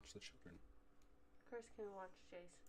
watch the children. Chris can watch Jace.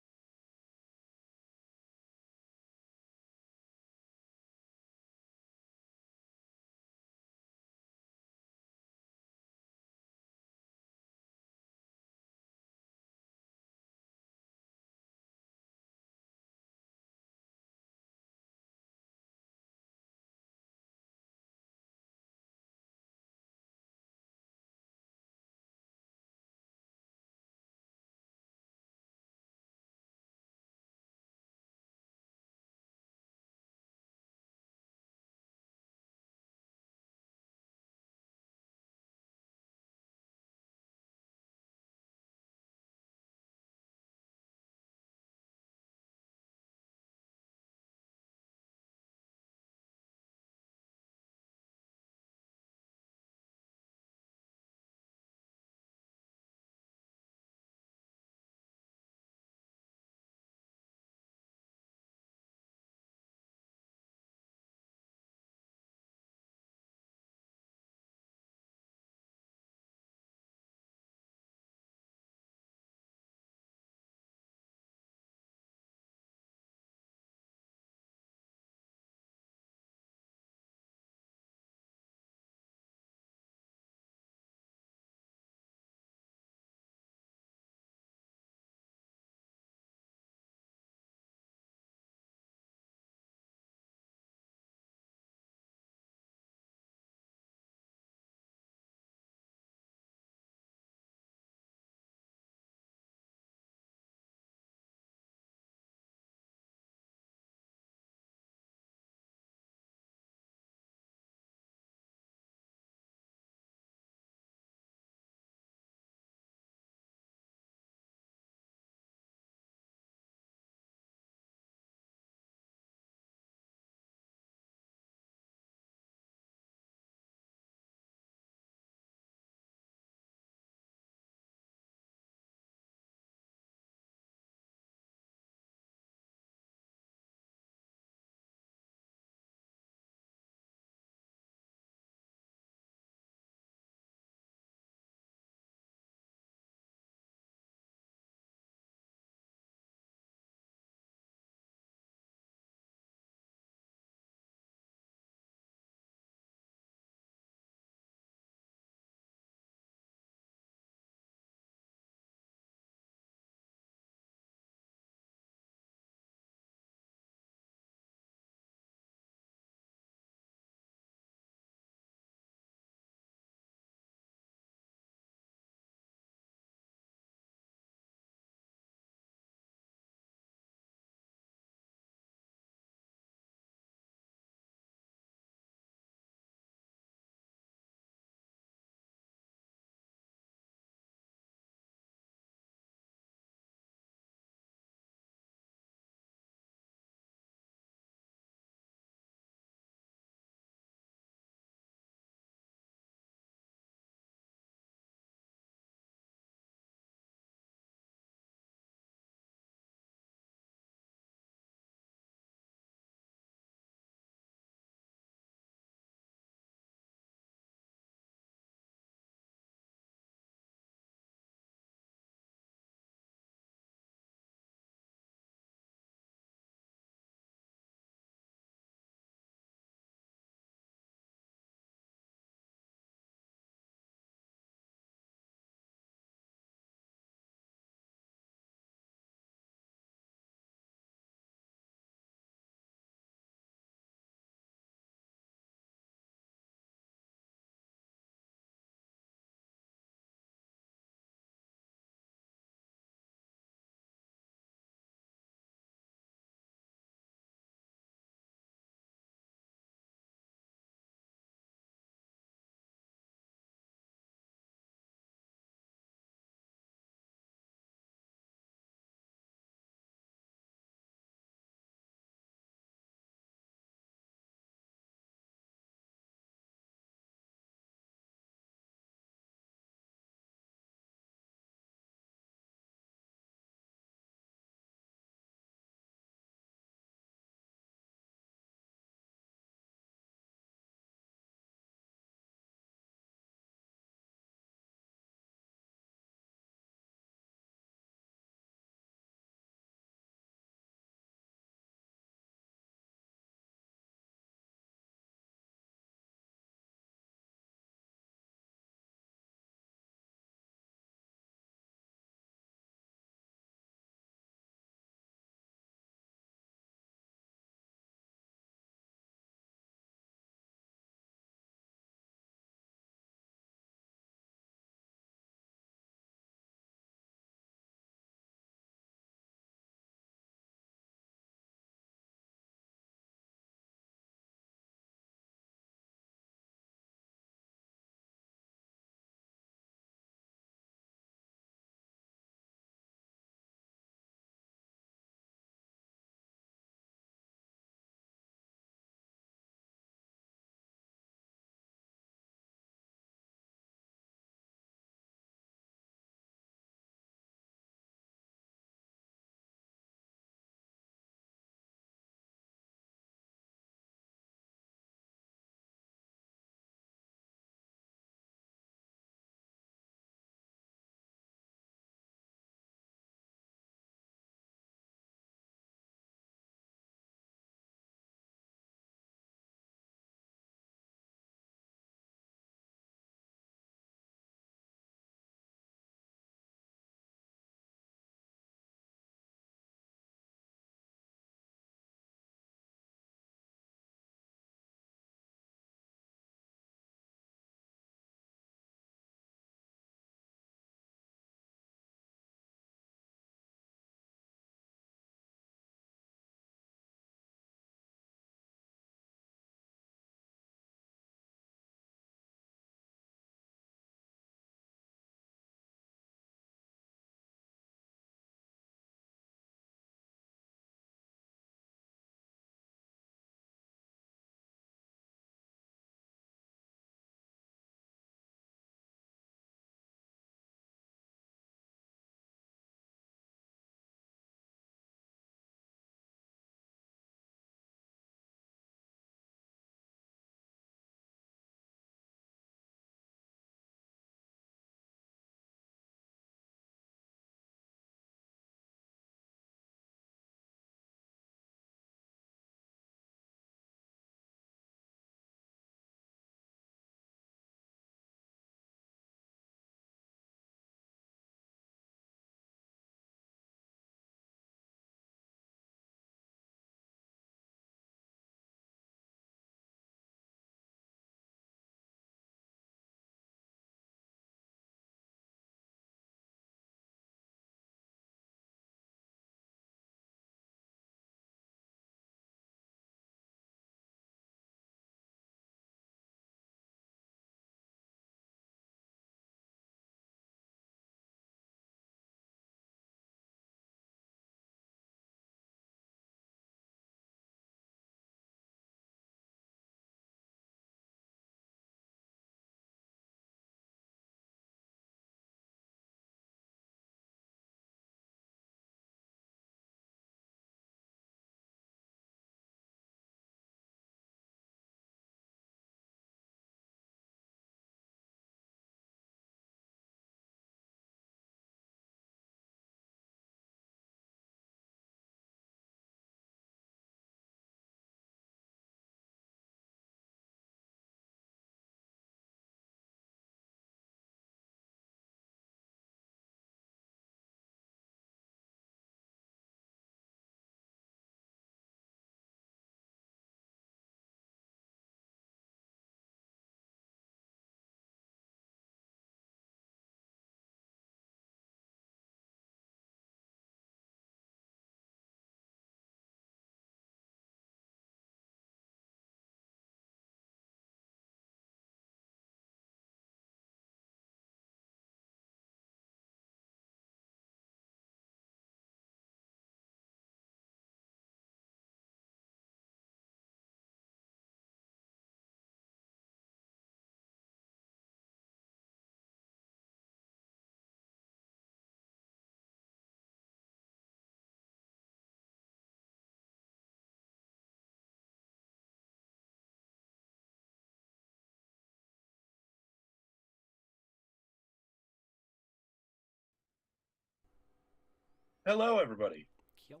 Hello, everybody. Hello.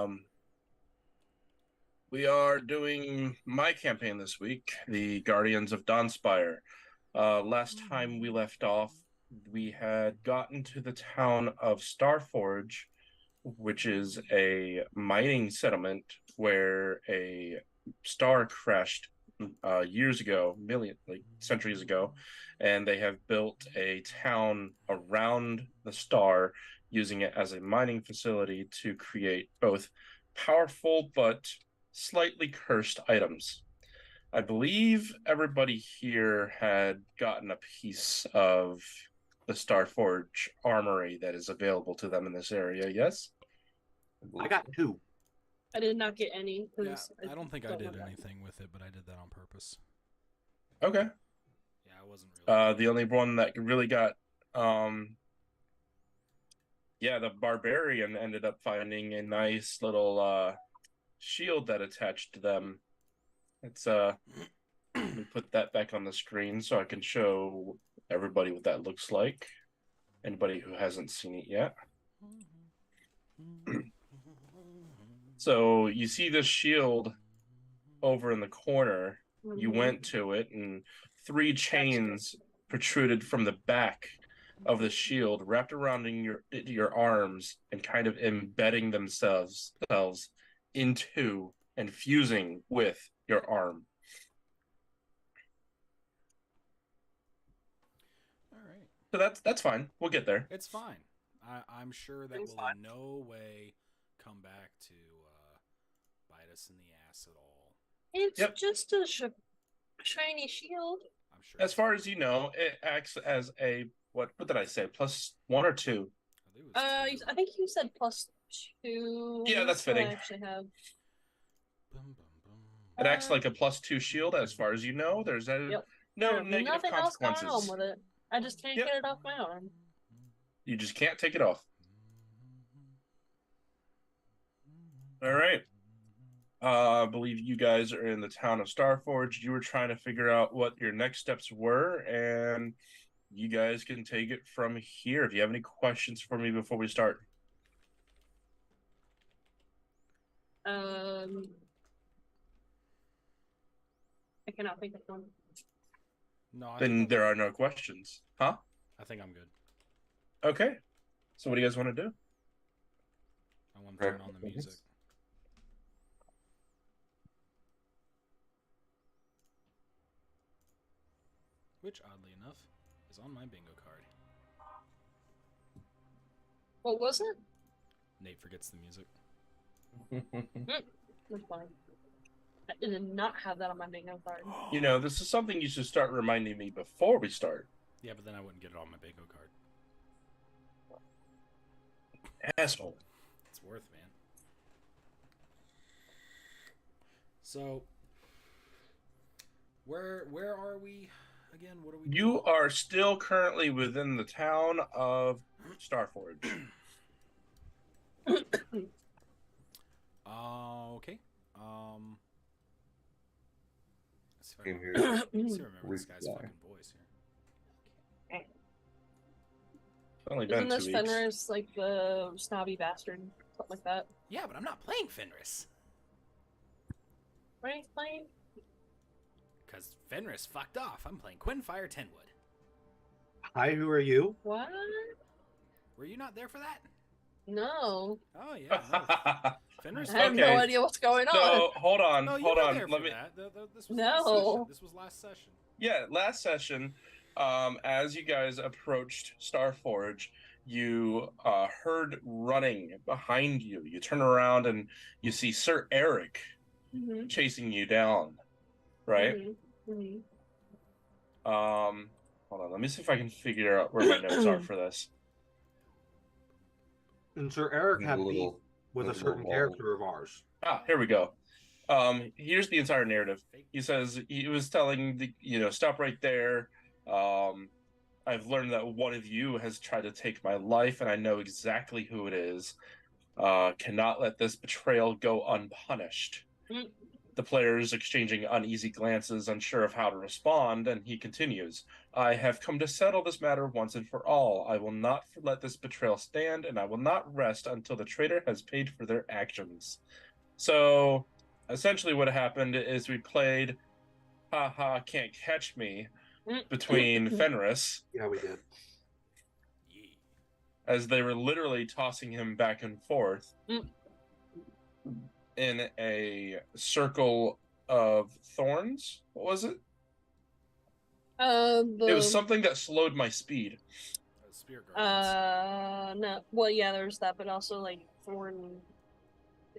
Um, we are doing my campaign this week, the Guardians of Dawnspire. Last time we left off, we had gotten to the town of Starforge, which is a mining settlement where a star crashed years ago, centuries ago, and they have built a town around the star, using it as a mining facility to create both powerful but slightly cursed items. I believe everybody here had gotten a piece of the Starforge armory that is available to them in this area, yes? I got 2. I did not get any. Yeah, I don't think I did anything with it, but I did that on purpose. Okay. Yeah, I wasn't really. The only one that really got, the barbarian ended up finding a nice little shield that attached to them. It's let me put that back on the screen so I can show everybody what that looks like. Anybody who hasn't seen it yet. So you see this shield over in the corner. You went to it, and 3 chains protruded from the back of the shield, wrapped around your arms and kind of embedding themselves into and fusing with your arm. All right. So that's fine. We'll get there. It's fine. I'm sure that will in no way come back to bite us in the ass at all. It's just a shiny shield. I'm sure. As far as you know, it acts as a what did I say? +1 or 2? I think you said +2. Yeah, that's fitting. I actually have. It acts like a +2 shield, as far as you know. There's no negative nothing consequences. else going on with it. I just can't get it off my arm. You just can't take it off. All right. I believe you guys are in the town of Starforge. You were trying to figure out what your next steps were, and you guys can take it from here. If you have any questions for me before we start. I cannot think of one. No. Then there are no questions. Huh? I think I'm good. Okay. So what do you guys want to do? I want to turn on the music. Which, oddly enough, is on my bingo card. What was it? Nate forgets the music. That's fine. I did not have that on my bingo card. You know, this is something you should start reminding me before we start. Yeah, but then I wouldn't get it on my bingo card. Asshole. It's worth, man. So, where are we again? What are we doing? You are still currently within the town of Starforge. Okay. Let's see if I Here. remember this guy's fucking voice here. Only Isn't been 2 this weeks. Fenris like the snobby bastard? Something like that. Yeah, but I'm not playing Fenris. What are you playing? Because Fenris fucked off. I'm playing Quinfire Tenwood. Hi, who are you? What? Were you not there for that? No. Oh, yeah. No. Fenris. I have no idea what's going on. So, hold on. No, you hold were on. there Let for me. that. This was No. last session. This was last session. Yeah, last session, as you guys approached Starforge, you heard running behind you. You turn around and you see Sir Eric chasing you down, right? Hold on, let me see if I can figure out where my notes are for this. And Sir Eric had beef with a certain character of ours. Here we go. Here's the entire narrative. He says he was telling stop right there. I've learned that one of you has tried to take my life, and I know exactly who it is. Cannot let this betrayal go unpunished. The players exchanging uneasy glances, unsure of how to respond, and he continues, I have come to settle this matter once and for all. I will not let this betrayal stand, and I will not rest until the traitor has paid for their actions. So, essentially what happened is we played Ha Can't Catch Me between Fenris. Yeah, we did. As they were literally tossing him back and forth in a circle of thorns. What was it? It was something that slowed my speed. Spear guardians. No. Well, yeah, there's that, but also like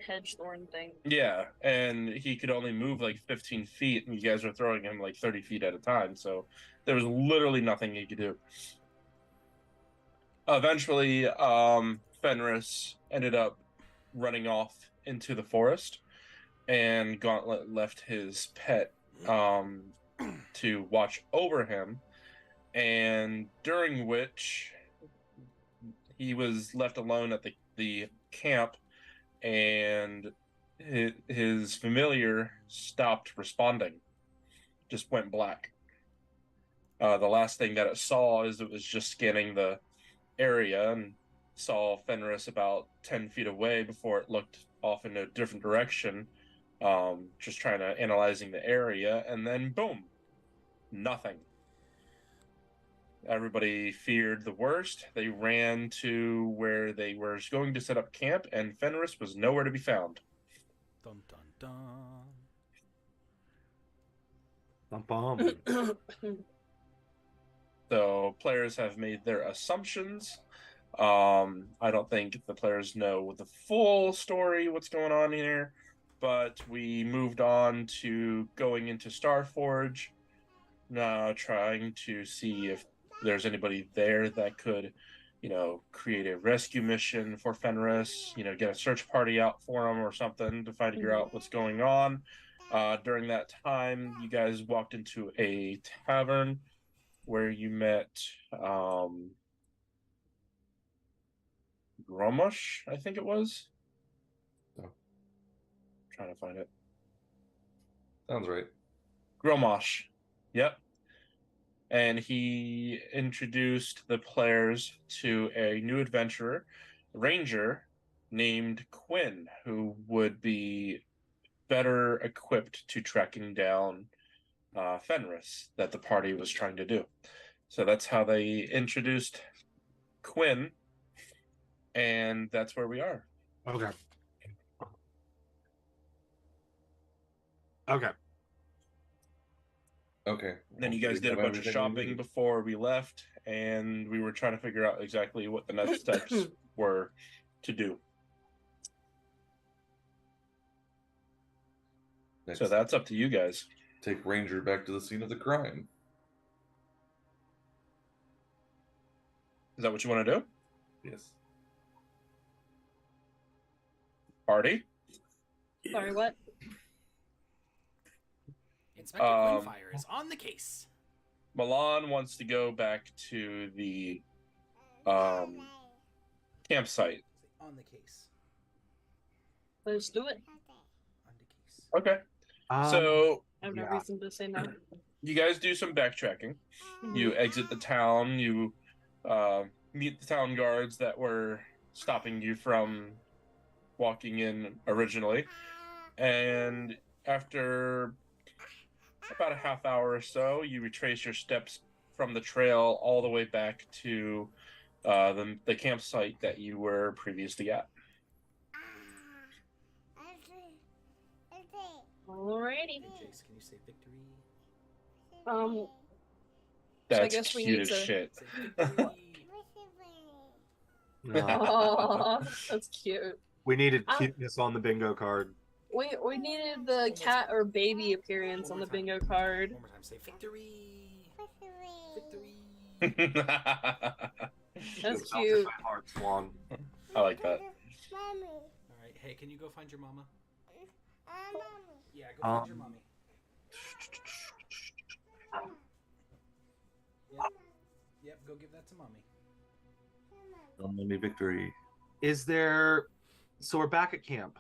hedge thorn thing. Yeah, and he could only move like 15 feet, and you guys were throwing him like 30 feet at a time, so there was literally nothing he could do. Eventually, Fenris ended up running off into the forest, and Gauntlet left his pet to watch over him, and during which he was left alone at the camp, and his familiar stopped responding, just went black. The last thing that it saw is it was just scanning the area and saw Fenris about 10 feet away before it looked off in a different direction, just trying to analyzing the area, and then boom, nothing. Everybody feared the worst. They ran to where they were going to set up camp, and Fenris was nowhere to be found. Dun dun dun. Bum. So players have made their assumptions. I don't think the players know the full story, what's going on here, but we moved on to going into Starforge, trying to see if there's anybody there that could, create a rescue mission for Fenris, get a search party out for him or something to figure out what's going on. During that time, you guys walked into a tavern where you met Gromosh, I think it was. Oh. Trying to find it. Sounds right. Gromosh. Yep. And he introduced the players to a new adventurer, ranger, named Quinn, who would be better equipped to tracking down Fenris that the party was trying to do. So that's how they introduced Quinn, and that's where we are. Okay. Okay. Okay. Then you guys did a bunch of shopping before we left, and we were trying to figure out exactly what the next steps were to do. So that's up to you guys. Take Ranger back to the scene of the crime. Is that what you want to do? Yes. Party? Sorry, what? Inspector Quinfire is on the case. Milan wants to go back to the campsite. On the case. Let's do it. On the case. Okay. So I have no reason to say no. you guys do some backtracking. You exit the town. You meet the town guards that were stopping you from walking in originally. And after about a half hour or so, you retrace your steps from the trail all the way back to the campsite that you were previously at. Alrighty. Jace, can you say victory? That's I guess we cute need as to- shit. Say victory. Oh, that's cute. We needed cuteness on the bingo card. We needed the cat or baby appearance on the bingo card. One more time. Say victory. Victory. That's It melted cute. my heart, Swan. I like that. All right. Hey, can you go find your mama? Yeah, go find your mommy. Yep, go give that to mommy. Only victory. Is there... So we're back at camp.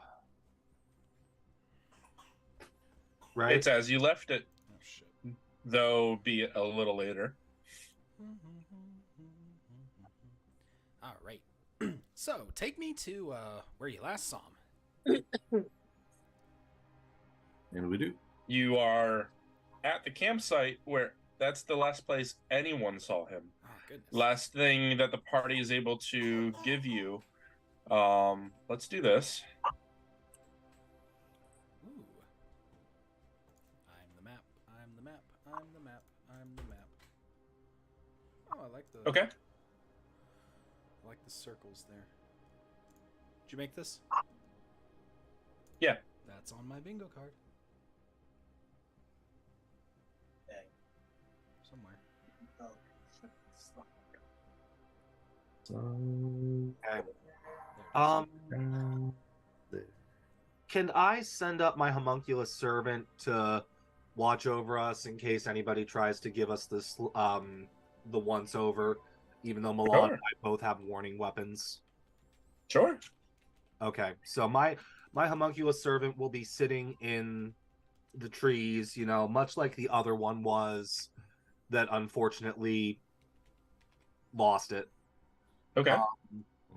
right? It's as you left it, Oh shit. though be it a little later. All right. So take me to where you last saw him. And we do. You are at the campsite where that's the last place anyone saw him. Oh goodness. Last thing that the party is able to give you. Let's do this. Ooh. I'm the map. I'm the map. I'm the map. I'm the map. Oh, I like the. Okay. I like the circles there. Did you make this? Yeah. That's on my bingo card. Somewhere. So, Okay. there. Can I send up my homunculus servant to watch over us in case anybody tries to give us this the once over, even though Milan Sure. and I both have warning weapons? Sure. Okay, so my homunculus servant will be sitting in the trees, you know, much like the other one was that unfortunately lost it. Okay.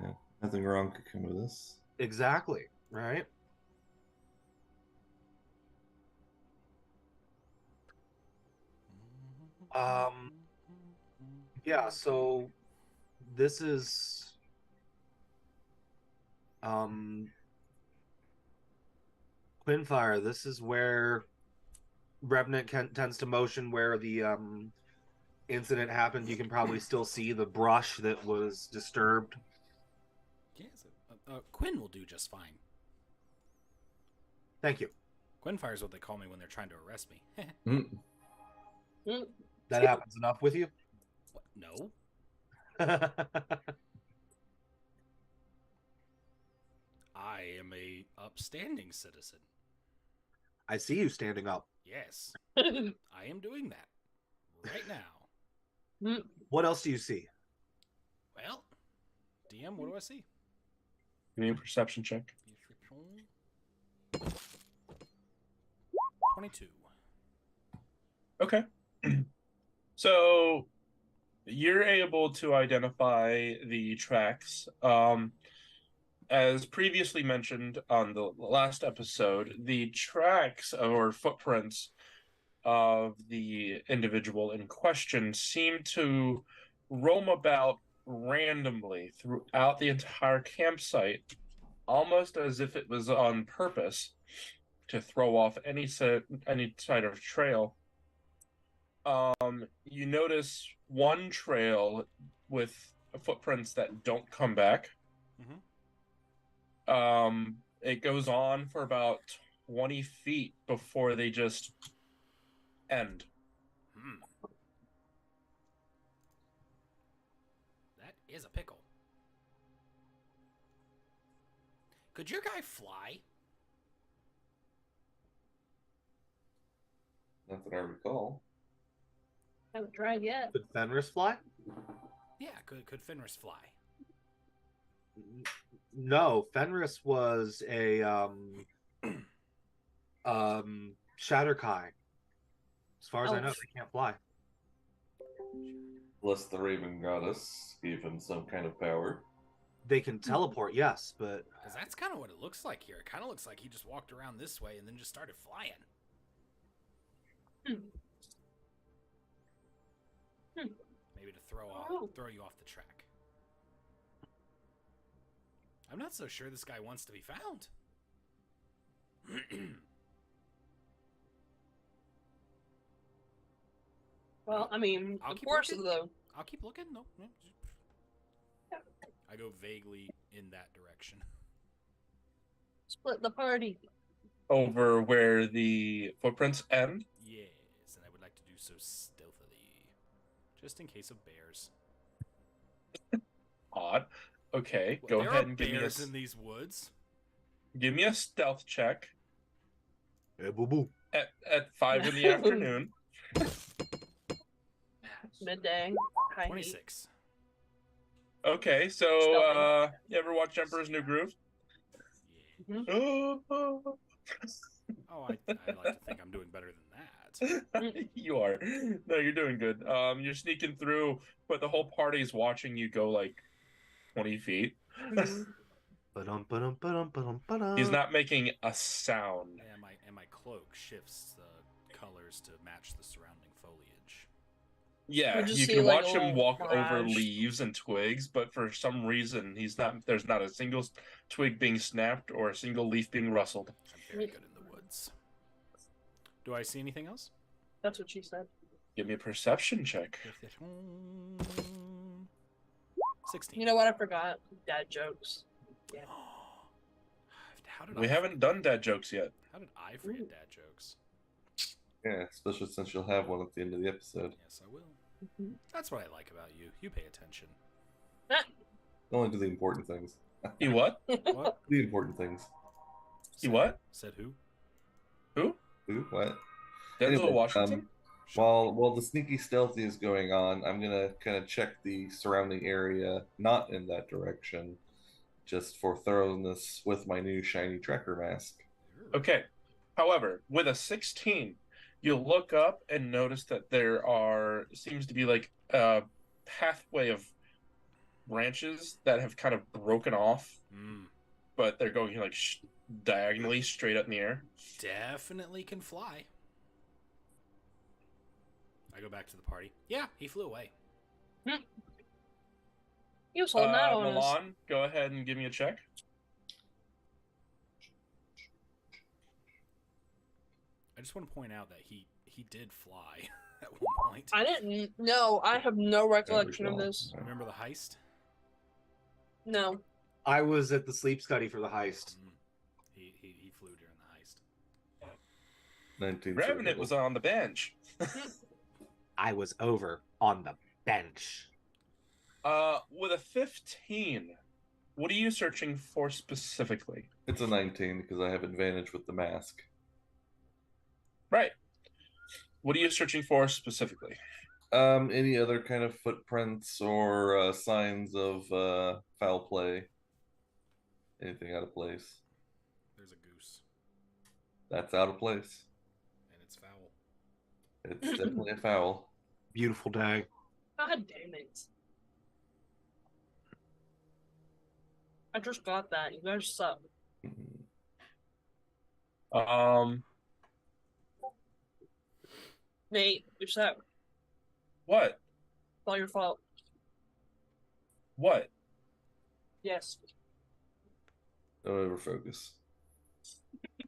Yeah, nothing wrong could come of this. Exactly, right? Yeah, so this is Quinfire. This is where Revenant tends to motion where the incident happened. You can probably still see the brush that was disturbed. Yes. Quinn will do just fine. Thank you. Quinfire is what they call me when they're trying to arrest me. Mm. That happens enough with you? What? No. I am a upstanding citizen. I see you standing up. Yes. I am doing that right now. What else do you see? Well, DM, what do I see? Give me a perception check. 22. Okay. So you're able to identify the tracks. As previously mentioned on the last episode, the tracks or footprints of the individual in question seem to roam about randomly throughout the entire campsite, almost as if it was on purpose to throw off any side of trail. You notice one trail with footprints that don't come back. It goes on for about 20 feet before they just end. That is a pickle. Could your guy fly? Not that I recall. I haven't tried yet. Could Fenris fly? Yeah, could Fenris fly? No, Fenris was a Shatterkai. As far as I know, they can't fly. Unless the Raven Goddess gave him some kind of power. They can teleport, yes, but Because that's kind of what it looks like here. It kind of looks like he just walked around this way and then just started flying. Maybe to throw you off the track. I'm not so sure this guy wants to be found. Well, I mean, I'll of keep course, looking. though. I'll keep looking. No. I go vaguely in that direction. Split the party. Over where the footprints end. Yes, and I would like to do so stealthily. Just in case of bears. Odd. Okay, Well, go there ahead are and give me bears in these woods. a stealth check hey, boo boo. at 5 in the afternoon. Midday. High heat. 26. Okay, so you ever watch Emperor's New Groove? Yeah. Mhm. Oh, Oh, I like to think I'm doing better than that. You are. No, you're doing good. You're sneaking through, but the whole party's watching you go like 20 feet. Ba-dum, ba-dum, ba-dum, ba-dum, ba-dum. He's not making a sound. And my cloak shifts the colors to match the surrounding foliage. Yeah, We just you see, can like, watch a him little walk over mirage. leaves and twigs, but for some reason there's not a single twig being snapped or a single leaf being rustled. I'm very good in the woods. Do I see anything else? That's what she said. Give me a perception check. 16. You know what? I forgot. Dad jokes. Yeah. We haven't done dad jokes yet. How did I forget dad jokes? Yeah, especially since you'll have one at the end of the episode. Yes, I will. That's what I like about you. You pay attention. Only to the important things. You what? What? The important things. You what? Said who? Who? Ooh, what? Denzel Anyway, Washington? While the sneaky stealthy is going on, I'm gonna kind of check the surrounding area, not in that direction, just for thoroughness with my new shiny tracker mask. Okay. However, with a 16, you'll look up and notice that there seems to be like a pathway of branches that have kind of broken off, but they're going like diagonally straight up in the air. Definitely can fly. I go back to the party. Yeah, he flew away. He was holding out on us. Milan, go ahead and give me a check. I just want to point out that he did fly at one point. I didn't know. I have no recollection of this. Remember the heist? No. I was at the sleep study for the heist. He flew during the heist. 19. Revenant was on the bench. I was over on the bench. With a 15, what are you searching for specifically? It's a 19 because I have advantage with the mask. Right. What are you searching for specifically? Any other kind of footprints or signs of foul play? Anything out of place? There's a goose. That's out of place. And it's foul. It's definitely a foul. Beautiful day. God damn it. I just got that. You guys suck. Nate, you're set. What? It's all your fault. What? Yes. Don't ever focus.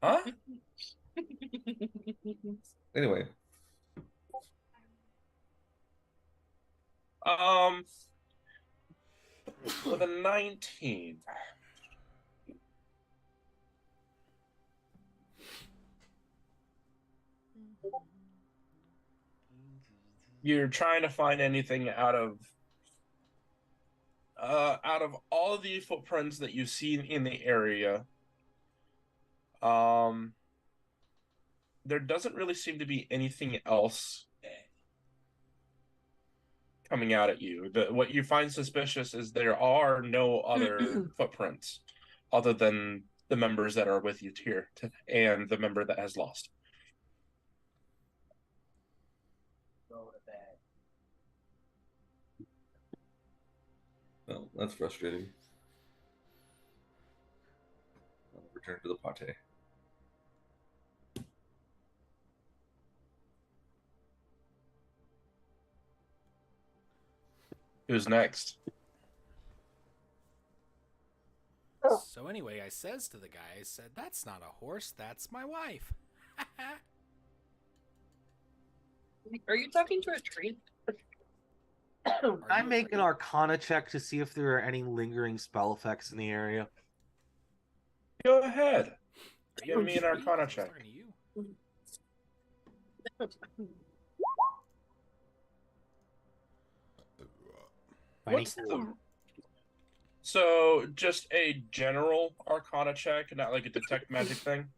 Huh? Anyway, With a 19. You're trying to find anything out of all of the footprints that you've seen in the area. There doesn't really seem to be anything else coming out at you. What you find suspicious is there are no other footprints other than the members that are with you here and the member that has lost. well, that's frustrating. I'll return to the pate. Who's next? So anyway, I says to the guy, I said, "That's not a horse, that's my wife." Are you talking to a tree? I make an Arcana check to see if there are any lingering spell effects in the area. Go ahead. Give me an Arcana check. What's the... So, just a general Arcana check, not like a detect magic thing?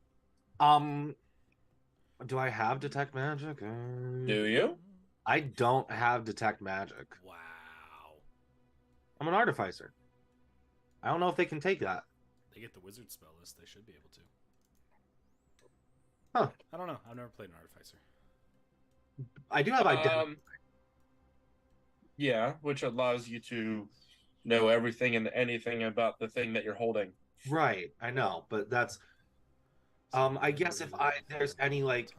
Do I have detect magic? Do you? I don't have detect magic. Wow. I'm an artificer. I don't know if they can take that. They get the wizard spell list. They should be able to. Huh. I don't know. I've never played an artificer. I do have identify. Yeah, which allows you to know everything and anything about the thing that you're holding. Right, I know, but that's I guess if there's any like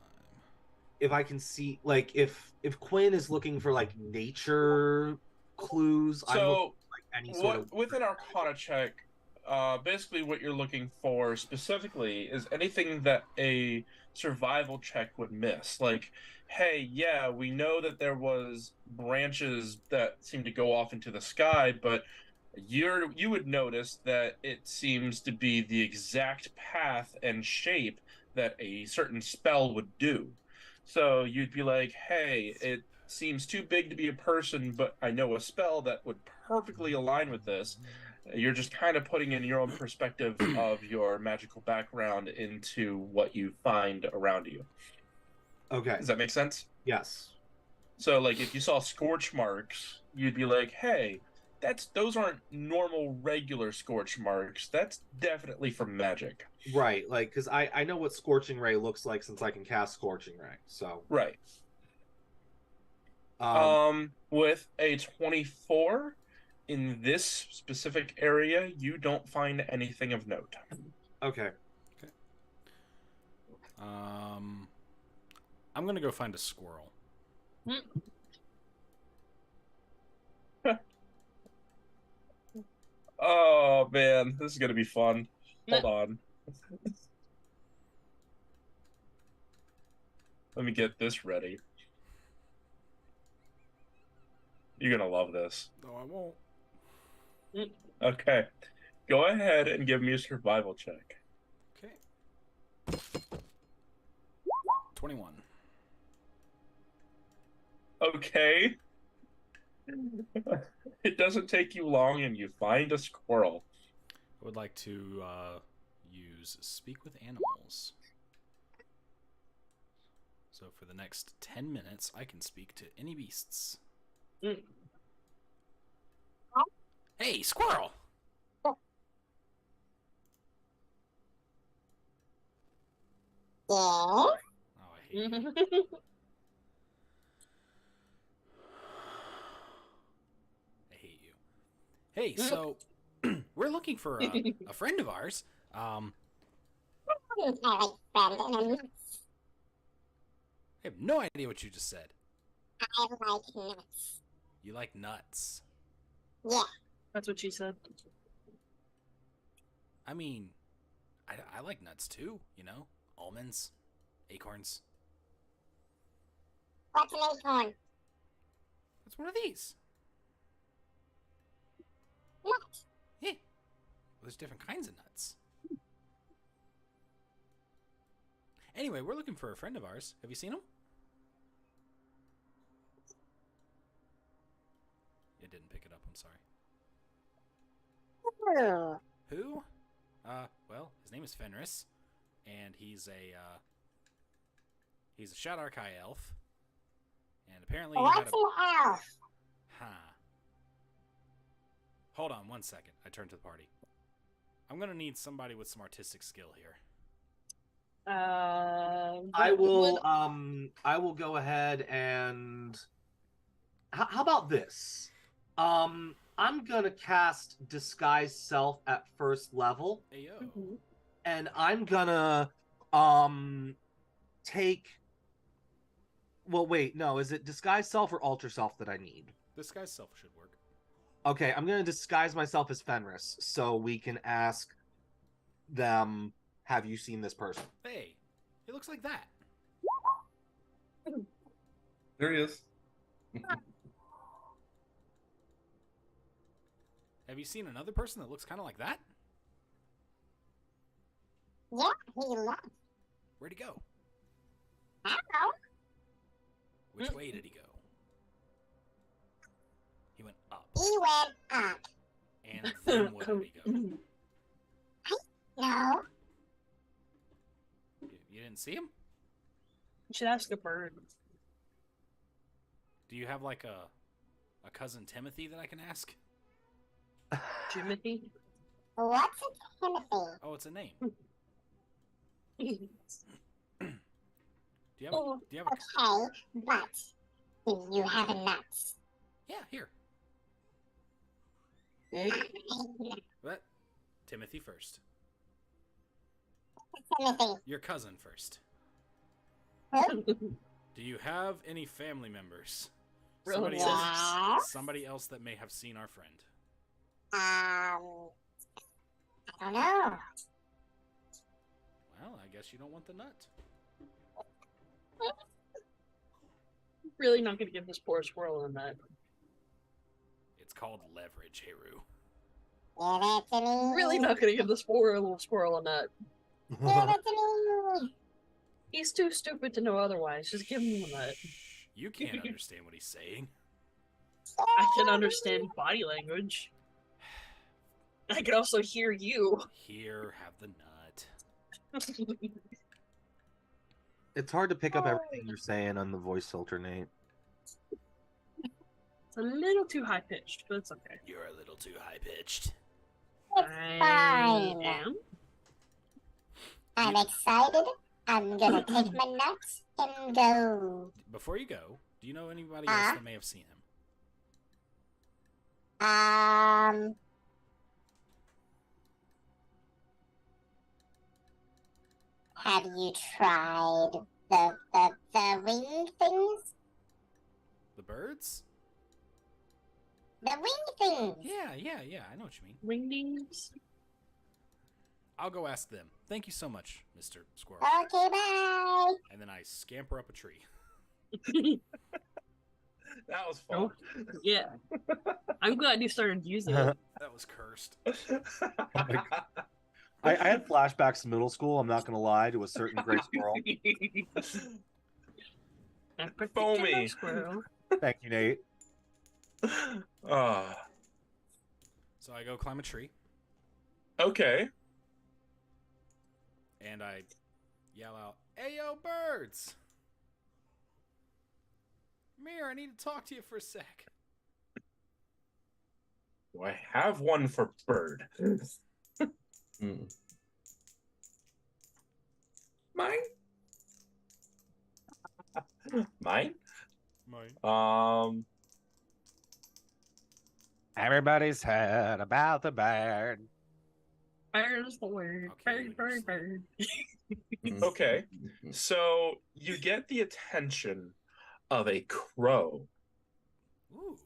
if I can see like if Quinn is looking for like nature clues, I'm looking So, for, like any sort of with an Arcana check, basically what you're looking for specifically is anything that a survival check would miss. Like, hey, yeah, we know that there was branches that seem to go off into the sky, but you would notice that it seems to be the exact path and shape that a certain spell would do. So you'd be like, hey, it seems too big to be a person, but I know a spell that would perfectly align with this. You're just kind of putting in your own perspective of your magical background into what you find around you. Okay. Does that make sense? Yes. So, like, if you saw scorch marks, you'd be like, hey, those aren't normal, regular scorch marks. That's definitely from magic. Right, like because I know what Scorching Ray looks like since I can cast Scorching Ray. So Right. With a 24 in this specific area, you don't find anything of note. Okay. I'm gonna go find a squirrel. Oh man, this is gonna be fun. Hold on. Let me get this ready. You're gonna love this. No, I won't. Okay. Go ahead and give me a survival check. Okay. 21. Okay. It doesn't take you long and you find a squirrel. I would like to use Speak with Animals. So for the next 10 minutes, I can speak to any beasts. Hey, squirrel! Oh, I hate you. I hate you. Hey, so we're looking for a friend of ours. I have no idea what you just said. I like nuts. You like nuts. Yeah. That's what she said. I mean, I like nuts too, you know? Almonds, acorns. What's an acorn? It's one of these. Nut. Yeah. Well, there's different kinds of nuts. Anyway, we're looking for a friend of ours. Have you seen him? It didn't pick it up, I'm sorry. Who? Well, his name is Fenris, and he's a Shadark High elf, and apparently he What's had a... an elf? Huh. Hold on one second. I turn to the party. I'm gonna need somebody with some artistic skill here. I will go ahead and how about this? I'm gonna cast Disguise Self at first level, Ayo. and I'm gonna take. Well, wait, no, is it Disguise Self or Alter Self that I need? Disguise self should work. Okay, I'm gonna disguise myself as Fenris so we can ask them, have you seen this person? Hey, it looks like that. There he is. Have you seen another person that looks kind of like that? Yeah, he left. Where'd he go? I don't know. Which way did he go? He went up. He went up. And then where did he go? No. You didn't see him? You should ask a bird. Do you have like a cousin Timothy that I can ask? Jimothy? What's a Timothy? Oh, it's a name. Do you have a? Do you have a? Okay, but do you have a nuts? Yeah, here. What? Timothy first. Timothy. Your cousin first. Huh? Do you have any family members? Really? Yes. Somebody else that may have seen our friend. I don't know. Well, I guess you don't want the nut. Really not gonna give this poor squirrel a nut. It's called leverage, Heru. Give it to me. Really not gonna give this poor little squirrel a nut. Give it to me. He's too stupid to know otherwise. Just give him a nut. You can't understand what he's saying. I can understand body language. I can also hear you. Here, have the nut. It's hard to pick up everything you're saying on the voice filter, Nate. It's a little too high pitched, but it's okay. You're a little too high pitched. It's I fine. am. I'm excited. I'm gonna take my nuts and go. Before you go, do you know anybody else that may have seen him? Have you tried the wing things? The birds? The wing things. Yeah. I know what you mean. Wingdings. I'll go ask them. Thank you so much, Mr. Squirrel. Okay, bye. And then I scamper up a tree. That was fun. Oh, yeah. I'm glad you started using it. That was cursed. Oh my God. I had flashbacks to middle school, I'm not going to lie, to a certain gray squirrel. That particular Foamy. squirrel. Thank you, Nate. So I go climb a tree, Okay. and I yell out, "Hey, yo, birds! Come here, I need to talk to you for a sec." Do I have one for bird? Hmm. Mine? Mine? Mine. Everybody's heard about the bird. Bird's the word. Okay, Bird, bird, bird. Okay. So you get the attention of a crow. Ooh.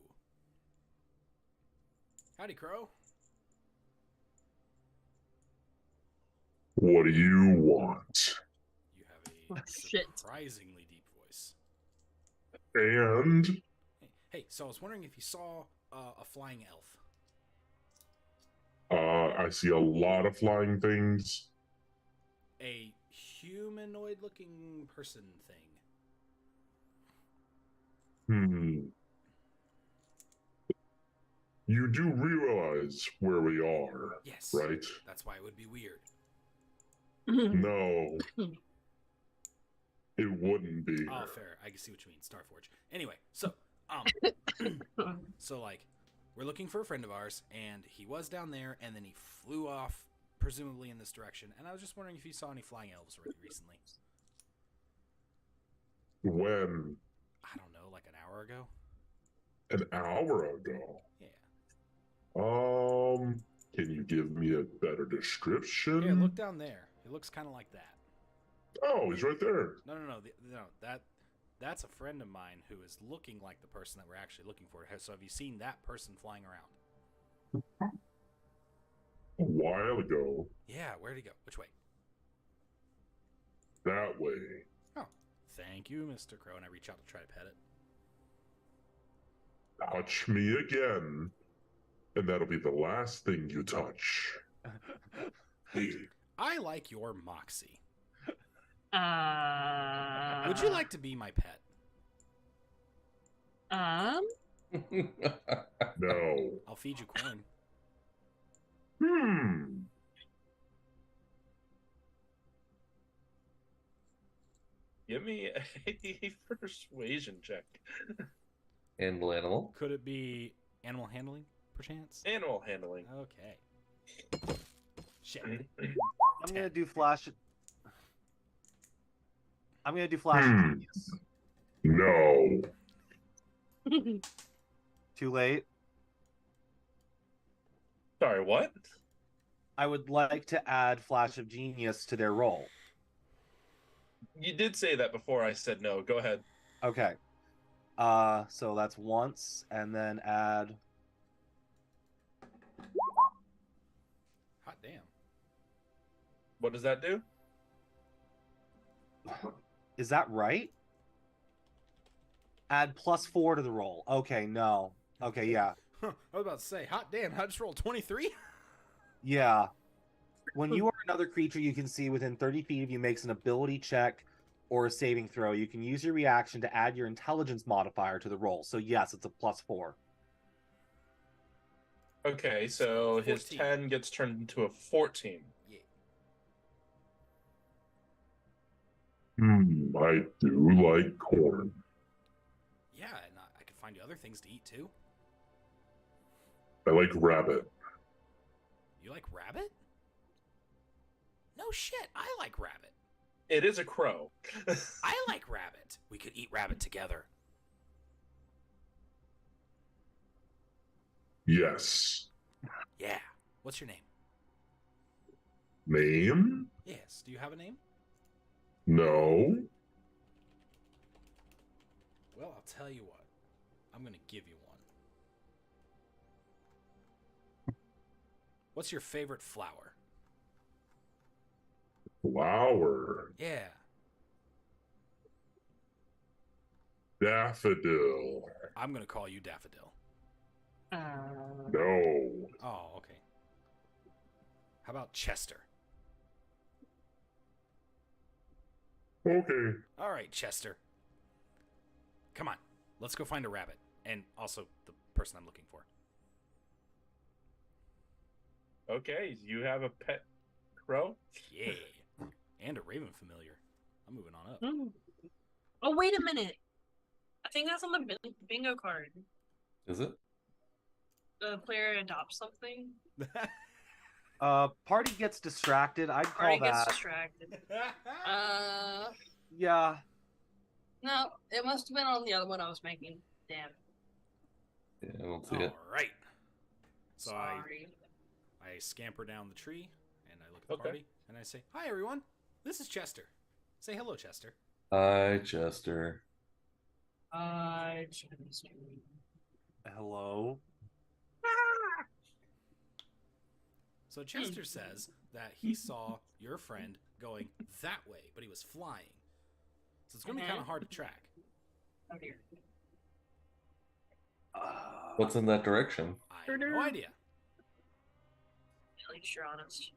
Howdy, Crow. What do you want? You have a Oh, shit. surprisingly deep voice. And Hey, so I was wondering if you saw a flying elf. I see a lot of flying things. A humanoid-looking person thing. You do realize where we are, Yes. right? That's why it would be weird. No. It wouldn't be. Oh, fair. I can see what you mean. Starforge. Anyway, so so like, we're looking for a friend of ours, and he was down there, and then he flew off, presumably in this direction. And I was just wondering if you saw any flying elves recently. When? I don't know, like an hour ago. An hour ago. Yeah. Can you give me a better description? Here, look down there. It looks kind of like that. Oh, he's right there. No. That's a friend of mine who is looking like the person that we're actually looking for. So have you seen that person flying around? A while ago. Yeah, where'd he go? Which way? That way. Oh, thank you, Mr. Crow. And I reach out to try to pet it. Touch me again, and that'll be the last thing you touch. I like your moxie. Uh, Would you like to be my pet? No. I'll feed you corn. Give me a persuasion check. Handle animal. Could it be animal handling, perchance? Animal handling. Okay. Shit. I'm going to do flash. I'm gonna do Flash of Genius. No. Too late. Sorry, what? I would like to add Flash of Genius to their roll. You did say that before I said no. Go ahead. Okay. So that's once, and then add. Hot damn. What does that do? Is that right? Add +4 to the roll. Okay, no. Okay, yeah. Huh, I was about to say, hot damn, I just rolled 23? Yeah. When you are another creature you can see within 30 feet of you makes an ability check or a saving throw, you can use your reaction to add your intelligence modifier to the roll. So yes, it's a +4. Okay, so his 14. 10 gets turned into a 14. Yeah. I do like corn. Yeah, and I could find you other things to eat too. I like rabbit. You like rabbit? No shit, I like rabbit. It is a crow. I like rabbit. We could eat rabbit together. Yes. Yeah. What's your name? Name? Yes. Do you have a name? No. Well, I'll tell you what. I'm going to give you one. What's your favorite flower? Flower. Yeah. Daffodil. I'm going to call you Daffodil. No. Oh, okay. How about Chester? Okay. All right, Chester. Come on. Let's go find a rabbit. And also the person I'm looking for. Okay, you have a pet crow? Yeah. And a raven familiar. I'm moving on up. Oh, wait a minute. I think that's on the bingo card. Is it? The player adopts something. Party gets distracted. I'd call Party gets that. distracted. Yeah. No, it must have been on the other one I was making. Damn. Yeah, I don't see All it. right. So Sorry. I scamper down the tree and I look at the Okay. party and I say, "Hi everyone. This is Chester. Say hello, Chester." Hi, Chester. Hello. So Chester says that he saw your friend going that way, but he was flying. So it's going to be kind of hard to track. Oh dear. What's in that direction? I have no idea. At least you're honest.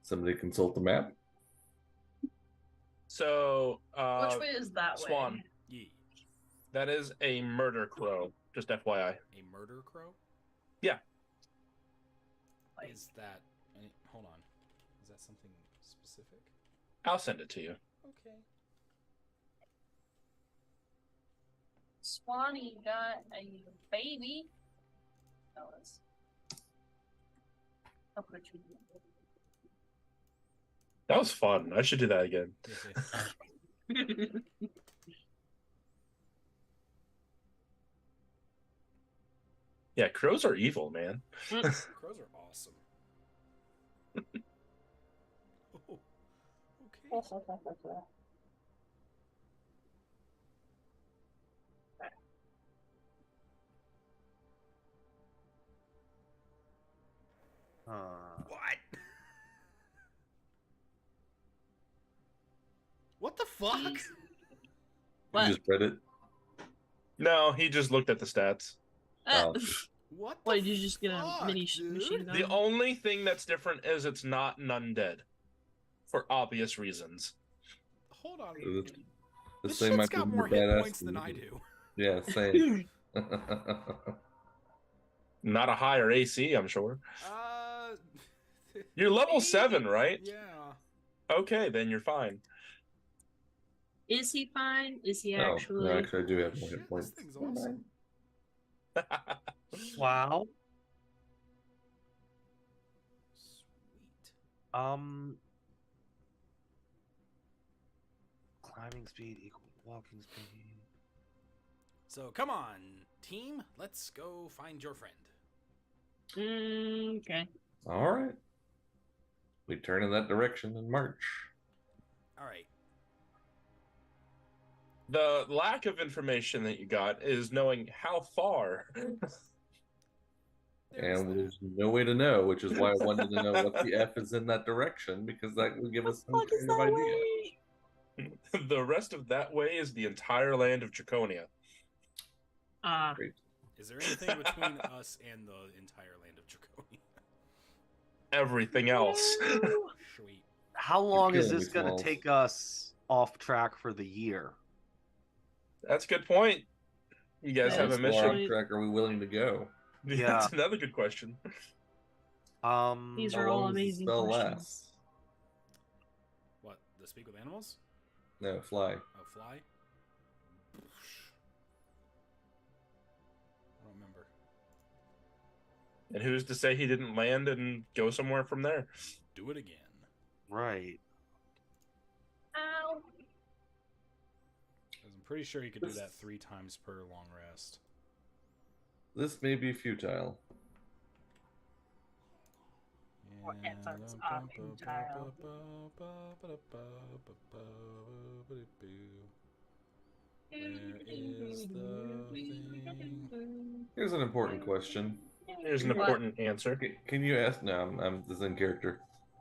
Somebody consult the map. So, Which way is that Swan. way? Yeah. That is a murder crow, just FYI. A murder crow? Yeah. Is that... Hold on. Is that something specific? I'll send it to you. Okay. Swanee got a baby. I'll put you. That was fun. I should do that again. Yeah, crows are evil, man. Crows are awesome. Oh, okay. What? What the fuck? What? You just read it. No, he just looked at the stats. Oh. What? What, the did you just get a fuck, mini dude? machine gun? The only thing that's different is it's not an undead. For obvious reasons. Hold on. The This same shit's might got be more the hit badass points than I movie. do. Yeah, same. Not a higher AC, I'm sure. Uh, You're level 7, right? Yeah. Okay, then you're fine. Is he fine? Is he Oh, actually? no, actually, I do have more Shit, hit points. this thing's awesome. Wow. Sweet. Climbing speed equal walking speed. So come on, team. Let's go find your friend. Okay. All right. We turn in that direction and march. All right. The lack of information that you got is knowing how far. There's And that. there's no way to know, which is why I wanted to know what the F is in that direction, because that would give us some What is kind of that idea. way? The rest of that way is the entire land of Draconia. Great. Is there anything between us and the entire land of Draconia? Everything else. No. Sweet. How long is killing this me, going to Smalls. take us off track for the year? That's a good point. You guys That have is a How far mission. off track are we willing to go? Yeah. That's another good question. These How are all long does the amazing spell questions. last? What? The speak with animals? No, fly. Oh, fly? I don't remember. And who's to say he didn't land and go somewhere from there? Do it again. Right. Ow. 'Cause I'm pretty sure you could do that 3 times per long rest. This may be futile. Or efforts are futile. Where is the thing? Here's an important question. Here's an What? important answer. Can you ask? No, I'm this is in character.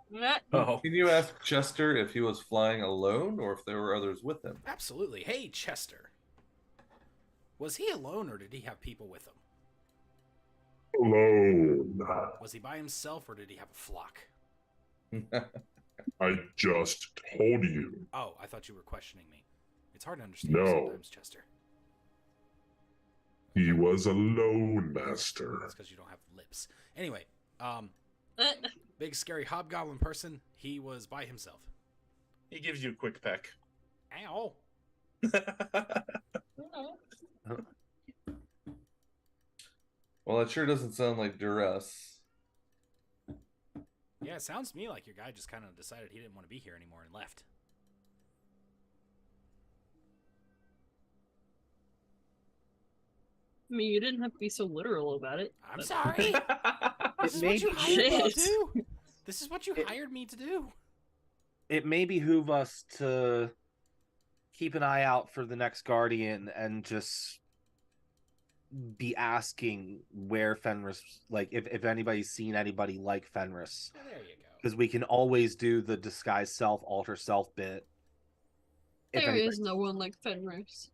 What? Oh, Can you ask Chester if he was flying alone or if there were others with him? Absolutely. Hey, Chester. Was he alone or did he have people with him? Alone. Was he by himself or did he have a flock? I just told you. Oh, I thought you were questioning me. It's hard to understand No. sometimes, Chester. He was a lone master. That's because you don't have lips. Anyway, Uh, big scary hobgoblin person, he was by himself. he gives you a quick peck. Ow. Well, that sure doesn't sound like duress. Yeah, it sounds to me like your guy just kind of decided he didn't want to be here anymore and left. I mean, you didn't have to be so literal about it. I'm but- sorry. This is may what you be- hired me to Shit. do. This is what you hired me to do. It may behoove us to keep an eye out for the next Guardian and just be asking where Fenris, like if anybody's seen anybody like Fenris, Yeah, there you go. because we can always do the disguise self, alter self bit. If There anybody- is no one like Fenris.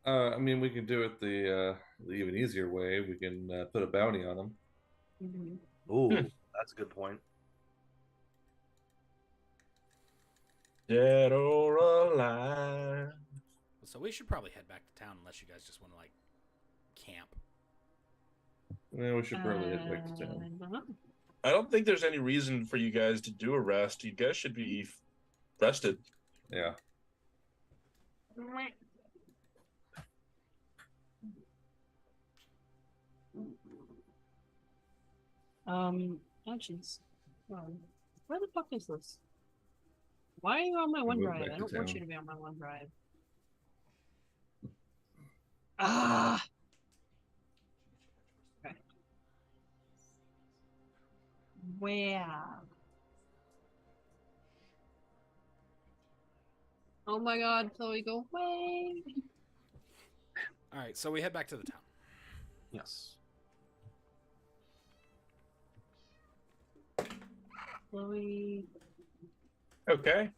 I mean, we can do it the even easier way. We can put a bounty on him. Mm-hmm. Ooh, that's a good point. Dead or alive. So we should probably head back to town unless you guys just want to like camp. Yeah, we should probably head back to town. I don't think there's any reason for you guys to do a rest. You guys should be rested. Yeah. Oh jeez. Where the fuck is this? Why are you on my Move OneDrive? back I to don't want town. you to be on my OneDrive. Ah! Okay. Where? Oh my god, Chloe, go away! All right, so we head back to the town. Yes. Chloe. Okay.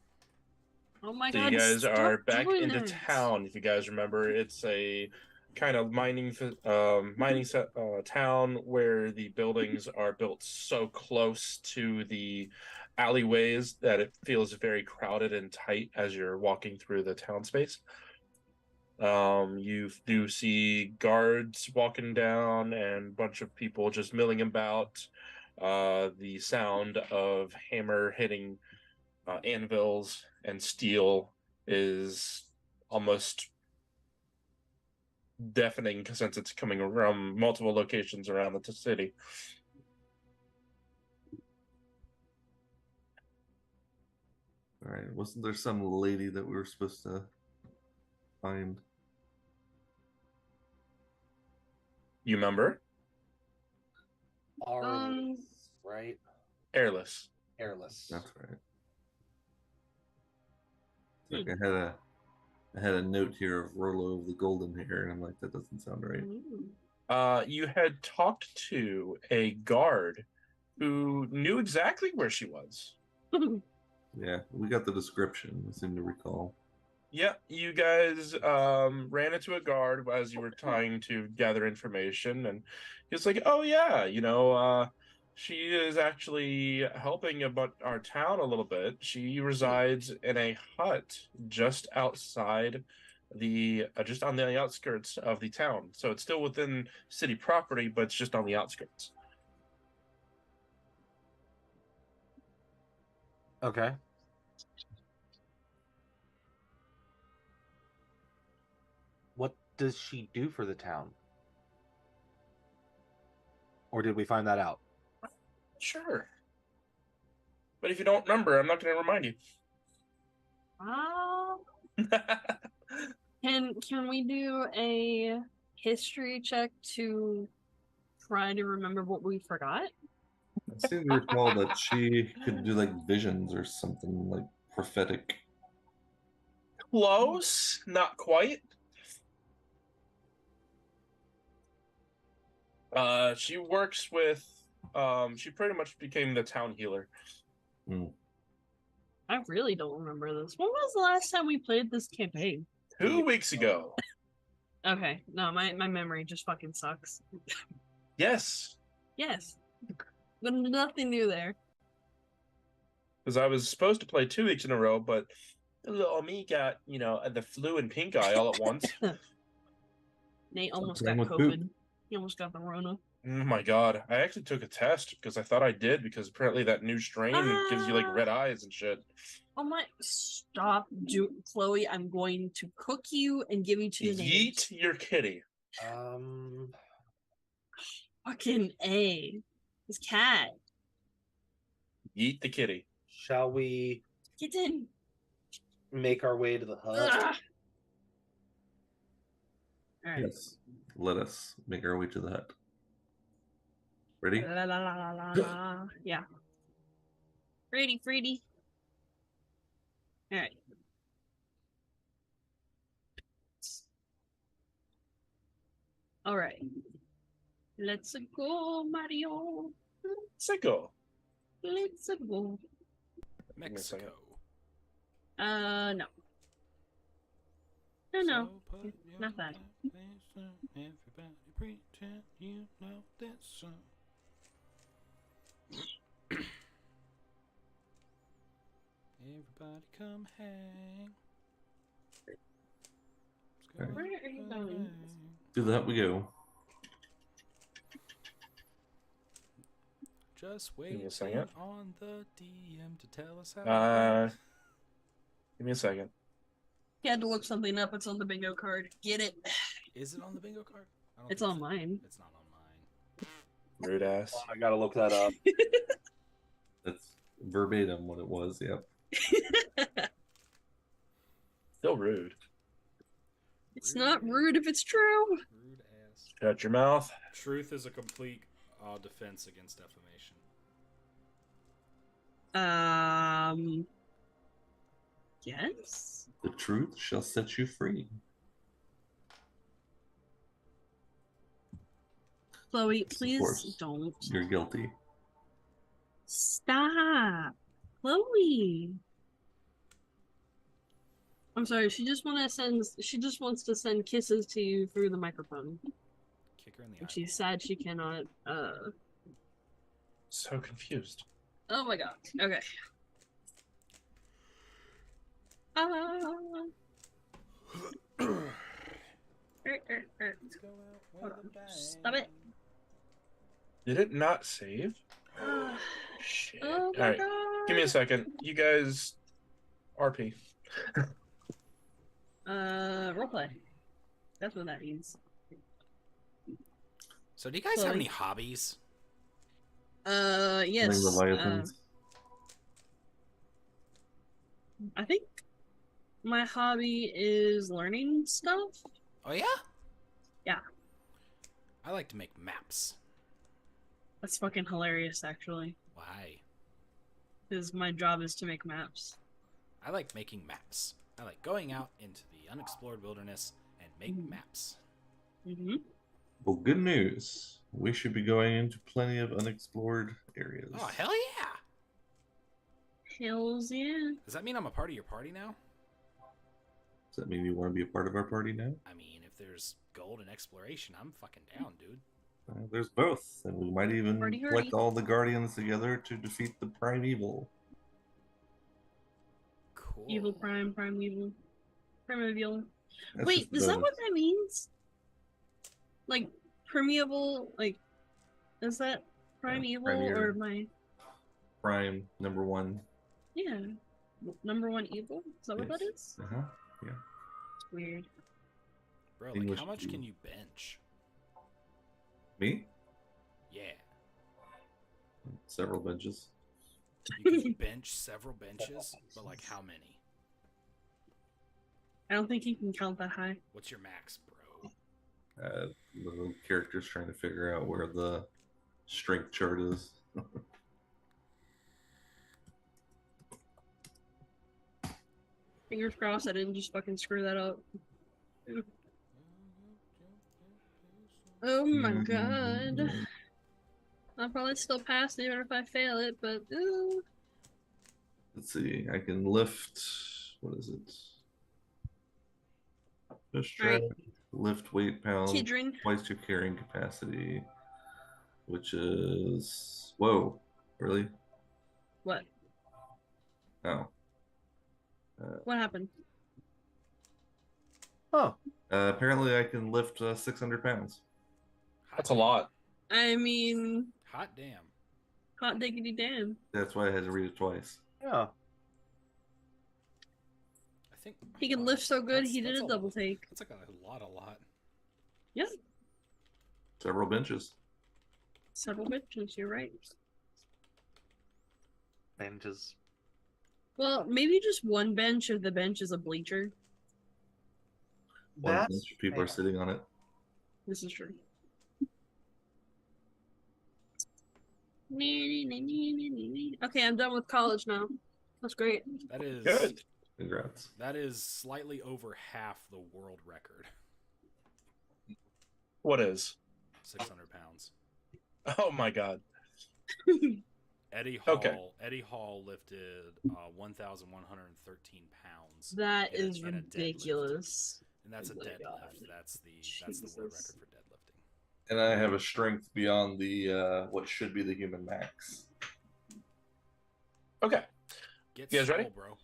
Oh my So god, you guys stop are back doing into it. town. If you guys remember, it's a kind of town where the buildings are built so close to the alleyways that it feels very crowded and tight as you're walking through the town space. You do see guards walking down and a bunch of people just milling about. The sound of hammer hitting anvils and steel is almost deafening since it's coming from multiple locations around the city. All right. Wasn't there some lady that we were supposed to find? You remember? Arms, right? Airless. Airless. That's right. Like I had a note here of Rolo of the Golden Hair, and I'm like, that doesn't sound right. You had talked to a guard who knew exactly where she was. Yeah, we got the description. I seem to recall. Yeah, you guys ran into a guard as you were trying to gather information, and he was like, "Oh yeah, she is actually helping about our town a little bit. She resides in a hut just outside just on the outskirts of the town. So it's still within city property, but it's just on the outskirts." Okay. What does she do for the town? Or did we find that out? Sure. But if you don't remember, I'm not going to remind you. Can we do a history check to try to remember what we forgot? I seem to recall that she could do like visions or something like prophetic. Close, not quite. She works with. She pretty much became the town healer. I really don't remember this. When was the last time we played this campaign? 2 weeks ago. Okay, no, my memory just fucking sucks. Yes. Yes. But nothing new there. Because I was supposed to play 2 weeks in a row, but little me got, the flu and pink eye all at once. Nate almost Something got wrong with COVID. He almost got the Rona. Oh my god. I actually took a test because I thought I did, because apparently that new strain gives you like red eyes and shit. Oh my, stop, Chloe, I'm going to cook you and give you to the Yeet your kitty. Fucking A. His cat. Yeet the kitty. Shall we Get in. make our way to the hut? Alright. Yes. Let us make our way to the hut. Ready? La, la, la, la, la. Yeah. Ready, Freddy. Alright. Alright. Let's go, Mario. Sicko. Let's go. Mexico. No. No, no. Not that. Everybody pretend you know that song. Everybody come hang. Okay. Where are you going? To the hut we go. Just Give me a wait second. on the DM to tell us how. Give me a second. He had to look something up. It's on the bingo card. Get it. Is it on the bingo card? I don't It's think on so. mine. It's not on mine. Rude ass. I gotta look that up. That's verbatim what it was. Yep. Still rude. It's not rude if it's true. Rude ass. Shut your mouth. Truth is a complete defense against defamation. Yes. The truth shall set you free. Chloe, Of please course. don't. You're guilty. Stop. Chloe. I'm sorry, she just wants to send kisses to you through the microphone. Kick her in the And eye. she's sad she cannot So confused. Oh my god. Okay. Let's go out Hold with on. a bang. Stop it. Did it not save? Shit. Oh my Alright. god. Give me a second. You guys RP. Roleplay. That's what that means. So, do you guys have any hobbies? Yes. Killing Leviathans. I think my hobby is learning stuff. Oh yeah? Yeah. I like to make maps. That's fucking hilarious, actually. Why? Because my job is to make maps. I like making maps. I like going out into the unexplored wilderness and make maps. Mm-hmm. Well, good news. We should be going into plenty of unexplored areas. Oh, hell yeah! Hells yeah. Does that mean I'm a part of your party now? Does that mean you want to be a part of our party now? I mean, if there's gold and exploration, I'm fucking down, dude. There's both, and we might even Party collect hardy. all the guardians together to defeat the prime evil. Cool. Evil prime evil. Primeval. That's Wait, just is that bonus. what that means? Like, permeable, like, is that prime evil Premier. or my... Prime number one. Yeah. Number one evil? Is that what that is? Uh-huh. Yeah. It's weird. Bro, like, English how much dude. can you bench? Me? Yeah. Several benches. You can bench several benches, but like how many? I don't think you can count that high. What's your max, bro? The character's trying to figure out where the strength chart is. Fingers crossed I didn't just fucking screw that up. Oh my god. I'll probably still pass even if I fail it, but Let's see. I can lift. What is it? Push track, Right. lift weight pounds, Kidrin. twice your carrying capacity, which is whoa, really? What? Oh, What happened? Oh, apparently I can lift 600 pounds. That's a lot. I mean, Hot damn. hot diggity damn. That's why I had to read it twice. yeah. I think He can lift so good, he did a double take. That's like a lot. Yeah, Several benches. several benches, you're right. Benches. Well, maybe just one bench if the bench is a bleacher. One That's bench, people are fair. sitting on it. This is true. Okay, I'm done with college now. That's great. That is Good. Congrats. That is slightly over half the world record. What is? 600 pounds. Oh my god. Eddie Hall. Okay. Eddie Hall lifted 1,113 pounds. That in a- is in a deadlift. ridiculous. And that's a Oh my deadlift. God. That's the world Jesus. record for deadlifting. And I have a strength beyond the what should be the human max. Okay. Get You guys ready? swole, bro.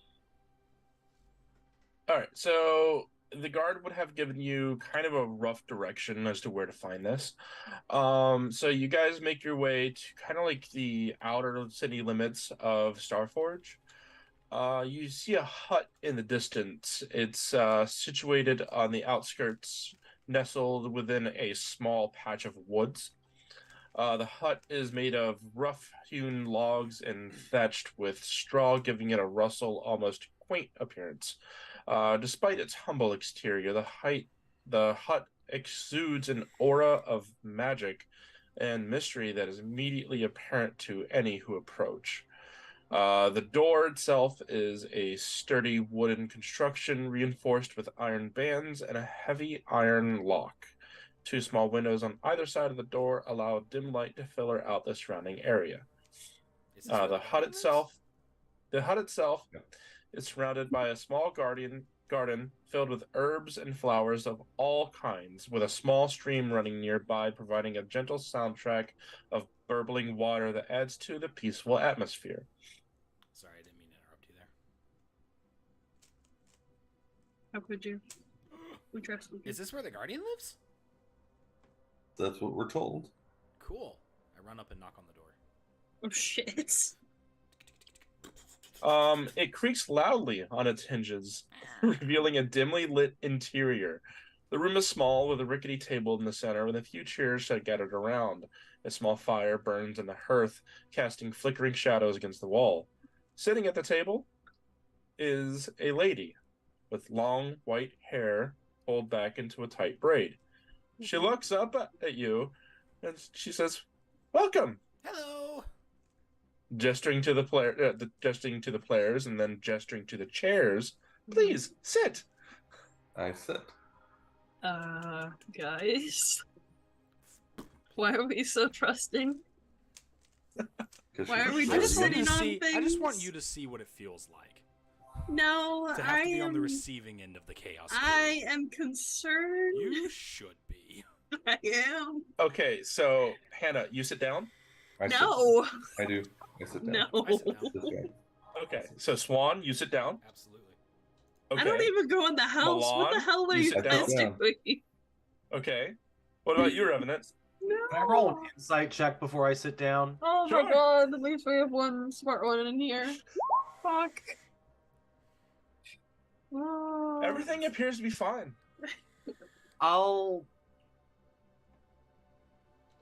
All right. So the guard would have given you kind of a rough direction as to where to find this. So you guys make your way to kind of like the outer city limits of Starforge. You see a hut in the distance. It's situated on the outskirts, nestled within a small patch of woods. The hut is made of rough-hewn logs and thatched with straw, giving it a rustle, almost quaint appearance. Despite its humble exterior, the hut exudes an aura of magic and mystery that is immediately apparent to any who approach. The door itself is a sturdy wooden construction reinforced with iron bands and a heavy iron lock. Two small windows on either side of the door allow dim light to filter out the surrounding area. Is this where The hut guardian lives? itself Yep. is surrounded by a small garden filled with herbs and flowers of all kinds, with a small stream running nearby, providing a gentle soundtrack of burbling water that adds to the peaceful atmosphere. Sorry, I didn't mean to interrupt you there. How could you? We trust you. Is this where the guardian lives? That's what we're told. Cool. I run up and knock on the door. Oh shit. It creaks loudly on its hinges, revealing a dimly lit interior. The room is small, with a rickety table in the center, with a few chairs gathered around. A small fire burns on the hearth, casting flickering shadows against the wall. Sitting at the table is a lady with long white hair pulled back into a tight braid. She looks up at you and she says, "Welcome." Hello. Gesturing to the gesturing to the players and then gesturing to the chairs. "Please sit." I sit. Guys, why are we so trusting? 'Cause Why she's are we so I just want sitting to on see. I just want things? you to see what it feels like No, to have to be on the am. receiving end of the chaos. I am concerned. You should be. I am. Okay, so Hannah, you sit down. I sit. No. I do. I sit down. No. I sit down. This way. Okay, so Swan, you sit down. Absolutely. Okay. I don't even go in the house. What the Milan, hell are you you sit guys down? doing? Okay. What about you, Revenant? No. Can I roll an insight check before I sit down? Oh Sure. my god, at least we have one smart one in here. Fuck. Oh. Everything appears to be fine. I'll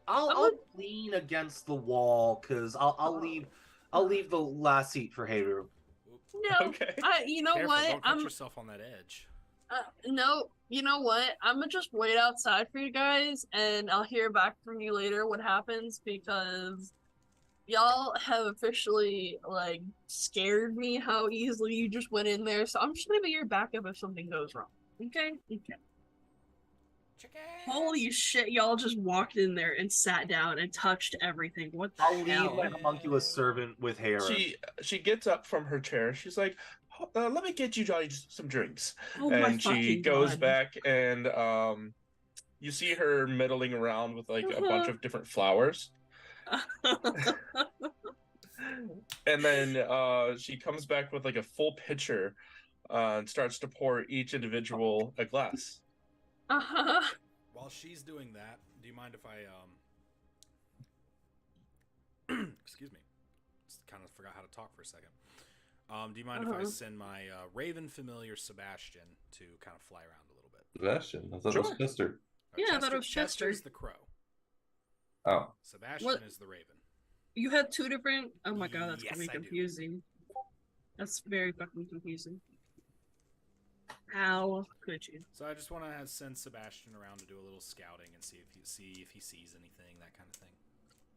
I'm lean against the wall because I'll leave the last seat for Haru. No, Okay. you know Careful, what? don't cut yourself on that edge. No, you know what? I'm gonna just wait outside for you guys, and I'll hear back from you later what happens because y'all have officially like scared me how easily you just went in there. So I'm just gonna be your backup if something goes wrong. Okay? Okay. Chicken. Holy shit! Y'all just walked in there and sat down and touched everything. What the I'll leave hell? my homunculus servant with Haru. She gets up from her chair. She's like, "Let me get you guys some drinks." Oh my And she fucking goes God. back and you see her meddling around with like a bunch of different flowers. And then she comes back with like a full pitcher and starts to pour each individual a glass. While she's doing that, do you mind if I excuse me, just kind of forgot how to talk for a second. Do you mind if I send my Raven familiar Sebastian to kind of fly around a little bit? Sebastian. I thought it was Sure. Chester. Yeah, I thought it was Chester. Chester's the crow. Oh. Sebastian What? is the raven. You had two different. Oh my god, that's Yes, gonna be I do. confusing. That's very fucking confusing. How could you? So I just want to send Sebastian around to do a little scouting and see if he sees anything, that kind of thing.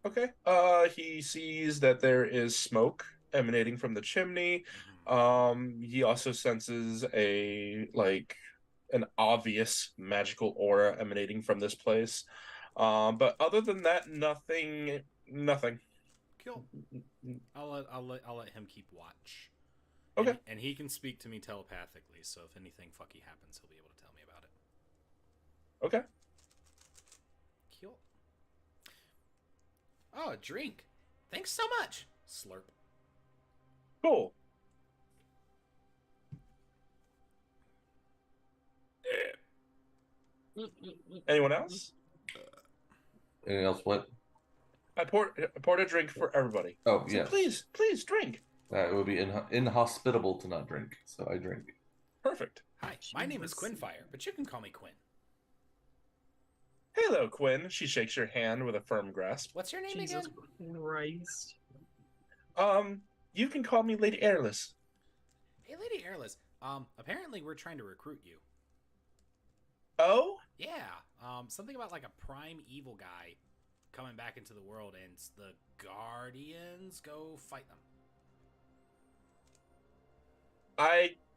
Okay. He sees that there is smoke emanating from the chimney. He also senses an obvious magical aura emanating from this place. But other than that, nothing. Cool. I'll let him keep watch. Okay. And he can speak to me telepathically, so if anything fucky happens, he'll be able to tell me about it. Okay. Cool. Oh, a drink. Thanks so much. Slurp. Cool. Anyone else? Anything else? What? I poured a drink for everybody. Oh, So yeah. please drink. It would be inhospitable to not drink, so I drink. Perfect. Hi, my name is Quinfire, but you can call me Quinn. Hello, Quinn. She shakes your hand with a firm grasp. What's your name Jesus again? Christ. You can call me Lady Airless. Hey, Lady Airless. Apparently we're trying to recruit you. Oh? Yeah. Something about like a prime evil guy coming back into the world, and the Guardians go fight them.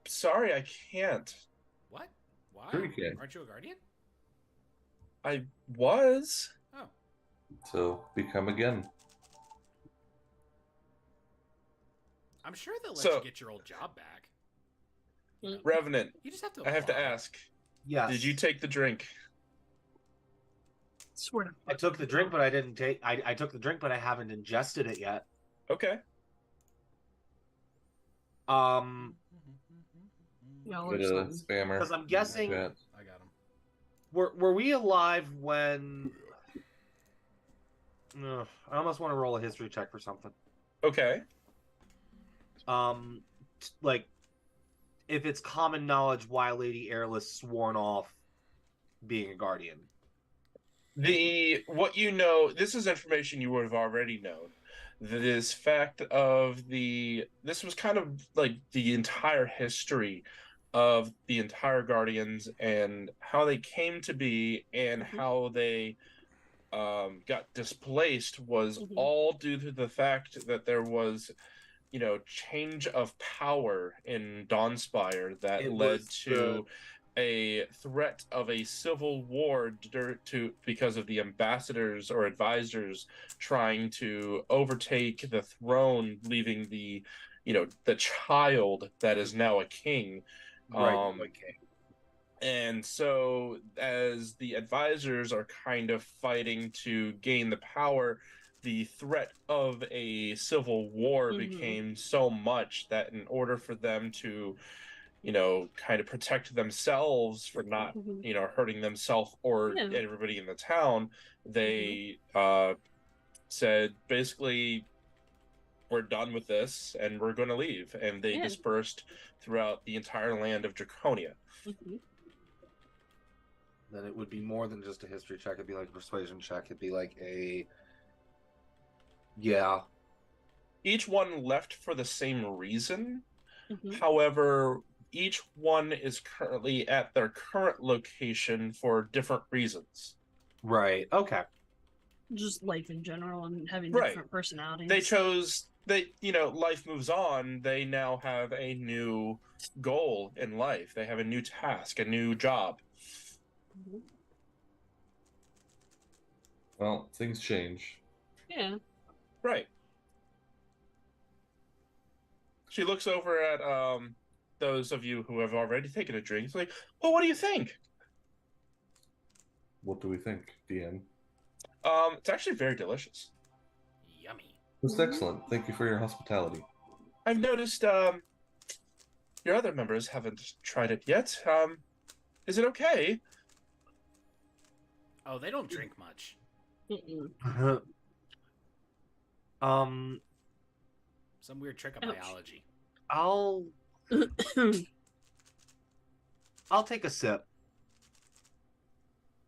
Sorry, I can't. What? Why? Sure you can. Aren't you a Guardian? I was. Oh. So become again. I'm sure they'll let So- you get your old job back. Revenant, You just have to. I have to apply. ask. Yes. Did you take the drink? Swear to I took the drink, but I didn't take. I took the drink, but I haven't ingested it yet. Okay. y'all Bit are of something. spammer. Because I'm guessing Chat. I got him. were we alive when? Ugh, I almost want to roll a history check for something. Okay. Like, if it's common knowledge why Lady Airless sworn off being a guardian. What you know, this is information you would have already known. this fact of this was kind of like the entire history of the entire Guardians and how they came to be and how they got displaced was all due to the fact that there was, change of power in Dawnspire that led to a threat of a civil war because of the ambassadors or advisors trying to overtake the throne, leaving the child that is now a king. And so as the advisors are kind of fighting to gain the power, the threat of a civil war became so much that in order for them to, kind of protect themselves from not, hurting themselves or everybody in the town, they said, basically, we're done with this and we're going to leave. And they dispersed throughout the entire land of Draconia. Then it would be more than just a history check. It'd be like a persuasion check. It'd be like a... Yeah. Each one left for the same reason. However, each one is currently at their current location for different reasons. Right. Okay. Just life in general and having different personalities. They chose... life moves on. They now have a new goal in life. They have a new task, a new job. Well, things change. Yeah. Right. She looks over at those of you who have already taken a drink. She's like, well, what do you think? What do we think, DM? It's actually very delicious. Yummy. It's excellent. Thank you for your hospitality. I've noticed your other members haven't tried it yet. Is it okay? Oh, they don't drink much. Some weird trick of biology. I'll take a sip.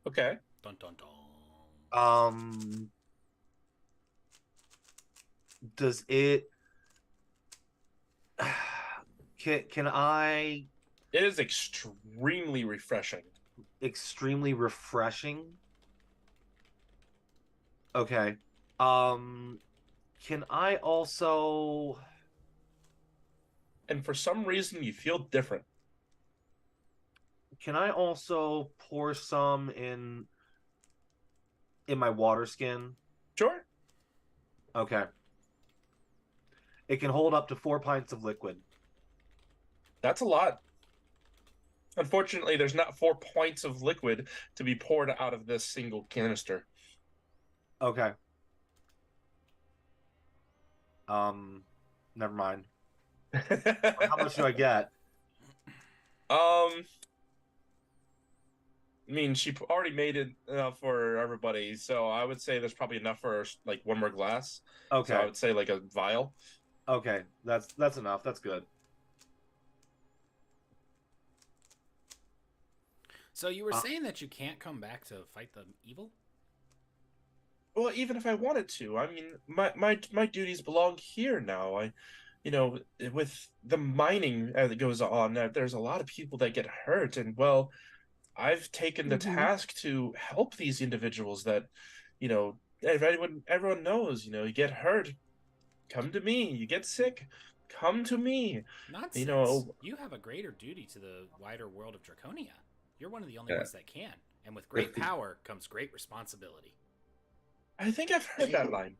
Okay. Dun dun dun. Does it? Can I? It is extremely refreshing. Extremely refreshing. Okay. Can I also? And for some reason, you feel different. Can I also pour some in my water skin? Sure. Okay. It can hold up to 4 pints of liquid. That's a lot. Unfortunately, there's not 4 pints of liquid to be poured out of this single canister. Okay. Never mind. How much do I get? I mean, she already made it enough for everybody, so I would say there's probably enough for like one more glass. Okay. So I would say like a vial. Okay, that's enough. That's good. So you were saying that you can't come back to fight the evil? Well, even if I wanted to, I mean, my duties belong here now. With the mining that goes on, there's a lot of people that get hurt, and well, I've taken the task to help these individuals that, everyone knows, you get hurt, come to me. You get sick, come to me. Nonsense. You have a greater duty to the wider world of Draconia. You're one of the only ones that can. And with great power comes great responsibility. I think I've heard that line.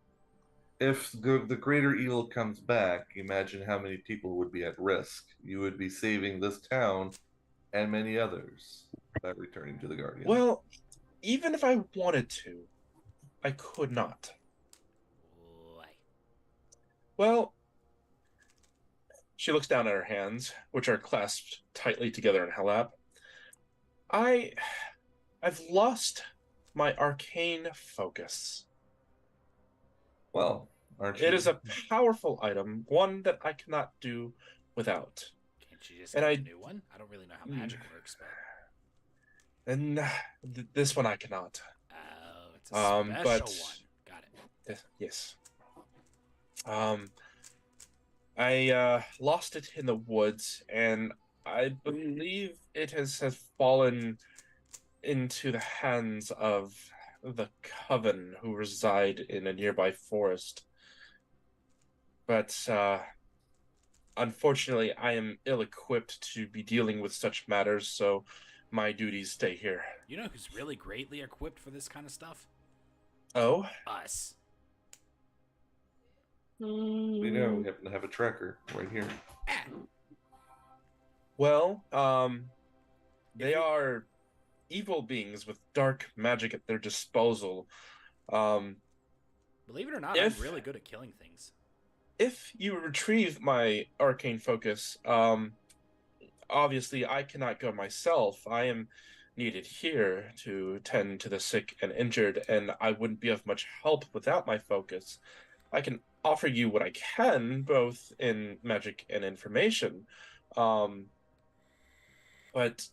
If the greater evil comes back, imagine how many people would be at risk. You would be saving this town and many others by returning to the Guardian. Well, even if I wanted to, I could not. Why? Well, she looks down at her hands, which are clasped tightly together in her lap. I've lost my arcane focus. Well, aren't you? It is a powerful item, one that I cannot do without. Can't you just get a new one? I don't really know how magic works, but... And this one I cannot. Oh, it's a special one. Got it. Yes. Um, I lost it in the woods, and I believe it has fallen into the hands of the Coven, who reside in a nearby forest. But unfortunately, I am ill-equipped to be dealing with such matters, so my duties stay here. You know who's really greatly equipped for this kind of stuff? Oh? Us. We know we happen to have a tracker right here. Well, they are evil beings with dark magic at their disposal. Believe it or not, I'm really good at killing things. If you retrieve my arcane focus, obviously I cannot go myself. I am needed here to tend to the sick and injured, and I wouldn't be of much help without my focus. I can offer you what I can, both in magic and information. But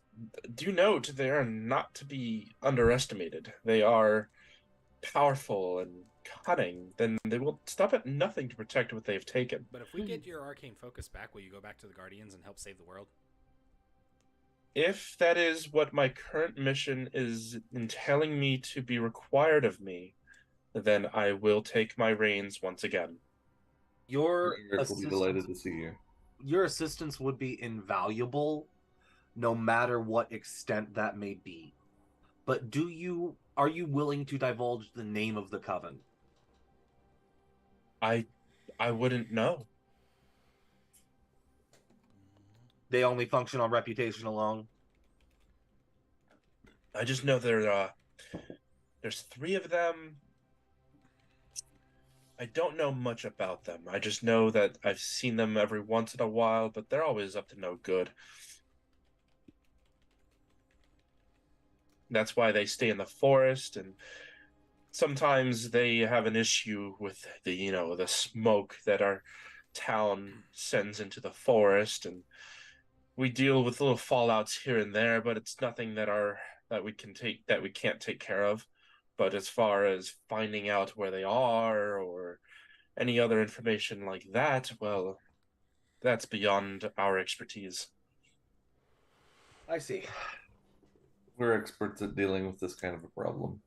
do note they are not to be underestimated. They are powerful and cunning. Then they will stop at nothing to protect what they've taken. But if we get your arcane focus back, will you go back to the Guardians and help save the world? If that is what my current mission is entailing me to be required of me, then I will take my reins once again. Your Eric will be delighted to see you. Your assistance would be invaluable, no matter what extent that may be. But are you willing to divulge the name of the Coven? I wouldn't know. They only function on reputation alone. I just know there's 3 of them. I don't know much about them. I just know that I've seen them every once in a while, but they're always up to no good. That's why they stay in the forest, and sometimes they have an issue with the smoke that our town sends into the forest, and we deal with little fallouts here and there, but it's nothing that we can't take care of. But as far as finding out where they are or any other information like that, well, that's beyond our expertise. I see. We're experts at dealing with this kind of a problem.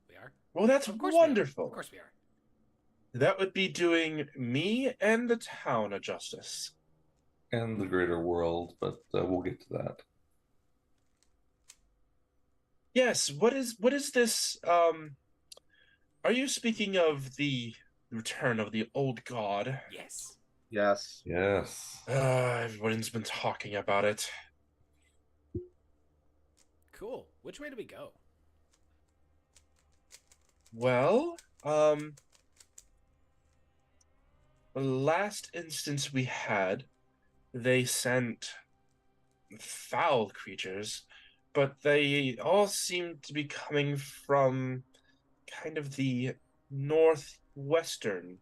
We are? Well, that's wonderful. Of course we are. That would be doing me and the town a justice. And the greater world, but we'll get to that. Yes, what is this? Are you speaking of the return of the old god? Yes. Yes. Yes. Everyone's been talking about it. Cool. Which way do we go? Well, the last instance we had, they sent foul creatures, but they all seem to be coming from kind of the northwestern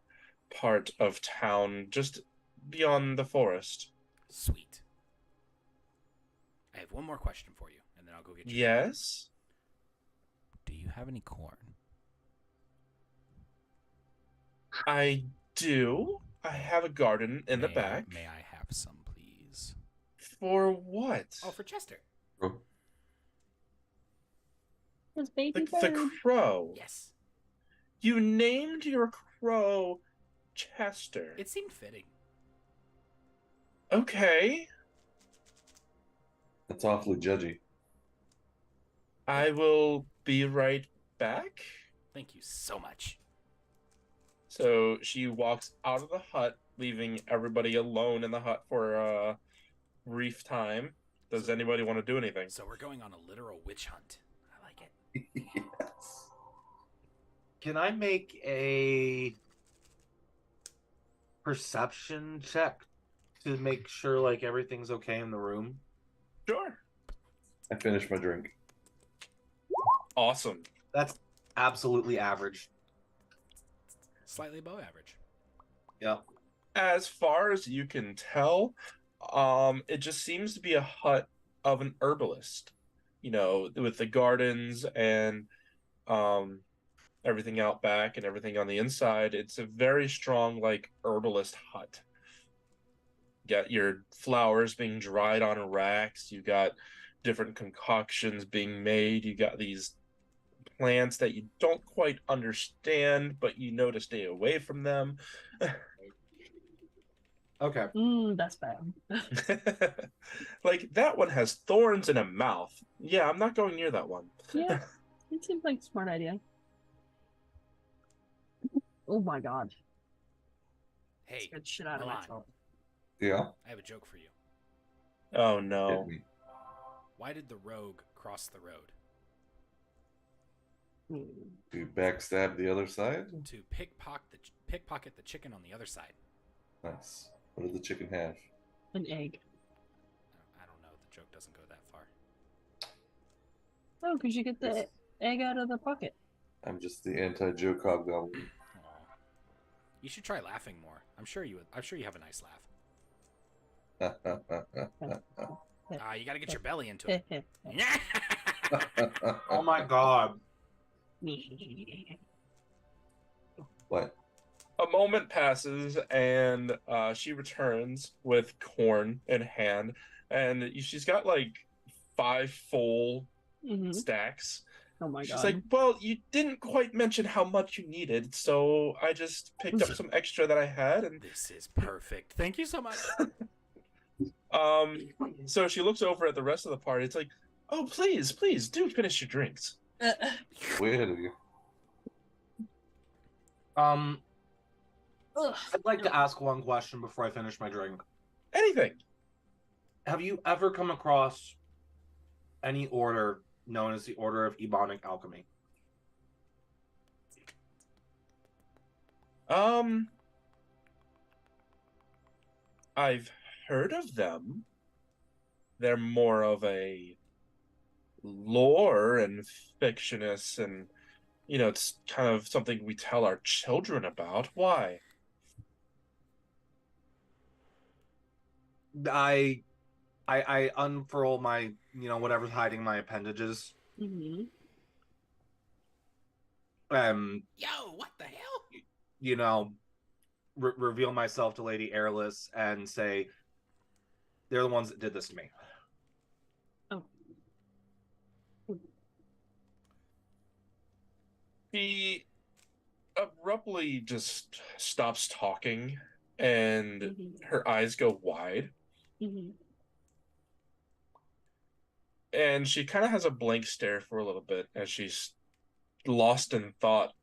part of town, just beyond the forest. Sweet. I have one more question for you, and then I'll go get you. Yes? Do you have any corn? I do. I have a garden in the back. May I have some, please? For what? Oh, for Chester. Oh, His baby The bird. crow. Yes. You named your crow Chester. It seemed fitting. Okay. that's awfully judgy. I will be right back. Thank you so much. So she walks out of the hut, leaving everybody alone in the hut for a brief time. Does anybody want to do anything? So we're going on a literal witch hunt. I like it. Yes. Can I make a perception check to make sure like everything's okay in the room? Sure. I finished my drink. Awesome. That's absolutely average. Slightly above average. Yeah. As far as you can tell, it just seems to be a hut of an herbalist. You know, with the gardens and everything out back and everything on the inside, it's a very strong, like, herbalist hut. You got your flowers being dried on racks. You got different concoctions being made. You got these plants that you don't quite understand, but you know to stay away from them. Okay. That's bad. Like, that one has thorns and a mouth. Yeah, I'm not going near that one. Yeah, it seems like a smart idea. Oh my god. Hey, Scared shit out of Milan, myself. Yeah. I have a joke for you. Oh Hit no. me. Why did the rogue cross the road? To backstab the other side. To pickpocket the chicken on the other side. Nice. What did the chicken have? An egg. I don't know. The joke doesn't go that far. Oh, because you get the egg out of the bucket. I'm just the anti-joke hobgoblin. Aw. You should try laughing more. I'm sure you have a nice laugh. You got to get your belly into it. Oh my god. What? A moment passes, and she returns with corn in hand, and she's got like 5 full Mhm. stacks. Oh my She's god. like, well, you didn't quite mention how much you needed, so I just picked up some extra that I had, and This is perfect. Thank you so much. so she looks over at the rest of the party. It's like, oh, please do finish your drinks. Way ahead of you. Ugh. I'd like to ask one question before I finish my drink. Anything. Have you ever come across any order known as the Order of Ebonic Alchemy? I've heard of them. They're more of a lore and fictionist, and it's kind of something we tell our children about. Why? I unfurl my, whatever's hiding my appendages. Mhm. Yo, what the hell? Reveal myself to Lady Airless and say, they're the ones that did this to me. Oh. He abruptly just stops talking, and Mhm. her eyes go wide, Mhm. and she kind of has a blank stare for a little bit as she's lost in thought.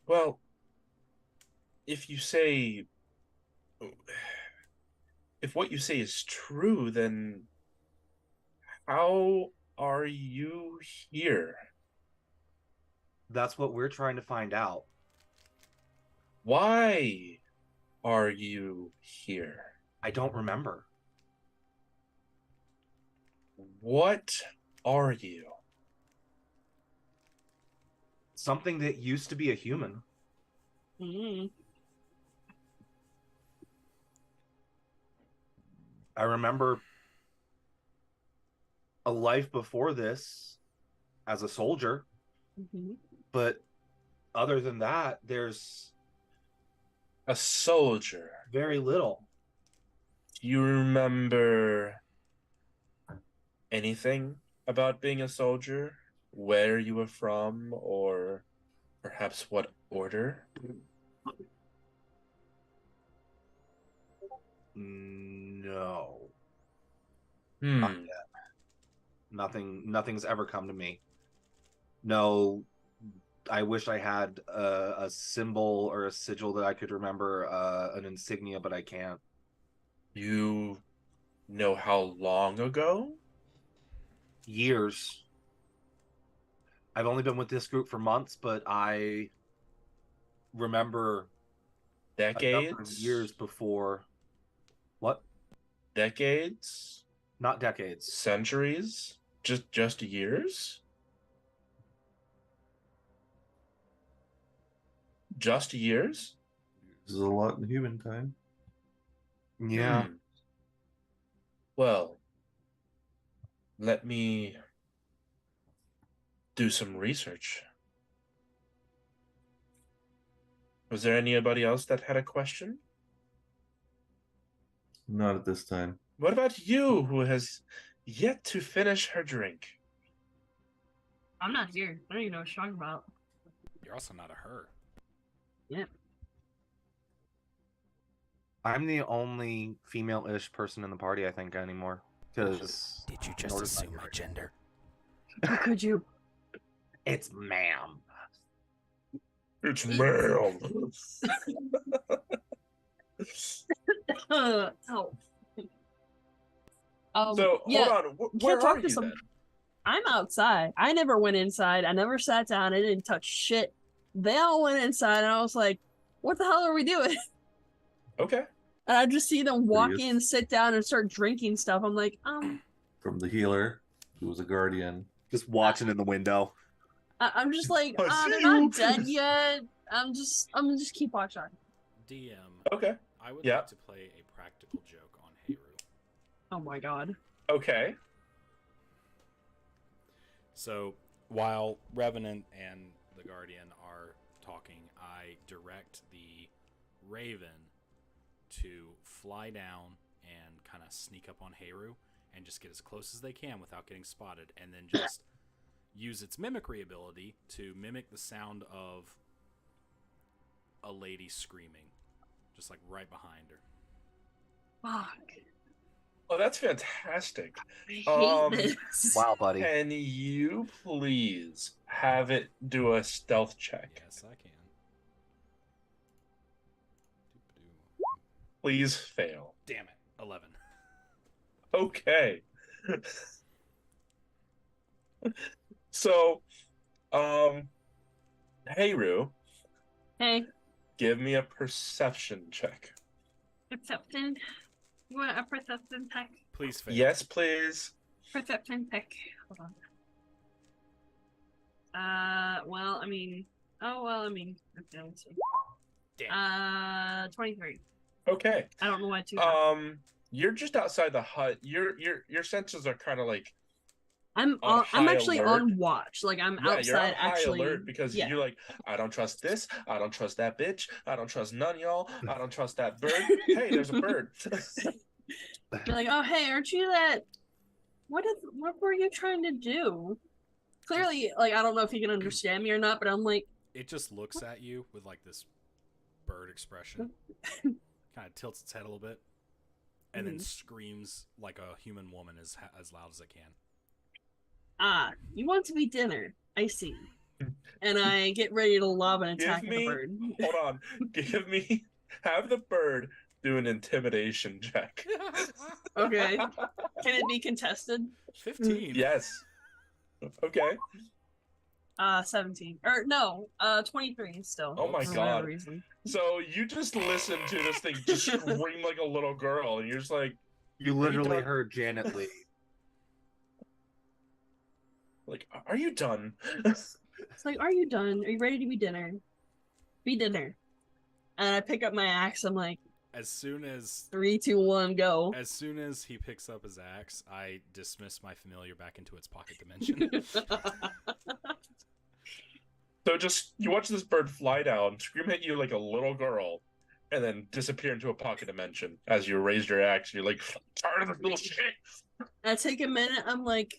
Well, if what you say is true, then how are you here? That's what we're trying to find out. Why are you here? I don't remember. What are you? Something that used to be a human. Mhm. I remember a life before this as a soldier, Mhm. but other than that, there's A soldier. very little. Do you remember anything about being a soldier? Where you were from, or perhaps what order? No. Hmm. Nothing's ever come to me. No, I wish I had a symbol or a sigil that I could remember, an insignia, but I can't. You know how long ago? Years. I've only been with this group for months, but I remember a number of Decades? years before. What? Decades? Not decades. Centuries? Just years? Just years? This is a lot in human time. Yeah. Hmm. Well, let me do some research. Was there anybody else that had a question? Not at this time. What about you, who has yet to finish her drink? I'm not here. I don't even know what you're talking about. You're also not a her. Yeah. I'm the only female-ish person in the party, I think, anymore. Because Did you just assume my gender? How could you? it's ma'am. It's ma'am. Oh. So, yeah, hold on. Where talk are to you some- then? I'm outside. I never went inside. I never sat down. I didn't touch shit. They all went inside, and I was like, what the hell are we doing? Okay. And I just see them walk Curious. in, sit down, and start drinking stuff. I'm like, From the healer, who was a guardian. Just watching in the window. I'm just like, I see they're you. not dead yet. I'm gonna just keep watching. DM, Okay. I would Yeah. like to play a practical joke on Heiru. Oh my god. Okay. So, while Revenant and the Guardian are talking, I direct the Raven to fly down and kind of sneak up on Heiru and just get as close as they can without getting spotted, and then just use its mimicry ability to mimic the sound of a lady screaming, just like right behind her. Fuck. Oh, that's fantastic. I hate Um, this. Wow, buddy. Can you please have it do a stealth check? Yes, I can. Please fail. Damn it. 11. Okay. So, Heiru, Hey, give me a perception check. perception. You want a perception check? Please fail. Yes, please. Perception check. Hold on. Okay, let's see. Damn. 23. Okay. I don't know why too high. You're just outside the hut. Your senses are kind of like I'm on high actually alert. on watch. Like I'm you're on outside high actually. alert because yeah. you're like, I don't trust this. I don't trust that bitch. I don't trust none of y'all. I don't trust that bird. Hey, there's a bird. You're like, oh hey, aren't you that? What were you trying to do? Clearly, like I don't know if you can understand me or not, but I'm like, It just looks at you with like this bird expression. Kind of tilts its head a little bit. And then screams like a human woman as loud as it can. You want to be dinner. I see. And I get ready to lob an attack at the bird. Hold on. Have the bird do an intimidation check. Okay. Can it be contested? 15. Yes. Okay. 17. Or no, 23 still. Oh my for God. whatever reason. So you just listen to this thing just scream like a little girl, and you're just like, You literally done? heard Janet Lee. are you done? It's like, are you done? Are you ready to be dinner? Be dinner. And I pick up my axe. I'm like, As soon as 3, 2, 1, go. he picks up his axe, I dismiss my familiar back into its pocket dimension. So just you watch this bird fly down, scream at you like a little girl, and then disappear into a pocket dimension as you raise your axe. You're like, tired of this little shit. I take a minute. I'm like,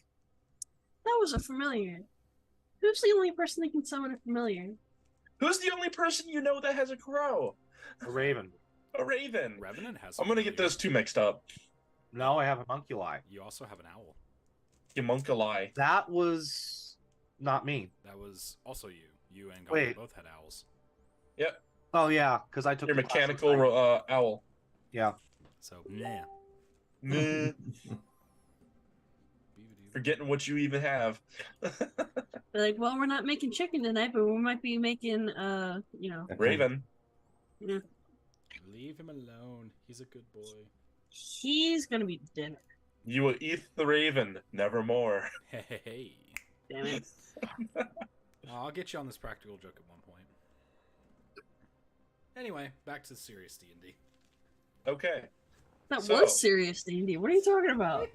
that was a familiar. Who's the only person that can summon a familiar? Who's the only person you know that has a crow? A raven. A raven. Revenant has. I'm gonna get those two mixed up. No, I have a homunculi. You also have an owl. Homunculi. That was not me. That was also you. You and Wait. Goblin both had owls. Yep. Oh yeah, because I took Your the class mechanical last night. owl. Yeah. So, nah. Meh. Forgetting what you even have. They're like, well, we're not making chicken tonight, but we might be making, Raven. Leave him alone. He's a good boy. he's gonna be dinner. You will eat the raven, nevermore. Hey. Damn it. I'll get you on this practical joke at one point. Anyway, back to serious D&D. Okay. That So- was serious, D&D. What are you talking about?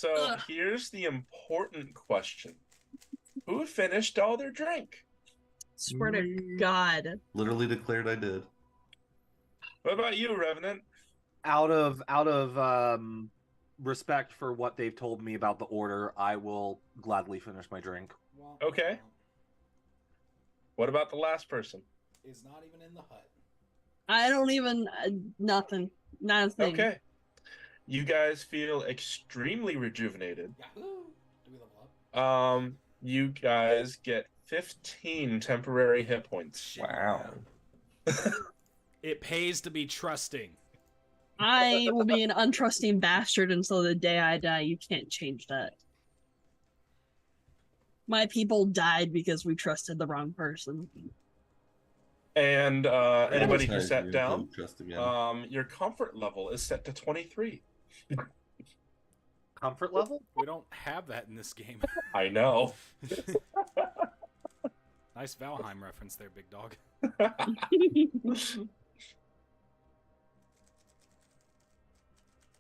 So Ugh. here's the important question: who finished all their drink? Swear to God. Literally declared I did. What about you, Revenant? Out of respect for what they've told me about the order, I will gladly finish my drink. Okay. What about the last person? Is not even in the hut. I don't even nothing. Not a thing. Okay. You guys feel extremely rejuvenated. Yahoo! Do we level up? You guys get 15 temporary hit points. Shit, Wow. yeah. It pays to be trusting. I will be an untrusting bastard until the day I die. You can't change that. My people died because we trusted the wrong person. And anybody who Sorry, sat you down, don't trust again. your comfort level is set to 23. Comfort level? We don't have that in this game. I know. Nice Valheim reference there, big dog.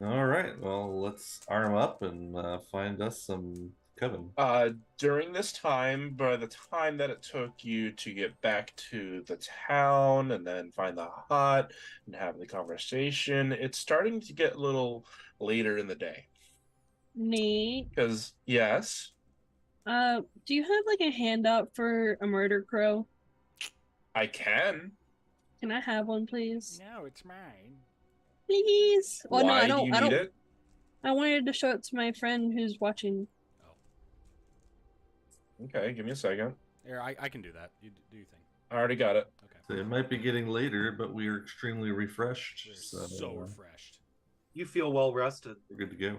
All right, well, let's arm up and find us some Coven. During this time, by the time that it took you to get back to the town and then find the hut and have the conversation, it's starting to get a little later in the day. Neat. Because, yes, Do you have like a handout for a murder crow? I can. Can I have one, please? No, it's mine. Please. Well, Why no, I do don't. you I need don't. it? I wanted to show it to my friend who's watching. Okay, give me a second. Here, I can do that. You do your thing. I already got it. Okay. So it might be getting later, but we are extremely refreshed. We're so refreshed. You feel well rested. We're good to go.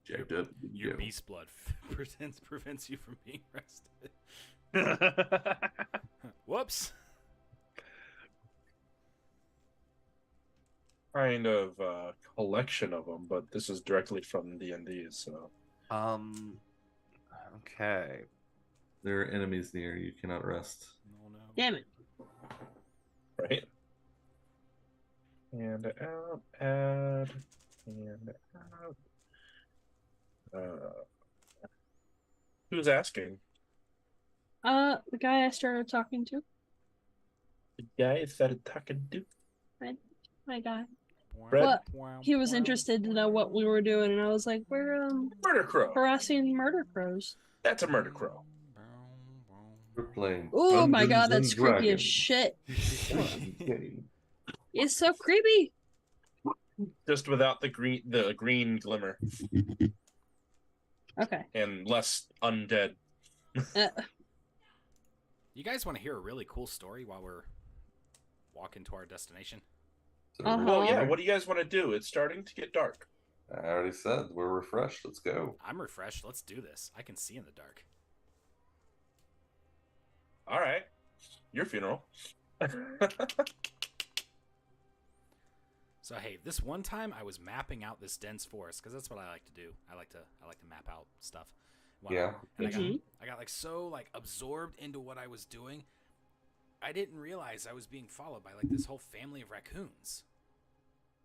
Jacked up. good to Your go. beast blood prevents you from being rested. Whoops. Kind of collection of them, but this is directly from D&D, so. Okay. There are enemies near. You cannot rest. No, no. Damn it. Right. And out, add, and out. Who's asking? The guy I started talking to. The guy I started talking to. My guy. Brett? What? He was interested to know what we were doing, and I was like, we're Murder Crow. harassing murder crows. That's a murder crow. We're playing. Oh my god, Dungeons that's and creepy as Dragons. shit. Okay. It's so creepy. Just without the green glimmer Okay. and less undead. You guys want to hear a really cool story while we're walking to our destination? So Uh-huh. Oh yeah, what do you guys want to do? It's starting to get dark. I already said we're refreshed. Let's go. I'm refreshed. Let's do this. I can see in the dark. All right, your funeral. So hey, this one time I was mapping out this dense forest because that's what I like to do. I like to map out stuff. Yeah. And Mhm. I got like so like absorbed into what I was doing, I didn't realize I was being followed by like this whole family of raccoons.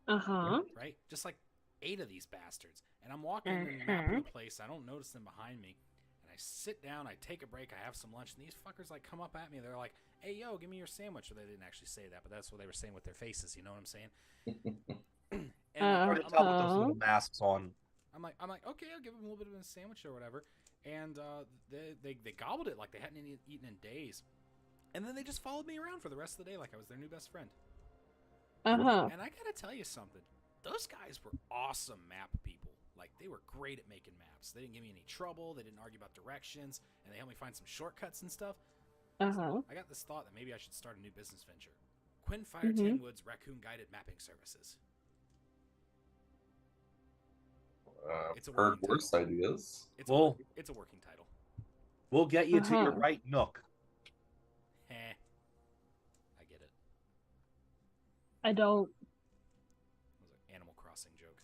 Uh-huh. Right? Just like 8 of these bastards. And I'm walking and mapping the place. I don't notice them behind me. And I sit down, I take a break, I have some lunch, and these fuckers like come up at me. They're like, "Hey, yo, give me your sandwich." Or they didn't actually say that, but that's what they were saying with their faces. You know what I'm saying? And Hard to tell with those little masks on. I'm like, okay, I'll give them a little bit of a sandwich or whatever. And they gobbled it like they hadn't eaten in days. And then they just followed me around for the rest of the day like I was their new best friend. Uh-huh. And I gotta tell you something. Those guys were awesome map people. Like, they were great at making maps. They didn't give me any trouble. They didn't argue about directions. And they helped me find some shortcuts and stuff. Uh-huh. I got this thought that maybe I should start a new business venture. Quinn Fire Tenwood's Raccoon Guided Mapping Services. It's a Heard working worse ideas. It's, Well- it's a working title. We'll get you to your Uh-huh. right nook. I get it. I don't. It was an Animal Crossing joke.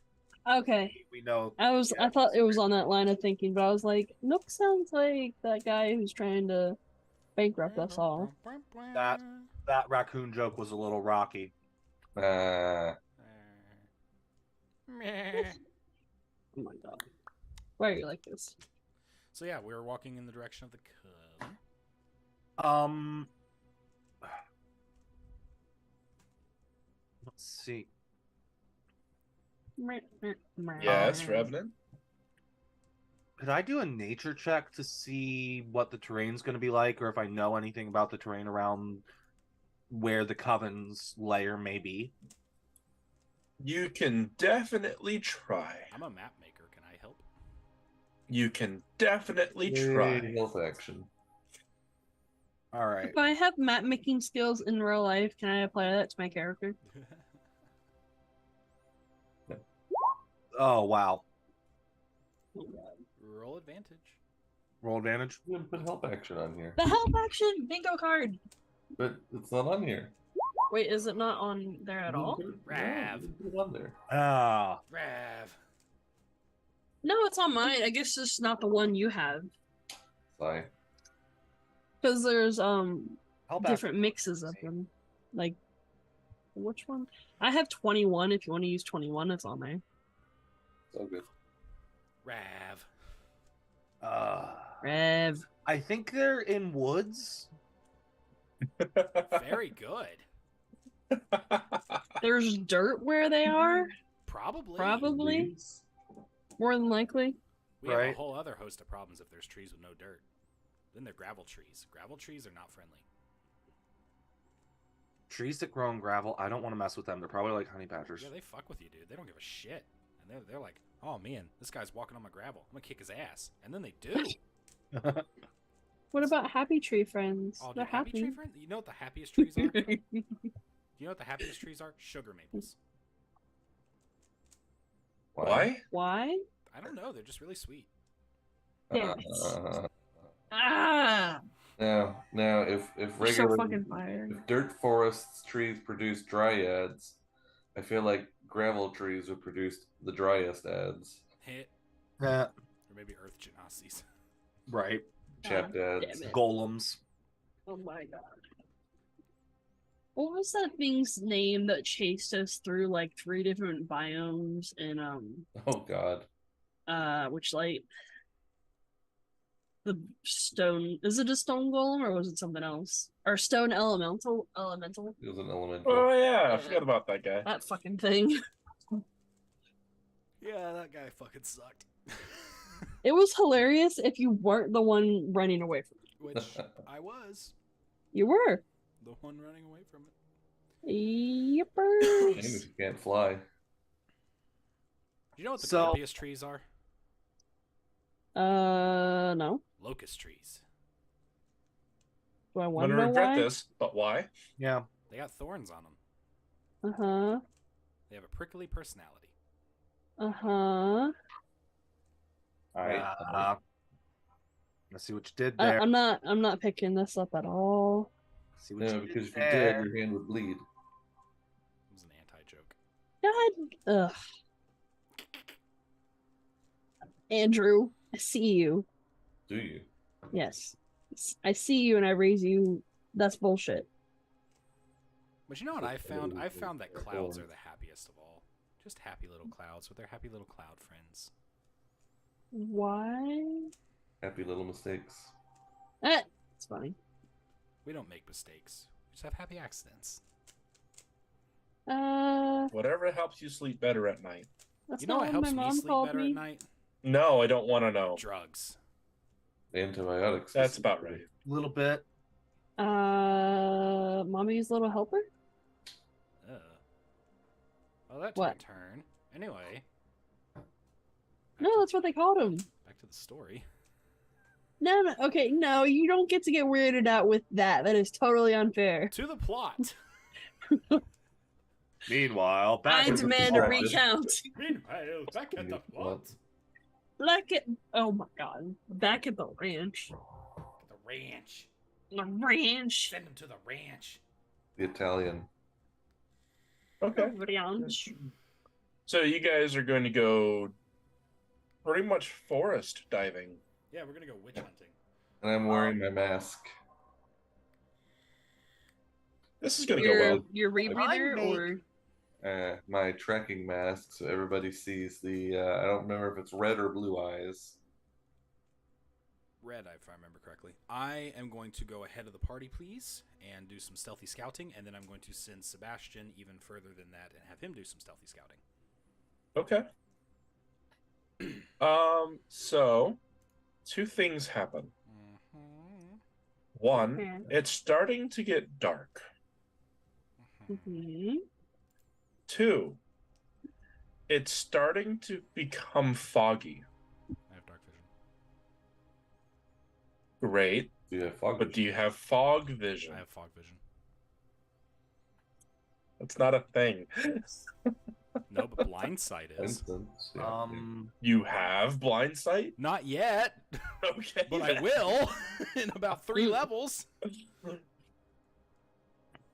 Okay. We know. I Yeah. thought it was on that line of thinking, but I was like, Nook sounds like that guy who's trying to bankrupt us all. That raccoon joke was a little rocky. Meh. Oh my god. Why are you like this? So yeah, we were walking in the direction of the Coven. Let's see. Yes, Revenant. Could I do a nature check to see what the terrain's going to be like, or if I know anything about the terrain around where the Coven's lair may be? You can definitely try. I'm a map maker. Can I help? You can definitely try. Health action. All right. If I have map making skills in real life, can I apply that to my character? Oh, wow. Roll advantage. Roll advantage. You didn't put help action on here, The help action bingo card. but it's not on here. Wait, is it not on there at all? Rav. You didn't put it on there. Ah. Rav. No, it's on mine. I guess it's not the one you have. Sigh. Because there's Help different action. mixes of them. Like, which one? I have 21. If you want to use 21, it's on there. It's all good. Rav. Rev. I think they're in woods. Very good. There's dirt where they are. Probably. Probably. Leaves. More than likely. We have a Right. whole other host of problems if there's trees with no dirt. Then they're gravel trees. Gravel trees are not friendly. Trees that grow in gravel, I don't want to mess with them. They're probably like honey badgers. Yeah, they fuck with you, dude. They don't give a shit. And they're like, oh man, this guy's walking on my gravel. I'm gonna kick his ass. And then they do. What about happy tree friends? Oh, dude, They're happy happy. tree friend? You know what the happiest trees are? You know what the happiest trees are? Sugar maples. Why? Why? I don't know. They're just really sweet. Damn it. Uh, Ah! now, if You're regular so fucking fired. if dirt forests trees produce dryads, I feel like gravel trees would produce the driest ads, Hit. Yeah, Or maybe earth genasies. right. chapped ads. Damn it. Golems. Oh my god. What was that thing's name that chased us through like 3 different biomes in Oh God. Witchlight? The stone, is it a stone golem or was it something else? Or stone elemental? It was an elemental. Oh yeah, I forgot about that guy. That fucking thing. Yeah, that guy fucking sucked. It was hilarious if you weren't the one running away from it. Which I was. You were. The one running away from it. Shame Yippers. if you can't fly. Do you know what the So- grumpiest trees are? No. Locust trees. Do I I'm want to gonna know regret why? this, but why? Yeah. They got thorns on them. Uh-huh. They have a prickly personality. Uh-huh. All right. I see what you did I, there. I'm not picking this up at all. See what No, you because did if you there. did, your hand would bleed. It was an anti-joke. God, ugh. Andrew, I see you. Do you? Yes. I see you and I raise you. That's bullshit. But you know what I found? I found that clouds are the happiest of all. Just happy little clouds with their happy little cloud friends. Why? Happy little mistakes. It's funny. We don't make mistakes. We just have happy accidents. Whatever helps you sleep better at night. That's You know what not helps my me mom sleep called better me. at night? No, I don't want to know. Drugs. Antibiotics. That's about right. A little bit. Mommy's little helper? Well, that took What? a turn. Anyway. No, that's what they called him. Back to the story. No, okay, no, you don't get to get weirded out with that. That is totally unfair. To the plot. Meanwhile, back I at the demand a plot. recount. Meanwhile, back at the plot. Back at, oh my god, back at the ranch. The ranch. The ranch. Send them to the ranch. The Italian. Okay. Ranch. So you guys are going to go pretty much forest diving. Yeah, we're gonna go witch hunting. And I'm wearing my mask. This is going to go well. Your rebreather I make- or my tracking mask so everybody sees the. I don't remember if it's red or blue eyes. Red, if I remember correctly. I am going to go ahead of the party, please, and do some stealthy scouting, and then I'm going to send Sebastian even further than that and have him do some stealthy scouting. Okay. So two things happen. Mm-hmm. One, it's starting to get dark. Mm-hmm. Two, it's starting to become foggy. I have dark vision. Great. Do you have fog? But do you have fog vision? I have fog vision. That's not a thing. No, but blind sight is. Instance, yeah. You have blind sight? Not yet, Okay. but I will in about 3 levels.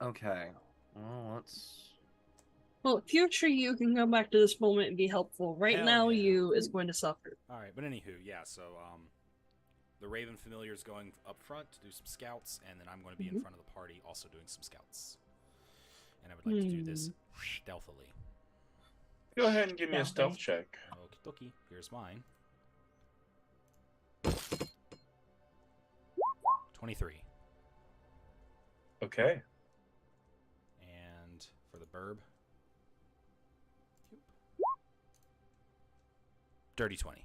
Okay. Well, let's. Well, future you can come back to this moment and be helpful. Right Hell now, yeah. you is going to suffer. All right, but anywho, yeah. So, the Raven Familiar is going up front to do some scouts, and then I'm going to be in front of the party, also doing some scouts. And I would like to do this stealthily. Go ahead and give me a stealth check. Okie dokie. Here's mine. 23. Okay. And for the burb. Dirty 20.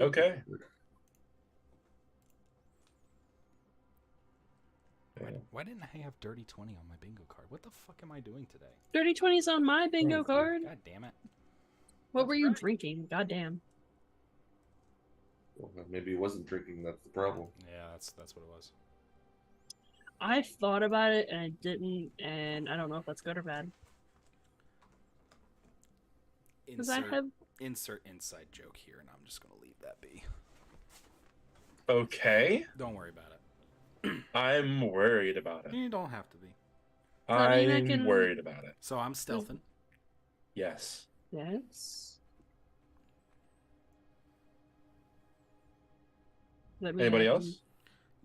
Okay. Why didn't I have dirty 20 on my bingo card? What the fuck am I doing today? Dirty 20's on my bingo card. God damn it. What were you drinking? Goddamn. Well, maybe he wasn't drinking. That's the problem. Yeah, that's what it was. I thought about it and I didn't, and I don't know if that's good or bad. Because I have. Insert inside joke here, and I'm just going to leave that be. Okay. Don't worry about it. I'm worried about it. You don't have to be. I'm worried about it. So I'm stealthing. Yes. Yes. Anybody else?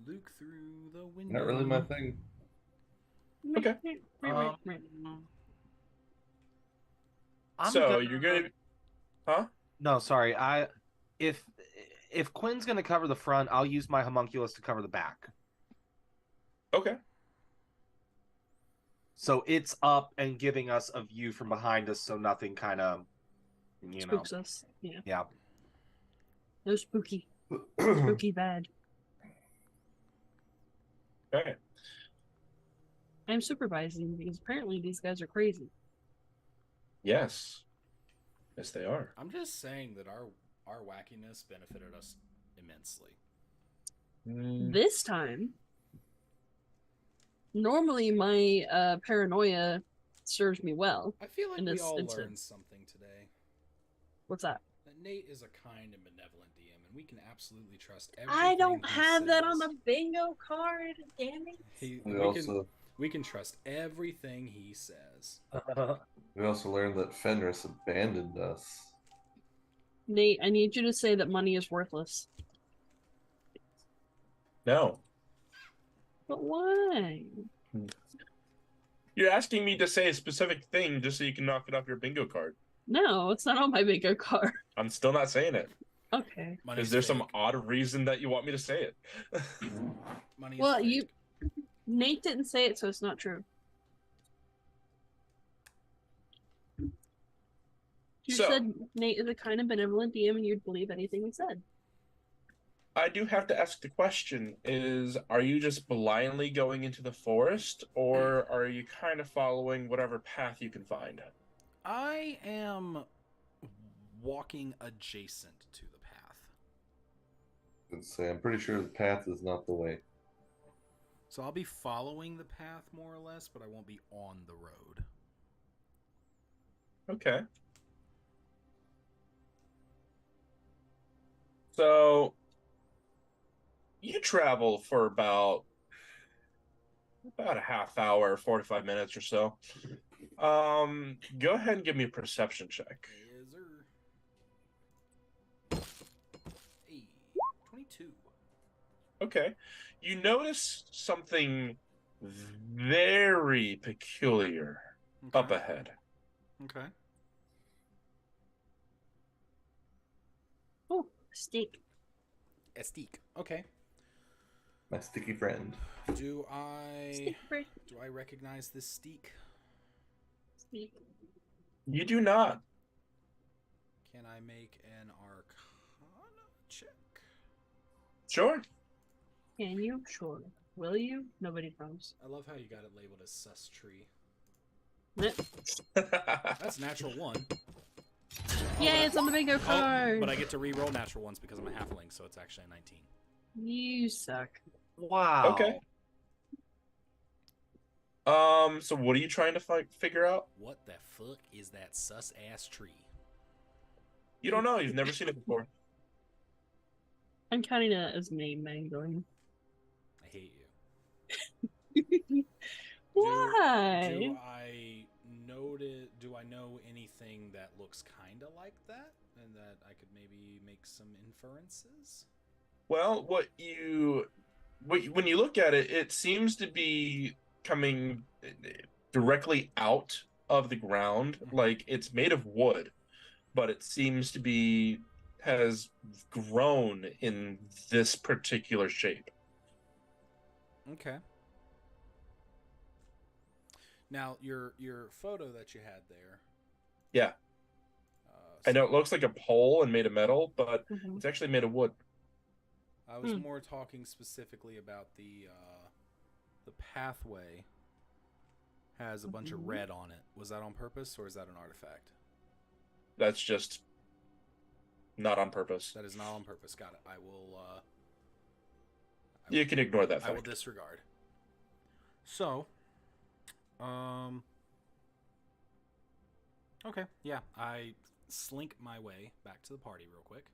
Look through the window. Not really my thing. Okay. So you're gonna. Huh? No, sorry. If Quinn's gonna cover the front, I'll use my homunculus to cover the back. Okay. So it's up and giving us a view from behind us, so nothing kind of, Spooks us. Yeah. Yeah. No spooky. Spooky bad. Okay. I'm supervising because apparently these guys are crazy. Yes. Yes, they are. I'm just saying that our wackiness benefited us immensely. This time, normally my paranoia serves me well. I feel like in we this all instance. learned something today. What's that? That Nate is a kind and benevolent DM, and we can absolutely trust everything I don't he have that on says. the bingo card. Damn it. We can trust everything he says. We also learned that Fenris abandoned us. Nate, I need you to say that money is worthless. No. But why? You're asking me to say a specific thing just so you can knock it off your bingo card. No, it's not on my bingo card. I'm still not saying it. Okay. Is there some odd reason that you want me to say it? Money is Well, fake. Nate didn't say it, so it's not true. You said Nate is a kind of benevolent DM and you'd believe anything he said. I do have to ask the question, are you just blindly going into the forest, or are you kind of following whatever path you can find? I am walking adjacent to the path. Let's say I'm pretty sure the path is not the way. So I'll be following the path more or less, but I won't be on the road. Okay. So you travel for about a half hour, 45 minutes or so. Go ahead and give me a perception check. Yes, sir. Hey, 22. Okay. You notice something very peculiar Okay. up ahead. Okay. Oh, steak. A steak. Okay. My sticky friend. Do I Steak break. recognize this steak? Steak. You do not. Can I make an Arcana check? Sure. Can you? Sure. Will you? Nobody knows. I love how you got it labeled as sus tree. That's That's natural 1. Yeah, it's on the bingo card. But I get to re-roll natural ones because I'm a halfling, so it's actually a 19. You suck. Wow. Okay. So what are you trying to figure out? What the fuck is that sus ass tree? You don't know. You've never seen it before. I'm counting it as name mangling. I hate you. Why? Do I know anything that looks kind of like that, and that I could maybe make some inferences? Well, when you look at it, it seems to be coming directly out of the ground. Like it's made of wood, but it seems to has grown in this particular shape. Okay. Now, your photo that you had there. Yeah. I know it looks like a pole and made of metal, but Mhm. it's actually made of wood. I was more talking specifically about the pathway has a bunch of red on it. Was that on purpose, or is that an artifact? That's just not on purpose. That is not on purpose. Got it. I will. You can ignore that I will fact. disregard. So, okay, yeah, I slink my way back to the party real quick.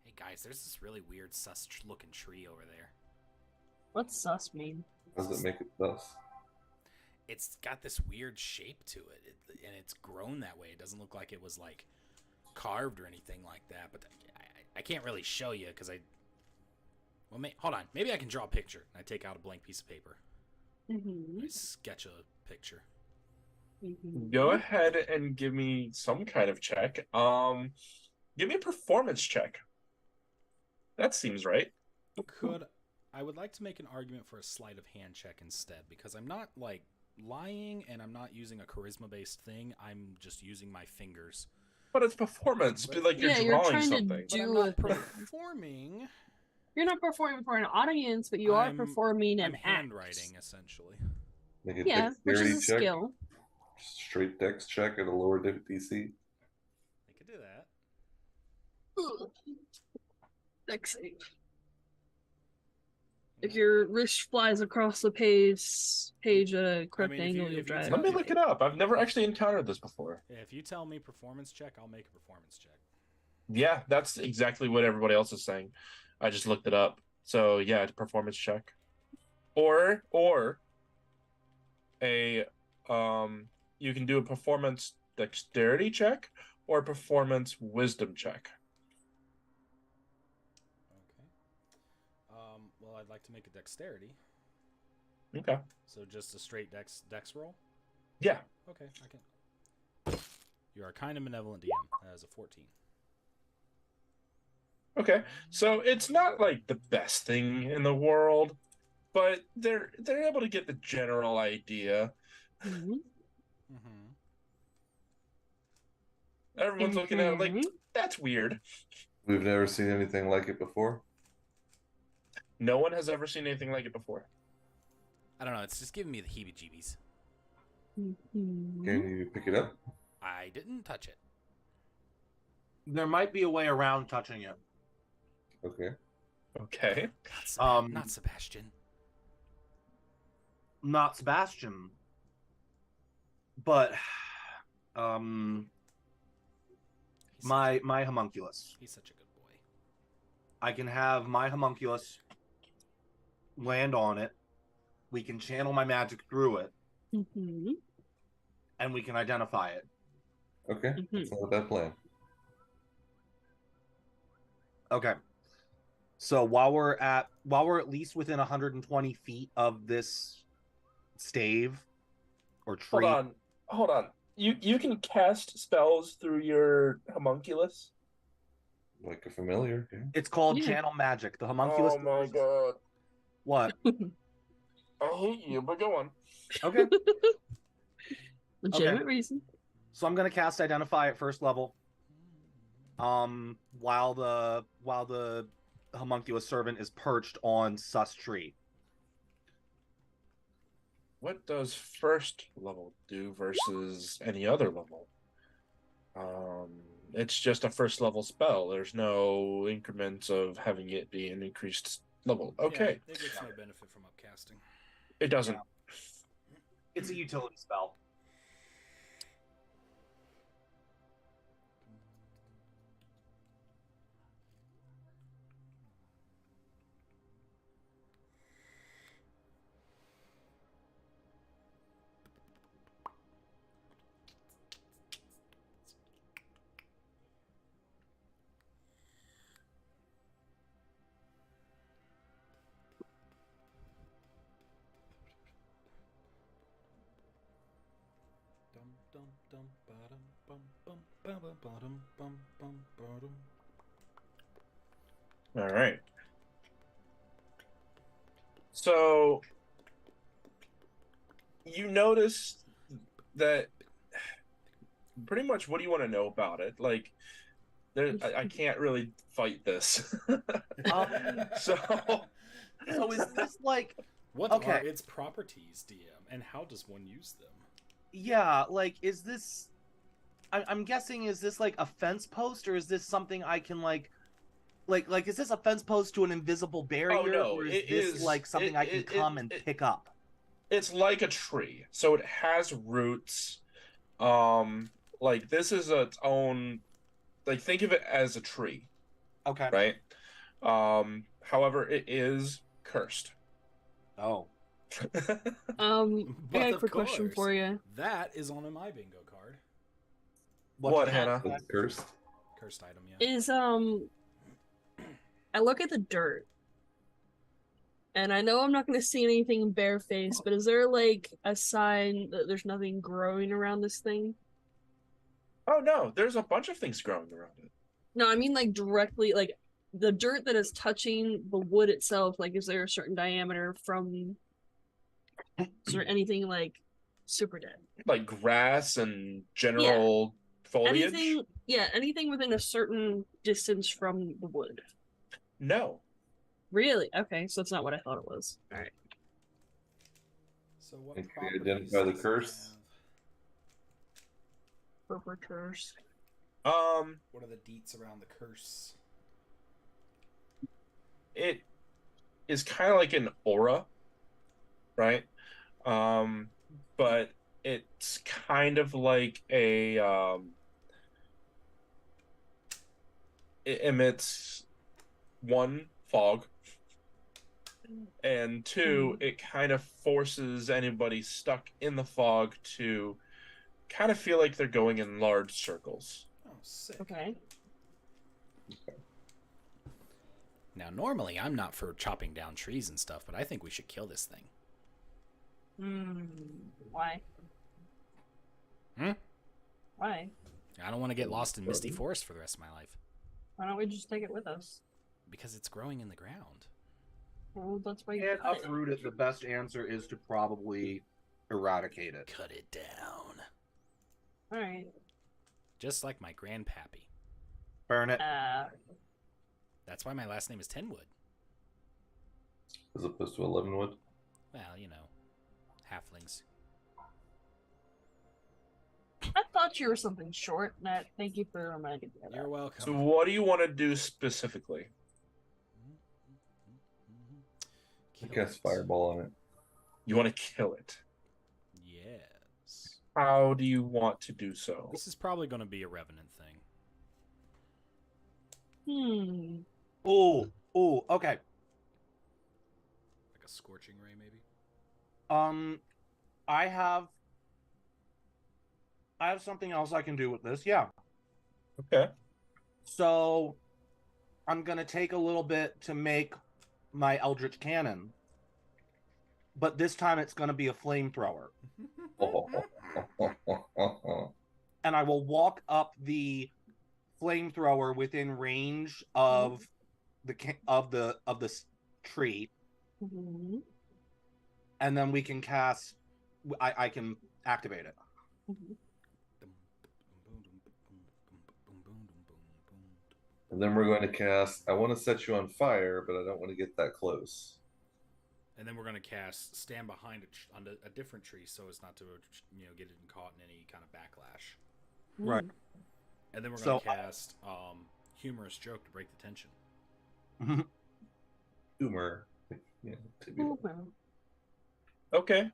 Hey guys, there's this really weird sus-looking tree over there. What's sus mean? Does it make it thus? It's got this weird shape to it, and it's grown that way. It doesn't look like it was like carved or anything like that. But I can't really show you because well, hold on. Maybe I can draw a picture. I take out a blank piece of paper. Mm-hmm. I sketch a picture. Mm-hmm. Go ahead and give me some kind of check. Give me a performance check. That seems right. I would like to make an argument for a sleight of hand check instead, because I'm not like lying and I'm not using a charisma based thing. I'm just using my fingers. But it's performance. But- Like you're Yeah, drawing you're trying something. to But I'm do not a performing. You're not performing for an audience, but you are I'm- performing I'm an handwriting, act. essentially. Make a Yeah, which dexterity is a check. skill. Straight dex check at a lower DC. I could do that. Dex save. If your wrist flies across the page at a correct if angle, you- you'll if you drive. tell Let me look it up. I've never actually encountered this before. Yeah, if you tell me performance check, I'll make a performance check. Yeah, that's exactly what everybody else is saying. I just looked it up. So yeah, it's a performance check. Or a you can do a performance dexterity check or a performance wisdom check. Okay. Well, I'd like to make a dexterity. Okay. So just a straight dex roll? Yeah. Okay, I can. You are a kind and benevolent DM. As a 14. Okay. So it's not like the best thing in the world, but they're able to get the general idea. Mhm. Mm-hmm. Everyone's looking at it like, that's weird. We've never seen anything like it before. No one has ever seen anything like it before. I don't know. It's just giving me the heebie-jeebies. Mhm. Can you pick it up? I didn't touch it. There might be a way around touching it. Okay. Okay. Not Sebastian. Not Sebastian, but He's my homunculus. He's such a good boy. I can have my homunculus land on it. We can channel my magic through it, Mhm. and we can identify it. Okay. That's not a bad plan. Okay. So while we're at least within 120 feet of this stave, or tree. Hold on. You can cast spells through your homunculus? Like a familiar. Yeah. It's called Yeah. channel magic. The homunculus. Oh my god. What? I hate you, but go on. Okay. Legitimate reason. So I'm gonna cast Identify at first level. While the homunculus servant is perched on sus tree. What does first level do versus any other level? It's just a first level spell. There's no increments of having it be an increased level. Okay. Yeah, it gets no benefit from upcasting. It doesn't. It's a utility spell. All right. So you notice that pretty much what do you want to know about it? Like, I can't really fight this. So is this like What Okay. are its properties, DM, and how does one use them? yeah, like is this I'm guessing is this like a fence post or is this something I can like is this a fence post to an invisible barrier no, or is it this is- like something I can come and pick up? it's like a tree. So it has roots. Like this is its own. Like think of it as a tree, Okay. right? However, it is cursed. Oh. I got a of quick question course, for you. That is on my bingo card. What, you Hannah? got? It's cursed. Cursed item, yeah. Is I look at the dirt, and I know I'm not going to see anything barefaced, but is there like a sign that there's nothing growing around this thing? Oh no, there's a bunch of things growing around it. No, I mean like directly, like the dirt that is touching the wood itself. Like, is there a certain diameter from? Is there anything like super dead? Like grass and general foliage. Anything within a certain distance from the wood. No. Really? Okay, so that's not what I thought it was. All right. So what And can properties you identify the does it curse? Perpetrators. have? What are the deets around the curse? It is kind of like an aura, right? But it's kind of like a it emits one fog, and two, it kind of forces anybody stuck in the fog to kind of feel like they're going in large circles. Oh, sick. Okay. Now, normally I'm not for chopping down trees and stuff, but I think we should kill this thing. Why? Hmm? Why? I don't want to get lost in Misty Forest for the rest of my life. Why don't we just take it with us? Because it's growing in the ground. Well, that's why you And cut it. uproot it, the best answer is to probably eradicate it. Cut it down. All right. Just like my grandpappy. Burn it. That's why my last name is Tenwood. As opposed to 11 wood. Well, you know, halflings. I thought you were something short, Matt. Thank you for reminding me of that. You're welcome. So what do you want to do specifically? I Kill cast it. fireball on it. You want to kill it. Yes. How do you want to do so? This is probably going to be a revenant thing. Ooh, okay. Like a scorching ray, maybe? I have something else I can do with this, yeah. Okay. So I'm gonna take a little bit to make my Eldritch Cannon. But this time it's gonna be a flamethrower. and I will walk up the flamethrower within range of the tree, Mm-hmm. and then we can cast. I can activate it. Mm-hmm. And then we're going to cast. I want to set you on fire, but I don't want to get that close. And then we're going to cast stand behind on a different tree so as not to get it caught in any kind of backlash. Right. And then we're going to cast humorous joke to break the tension. Humor. Yeah, Okay.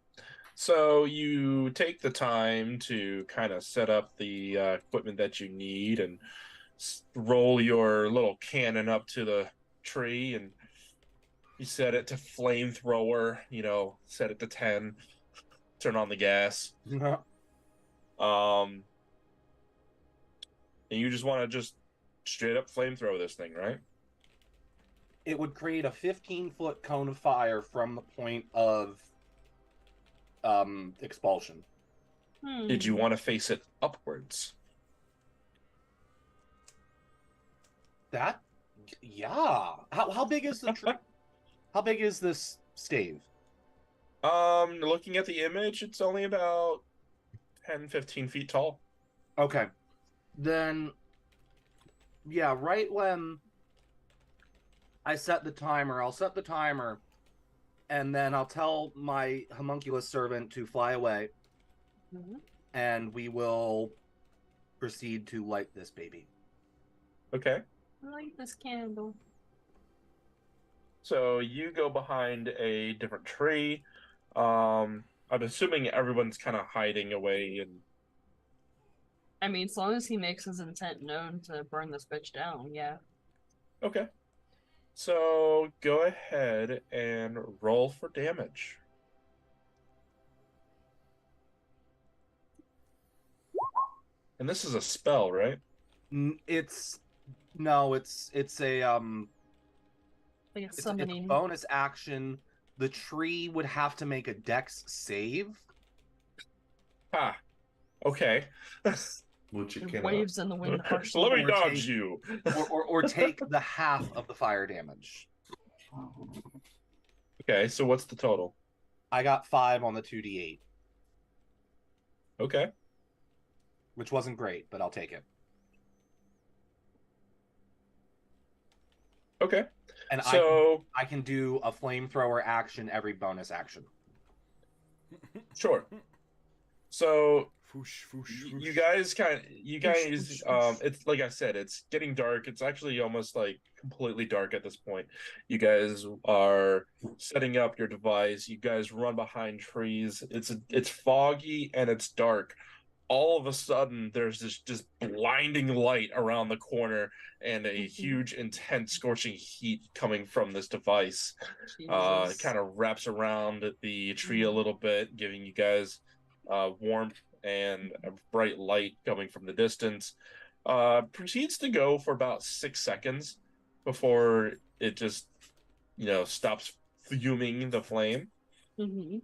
So you take the time to kind of set up the equipment that you need and roll your little cannon up to the tree, and you set it to flamethrower, set it to 10, turn on the gas. And you just want to just straight up flamethrower this thing, right? It would create a 15-foot cone of fire from the point of expulsion. Did you want to face it upwards? Yeah. How big is the tree? How big is this stave? Looking at the image, it's only about 10, 15 feet tall. Okay. Then, yeah, right when I set the timer, I'll set the timer, and then I'll tell my homunculus servant to fly away, and we will proceed to light this baby. Okay. I like this candle. So you go behind a different tree. I'm assuming everyone's kind of hiding away, and I mean, as long as he makes his intent known to burn this bitch down, yeah. Okay. So go ahead and roll for damage. And this is a spell, right? It's a Like it's summoning. a bonus action. The tree would have to make a dex save. Okay. Which it It cannot. waves in the wind harshly. Let me Or dodge take- you. or take the half of the fire damage. Okay, so what's the total? I got 5 on the 2d8, Okay. which wasn't great, but I'll take it. Okay. And So I can do a flamethrower action every bonus action. sure. So Foosh, foosh, you foosh. guys, it's like I said, it's getting dark. It's actually almost like completely dark at this point. You guys are setting up your device. You guys run behind trees. It's foggy and it's dark. All of a sudden, there's this just blinding light around the corner and a huge, intense, scorching heat coming from this device. It kind of wraps around the tree a little bit, giving you guys warmth and a bright light coming from the distance. Proceeds to go for about 6 seconds before it just, stops fuming the flame. You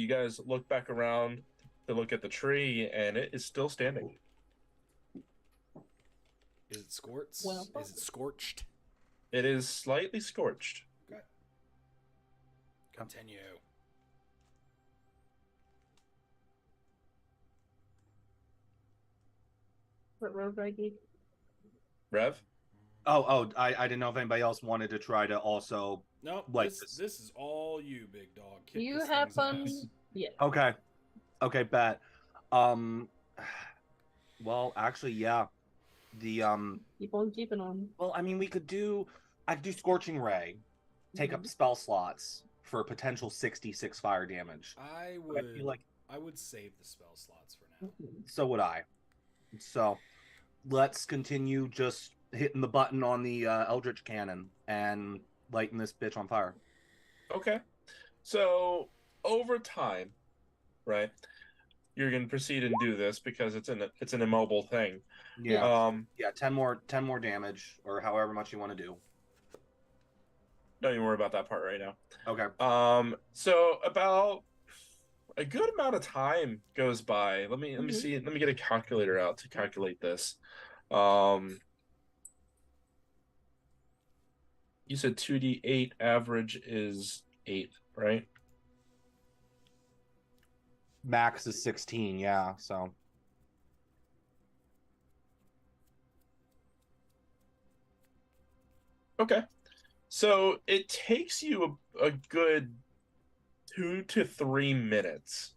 guys look back around to look at the tree, and it is still standing. Is it scorched? Well, Is it scorched? It is slightly scorched. Okay. Continue. What road Reggie? Rev? I didn't know if anybody else wanted to try to also. Nope. Like this is all you, big dog. Kick You this have thing's fun. ass. Yeah. Okay, bet. Well, actually, yeah. The Keep on keeping on. Well, I mean, I could do Scorching Ray, take up spell slots for potential 66 fire damage. I But I feel like would save the spell slots for now. so would I. So let's continue just hitting the button on the Eldritch Cannon and lighting this bitch on fire. Okay. So over time, right, you're gonna proceed and do this because it's an immobile thing. Yeah. 10 more damage, or however much you want to do. Don't even worry about that part right now. Okay. So about a good amount of time goes by. Let me Mhm. see. Let me get a calculator out to calculate this. You said 2d8 average is 8, right? Max is 16, yeah, so. Okay. So it takes you a good 2 to 3 minutes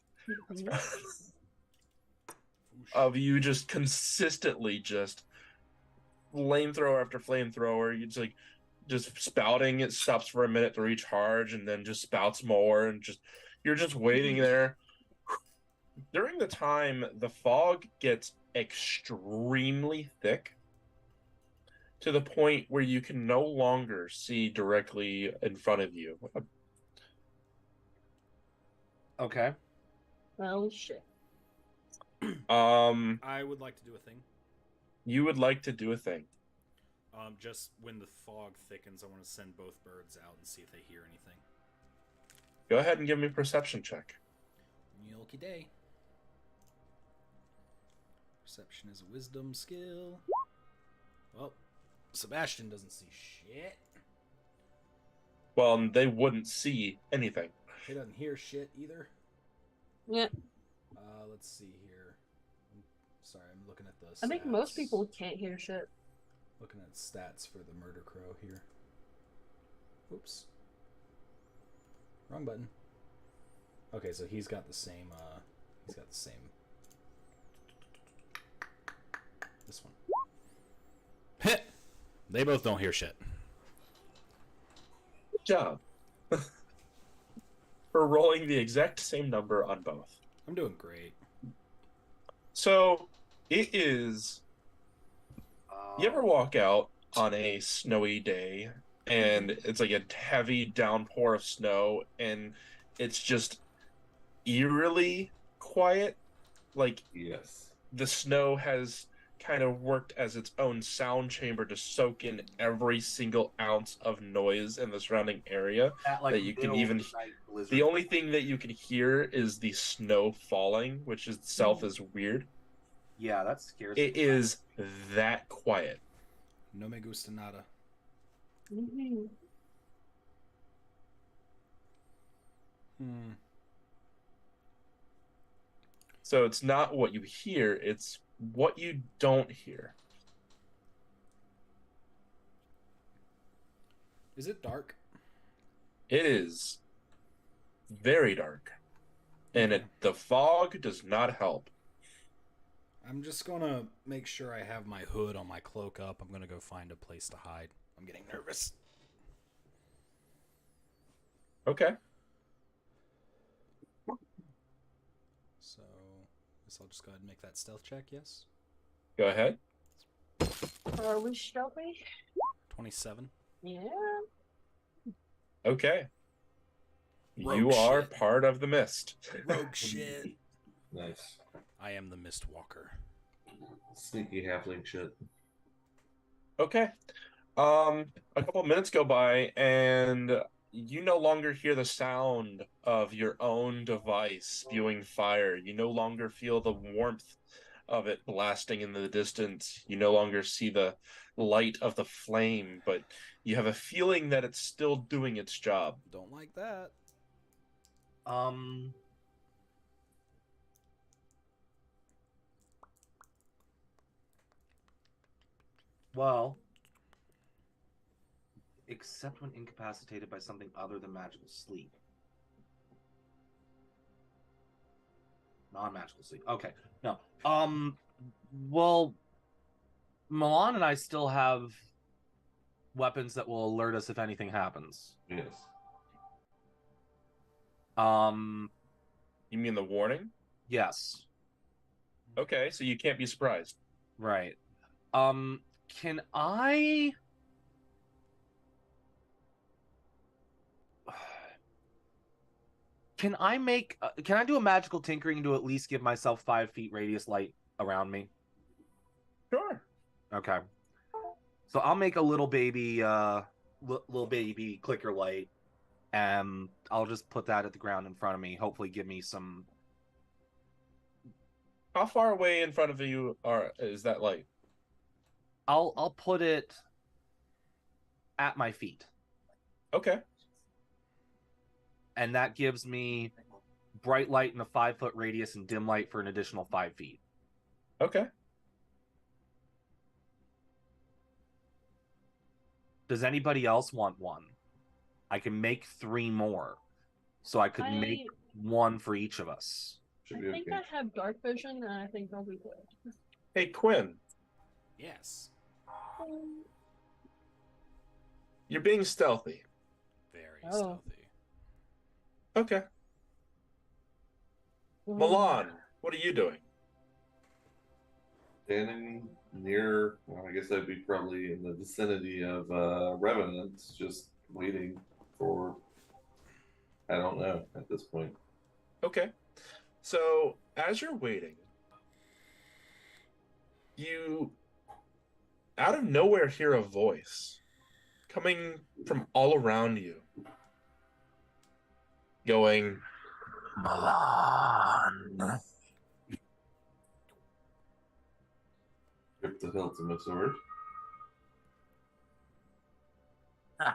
of you just consistently just flamethrower after flamethrower. You just spouting. It stops for a minute to recharge and then just spouts more, and you're just waiting there. During the time, the fog gets extremely thick to the point where you can no longer see directly in front of you. Okay. Oh shit. I would like to do a thing. You would like to do a thing. Just when the fog thickens, I want to send both birds out and see if they hear anything. Go ahead and give me a perception check. Milky day. Perception is a wisdom skill. Well, Sebastian doesn't see shit. Well, they wouldn't see anything. He doesn't hear shit either. Yeah. Let's see here. Sorry, I'm looking at the stats. I think most people can't hear shit. Looking at stats for the murder crow here. Oops. Wrong button. Okay, so he's got the same, this one. Hit! They both don't hear shit. Good job. For rolling the exact same number on both. I'm doing great. So, it is... You ever walk out on a snowy day and it's like a heavy downpour of snow and it's just eerily quiet? Like, Yes. the snow has kind of worked as its own sound chamber to soak in every single ounce of noise in the surrounding area. Like, that you can even... The only thing that you can hear is the snow falling, which itself is weird. Yeah, that scares It me. is that quiet. No me gusta nada. Mm-hmm. So it's not what you hear, it's what you don't hear. Is it dark? It is very dark. And the fog does not help. I'm just gonna make sure I have my hood on my cloak up. I'm gonna go find a place to hide. I'm getting nervous. Okay. So, I guess I'll just go ahead and make that stealth check, yes? Go ahead. Are we stealthy? 27. Yeah. Okay. Rogue You are shit. part of the mist. Rogue shit. Nice. I am the Mist Walker. Sneaky halfling shit. Okay. A couple minutes go by and you no longer hear the sound of your own device spewing fire. You no longer feel the warmth of it blasting in the distance. You no longer see the light of the flame, but you have a feeling that it's still doing its job. Don't like that. Well, except when incapacitated by something other than magical sleep. Non-magical sleep. Okay. No. Well, Milan and I still have weapons that will alert us if anything happens. Yes. You mean the warning? Yes. Okay, so you can't be surprised. Right. Can I can I do a magical tinkering to at least give myself 5 feet radius light around me? Sure. Okay. So I'll make a little baby clicker light, and I'll just put that at the ground in front of me. Hopefully, give me some How far away in front of you is that light? I'll put it at my feet, Okay. and that gives me bright light in a 5-foot radius and dim light for an additional 5 feet. Okay. Does anybody else want one? I can make 3 more, so I could make one for each of us. I think I have dark vision, and I think I'll be good. Hey, Quinn. Yes. You're being stealthy. Very stealthy. Okay. Milan, what are you doing? Standing near, well, I guess that'd be probably in the vicinity of Revenants, just waiting for, I don't know at this point. Okay. So, as you're waiting, you, out of nowhere, hear a voice coming from all around you, going, Milan. Grip the hilt of my sword. Time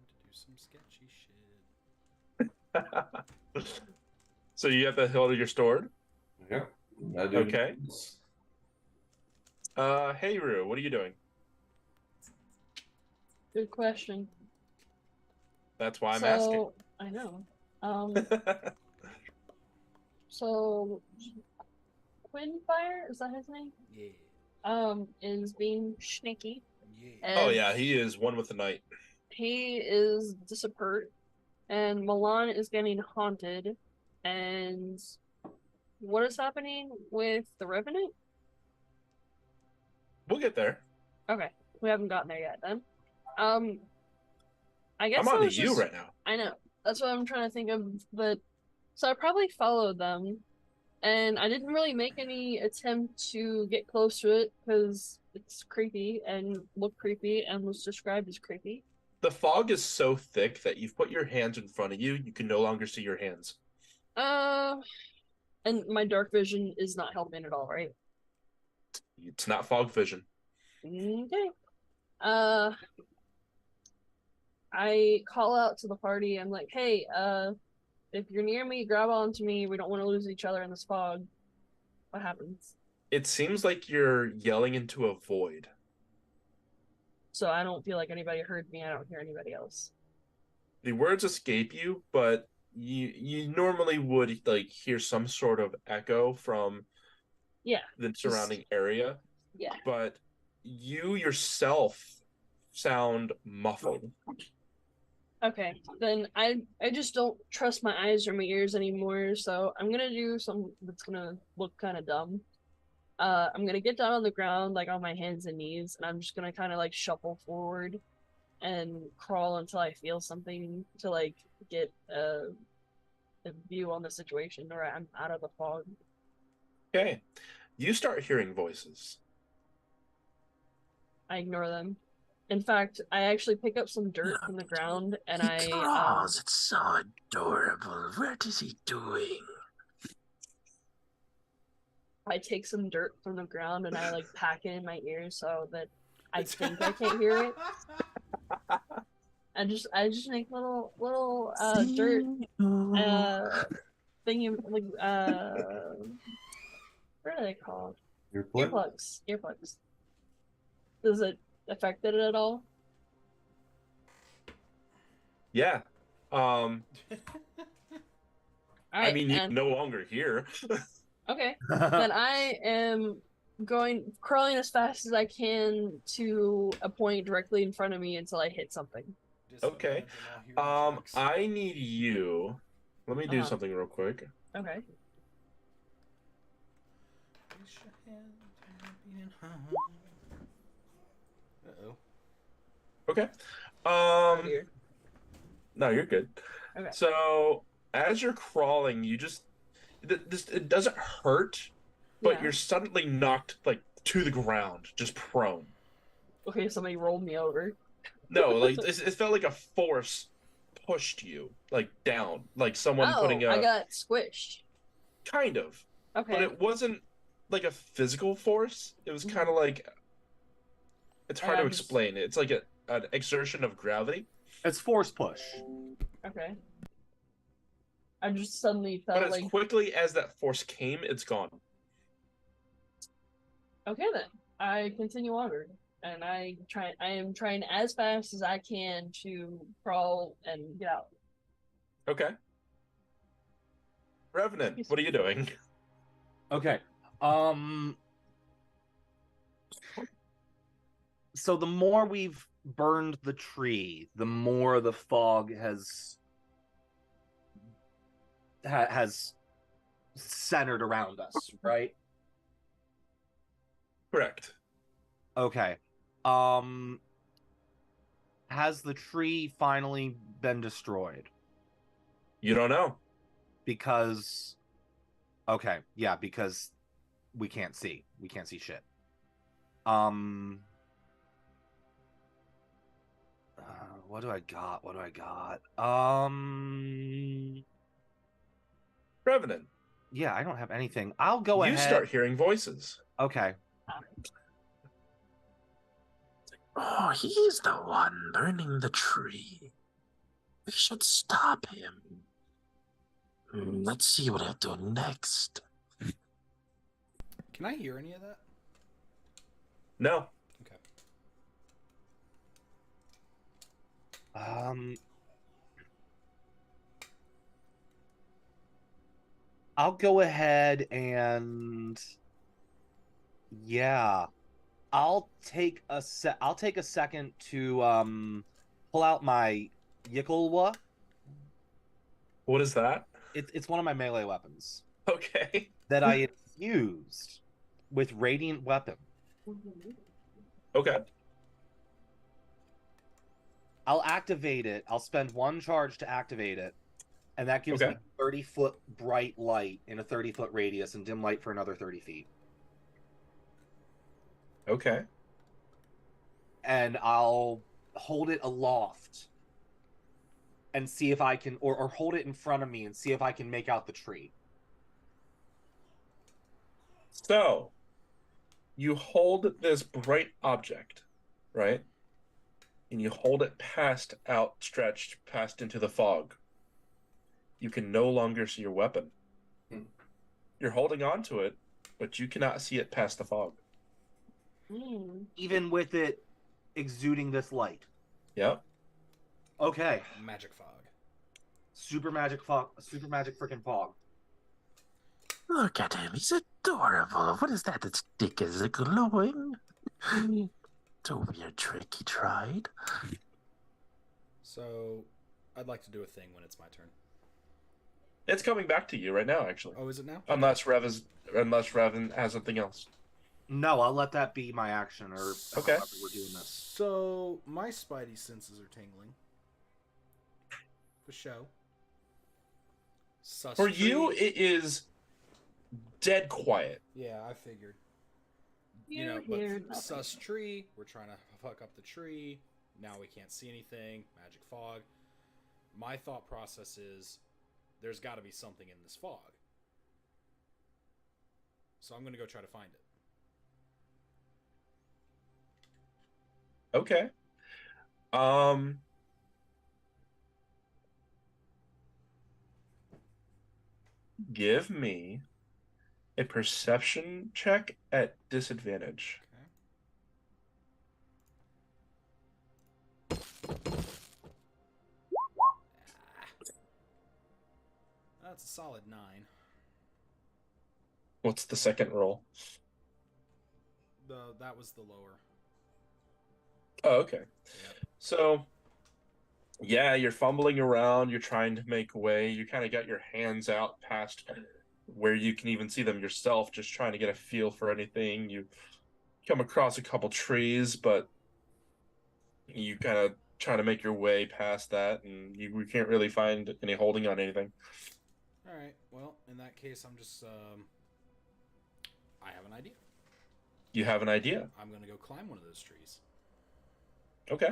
to do some sketchy shit. So you have the hilt of your sword? Yeah. I do. Okay. Hey, Rue, what are you doing? Good question. That's why I'm asking. I know. So Quinfire, is that his name? Yeah. Is being sneaky. Yeah. Oh yeah, he is one with the night. He is disappeared, and Milan is getting haunted. And what is happening with the Revenant? We'll get there. Okay, we haven't gotten there yet. Then, I guess I'm on I to was you just- right now. I know. That's what I'm trying to think of. But so I probably followed them, and I didn't really make any attempt to get close to it because it's creepy and looked creepy and was described as creepy. The fog is so thick that you've put your hands in front of you, you can no longer see your hands. And my dark vision is not helping at all, right? It's not fog vision. Okay. I call out to the party. I'm like, hey, if you're near me, grab onto me. We don't want to lose each other in this fog. What happens? It seems like you're yelling into a void. So I don't feel like anybody heard me. I don't hear anybody else. The words escape you, but you normally would like hear some sort of echo from the surrounding area. Yeah. But you yourself sound muffled. Okay, then I just don't trust my eyes or my ears anymore, so I'm gonna do something that's gonna look kind of dumb. I'm gonna get down on the ground, like on my hands and knees, and I'm just gonna kind of like shuffle forward and crawl until I feel something to like get a view on the situation, or I'm out of the fog. Okay. You start hearing voices. I ignore them. In fact, I actually pick up some dirt from the ground and It's so adorable. What is he doing? I take some dirt from the ground and I like pack it in my ears so that I think I can't hear it. I just make little dirt thingy like what are they called? Earplugs. Does it affect it at all? Yeah. All right, I mean, you no longer hear. Okay. Then I am crawling as fast as I can to a point directly in front of me until I hit something. Okay. I need you. Let me do something real quick. Okay. Uh-oh. Okay. No, you're good. Okay. So as you're crawling, you just it doesn't hurt, but you're suddenly knocked like to the ground, just prone. Okay, somebody rolled me over. No, like it felt like a force pushed you like down, like someone Oh, putting a I got squished. kind of, Okay. but it wasn't like a physical force. It was kind of like it's hard to explain. It's like an exertion of gravity. It's force push. Okay. I just suddenly But felt as like, quickly as that force came, it's gone. okay then. I continue onward, and I am trying as fast as I can to crawl and get out. Okay. Revenant, what are you doing? Okay. So the more we've burned the tree, the more the fog has centered around us, right? Correct. Okay. Has the tree finally been destroyed? You don't know. Because okay, yeah, because we can't see. We can't see shit. What do I got? What do I got? Revenant. Yeah, I don't have anything. I'll go ahead. You start hearing voices. Okay. Oh, he's the one burning the tree. We should stop him. Let's see what he'll do next. Can I hear any of that? No. Okay. I'll go ahead and yeah, I'll take a second to pull out my Yikulwa. What is that? It's one of my melee weapons Okay. that I infused with radiant weapon. Okay. I'll activate it. I'll spend one charge to activate it, and that gives me 30-foot bright light in a 30-foot radius and dim light for another 30 feet. Okay. And I'll hold it aloft and see if I can, or hold it in front of me and see if I can make out the tree. So, you hold this bright object, right? And you hold it outstretched past into the fog. You can no longer see your weapon. You're holding on to it, but you cannot see it past the fog. Even with it exuding this light. Yep. Okay. Magic fog. Super magic fog. Super magic freaking fog. Look at him. He's adorable. What is that? Its dick is glowing. It's a weird trick he tried. So, I'd like to do a thing when it's my turn. It's coming back to you right now, actually. Oh, is it now? Unless Revan has something else. No, I'll let that be my action, or okay. However we're doing this. So, my spidey senses are tingling. For show. Sus For tree. you, it is dead quiet. Yeah, I figured. You know, but sus tree, we're trying to fuck up the tree. Now we can't see anything. Magic fog. My thought process is there's got to be something in this fog. So I'm going to go try to find it. Okay. Give me a perception check at disadvantage. Okay. That's a solid 9. What's the second roll? That was the lower. Oh, okay. Yep. So, yeah, you're fumbling around. You're trying to make way. You kind of got your hands out past where you can even see them yourself, just trying to get a feel for anything. You come across a couple trees, but you kind of try to make your way past that, and you can't really find any holding on anything. All right. Well, in that case, I'm just I have an idea. You have an idea? I'm going to go climb one of those trees. Okay.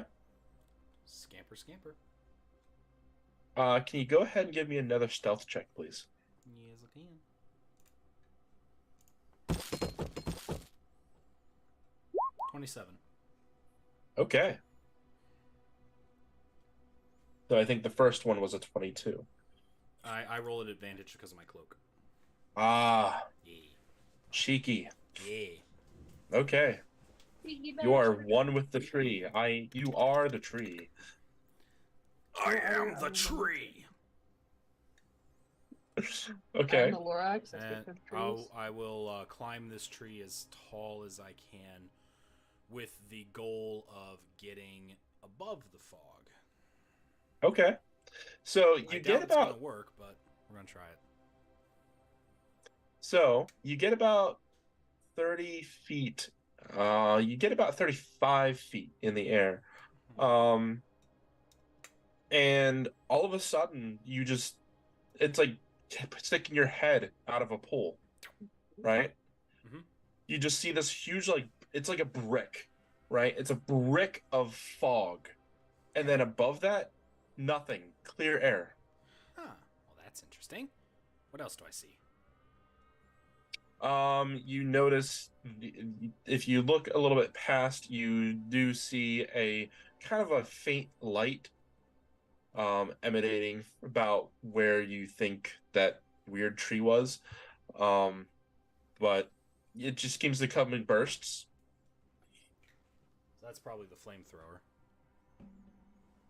Scamper, scamper. Can you go ahead and give me another stealth check, please? Yes, I can. 27. Okay. So I think the first one was a 22. I roll at advantage because of my cloak. Ah, Yeah. cheeky. Yeah. Okay. You are one with the tree. You are the tree. I am the tree. Okay. And the Lorax. And I will climb this tree as tall as I can with the goal of getting above the fog. Okay. So I you doubt get it's going about to work, but we're going to try it. so you get about 30 feet. You get about 35 feet in the air. And all of a sudden it's like sticking your head out of a pool, right? Mhm. You just see this huge, like, it's like a brick, right? It's a brick of fog. And then above that, nothing. Clear air. Huh. Well, that's interesting. What else do I see? You notice if you look a little bit past, you do see a kind of a faint light emanating about where you think that weird tree was. But it just seems to come in bursts. So that's probably the flamethrower.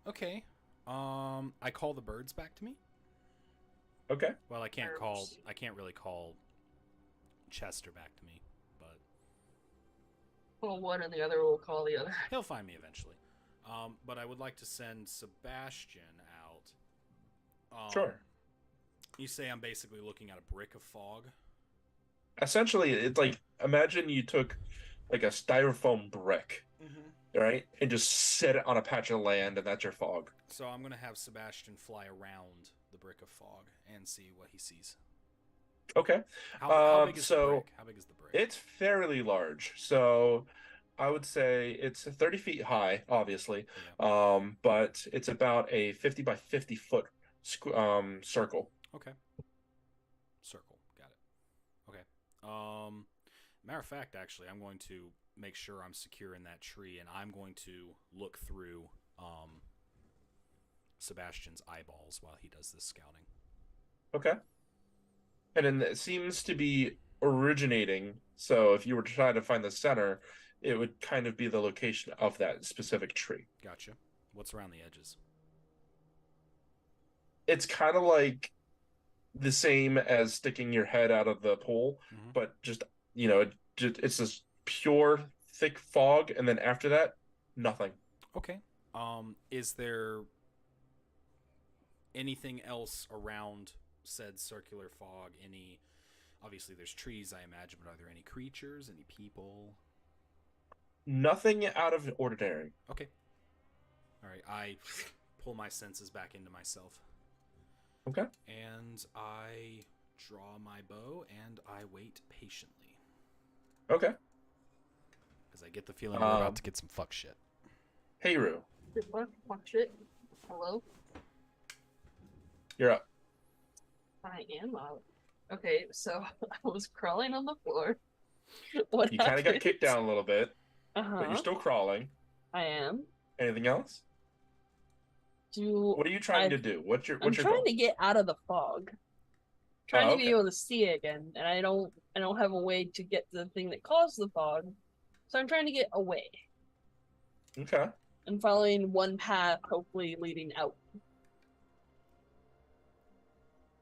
Okay. I call the birds back to me. Okay. Well, I can't really call Chester back to me, but Well, one and the other will call the other. he'll find me eventually. But I would like to send Sebastian out. Sure. You say I'm basically looking at a brick of fog? Essentially, it's like, imagine you took like a styrofoam brick, right, and just set it on a patch of land, and that's your fog. So I'm going to have Sebastian fly around the brick of fog and see what he sees. Okay. How big is the so brick? How big is the brick? it's fairly large. So I would say it's 30 feet high, obviously. Yeah. But it's about a 50 by 50 foot circle. Okay. Circle. Got it. Okay. Matter of fact, actually, I'm going to make sure I'm secure in that tree, and I'm going to look through Sebastian's eyeballs while he does this scouting. Okay. And then it seems to be originating. So if you were to try to find the center, it would kind of be the location of that specific tree. Gotcha. What's around the edges? It's kind of like the same as sticking your head out of the pool, but just, it's this pure, thick fog, and then after that, nothing. Okay. Is there anything else around said circular fog? Obviously there's trees, I imagine, but are there any creatures, any people? Nothing out of ordinary. Okay. All right, I pull my senses back into myself. Okay. And I draw my bow and I wait patiently. Okay. Because I get the feeling we're about to get some fuck shit. Hey, Rue. Fuck shit. Hello? You're up. I am up. Okay, so I was crawling on the floor. What You kind of got happened? kicked down a little bit, Uh-huh. but you're still crawling. I am. Anything else? What are you trying to do? What's your I'm goal? trying to get out of the fog. Trying to be okay. able to see it again, and I don't have a way to get to the thing that caused the fog. So I'm trying to get away. Okay. And following one path, hopefully leading out.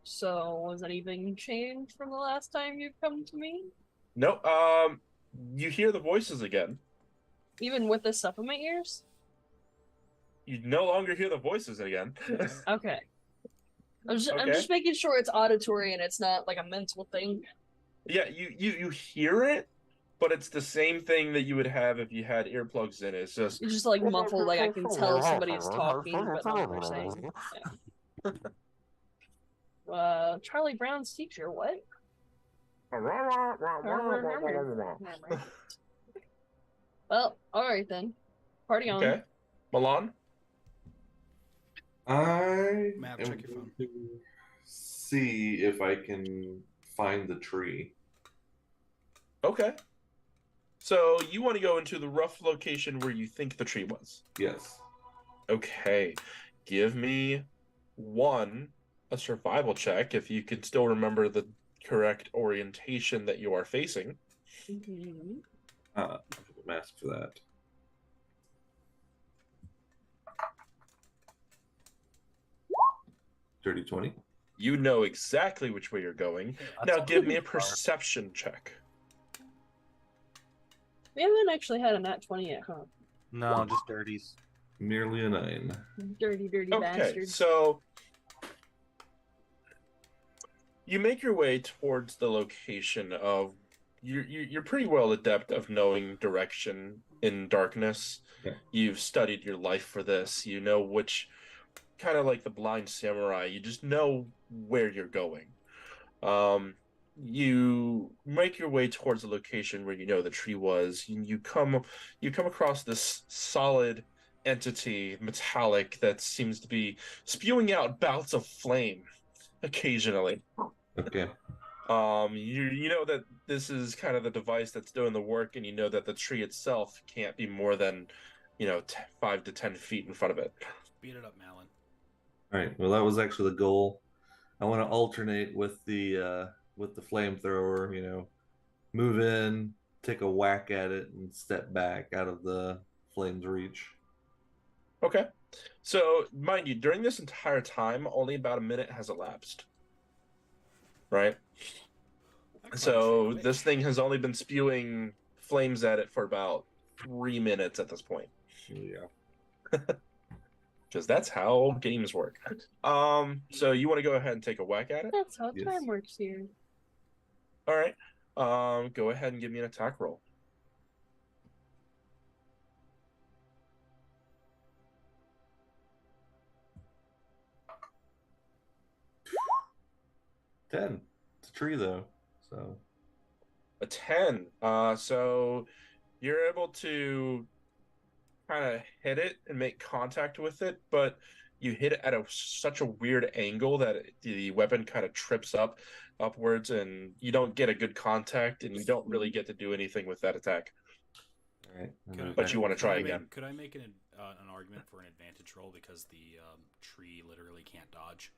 So, has anything changed from the last time you've come to me? No, you hear the voices again. Even with this stuff in my ears? You no longer hear the voices again. Okay. I'm just making sure it's auditory and it's not like a mental thing. Yeah, you hear it, but it's the same thing that you would have if you had earplugs in. It's just like muffled, like I can tell somebody's talking, but not what they're saying. Yeah. Charlie Brown's teacher, what? Well, alright then. Party on. Okay. Milan? I Mav, am check your going phone. to see if I can find the tree. Okay. So you want to go into the rough location where you think the tree was. Yes. Okay. Give me a survival check if you can still remember the correct orientation that you are facing. Mhm. I have a mask for that. Dirty 20. You know exactly which way you're going. That's Now give me a pretty hard. perception check. We haven't actually had a nat 20 yet, huh? No, just dirties. Merely a 9. Dirty, dirty Okay, bastards. so you make your way towards the location of you're pretty well adept of knowing direction in darkness. Yeah. You've studied your life for this. You know which, kind of like the blind samurai, you just know where you're going. You make your way towards the location where you know the tree was. You come across this solid entity, metallic, that seems to be spewing out bouts of flame occasionally. Okay. You know that this is kind of the device that's doing the work, and you know that the tree itself can't be more than 5 to 10 feet in front of it. Beat it up, Malin. All right. Well, that was actually the goal. I want to alternate with the flamethrower. Move in, take a whack at it, and step back out of the flame's reach. Okay. So, mind you, during this entire time, only about a minute has elapsed. Right? So, this thing has only been spewing flames at it for about 3 minutes at this point. Yeah. Because that's how games work. So you want to go ahead and take a whack at it? That's how Yes. time works here. All right. Go ahead and give me an attack roll. $10. It's a tree though, so A 10. So you're able to kind of hit it and make contact with it, but you hit it at such a weird angle that the weapon kind of trips upwards, and you don't get a good contact, and you don't really get to do anything with that attack. all right. But you want to try again. Could I make an argument for an advantage roll because the tree literally can't dodge?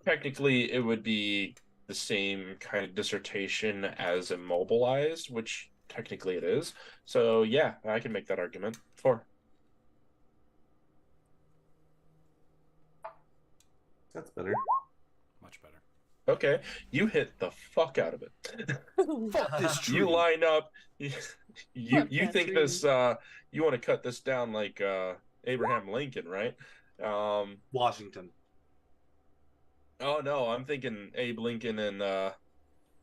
Technically, it would be the same kind of dissertation as immobilized, which technically it is. So yeah, I can make that argument. 4. That's better. Much better. Okay, you hit the fuck out of it. Fuck this tree. You line up. You that think tree. this? You want to cut this down like Abraham Lincoln, right? Washington. Oh no, I'm thinking Abe Lincoln and the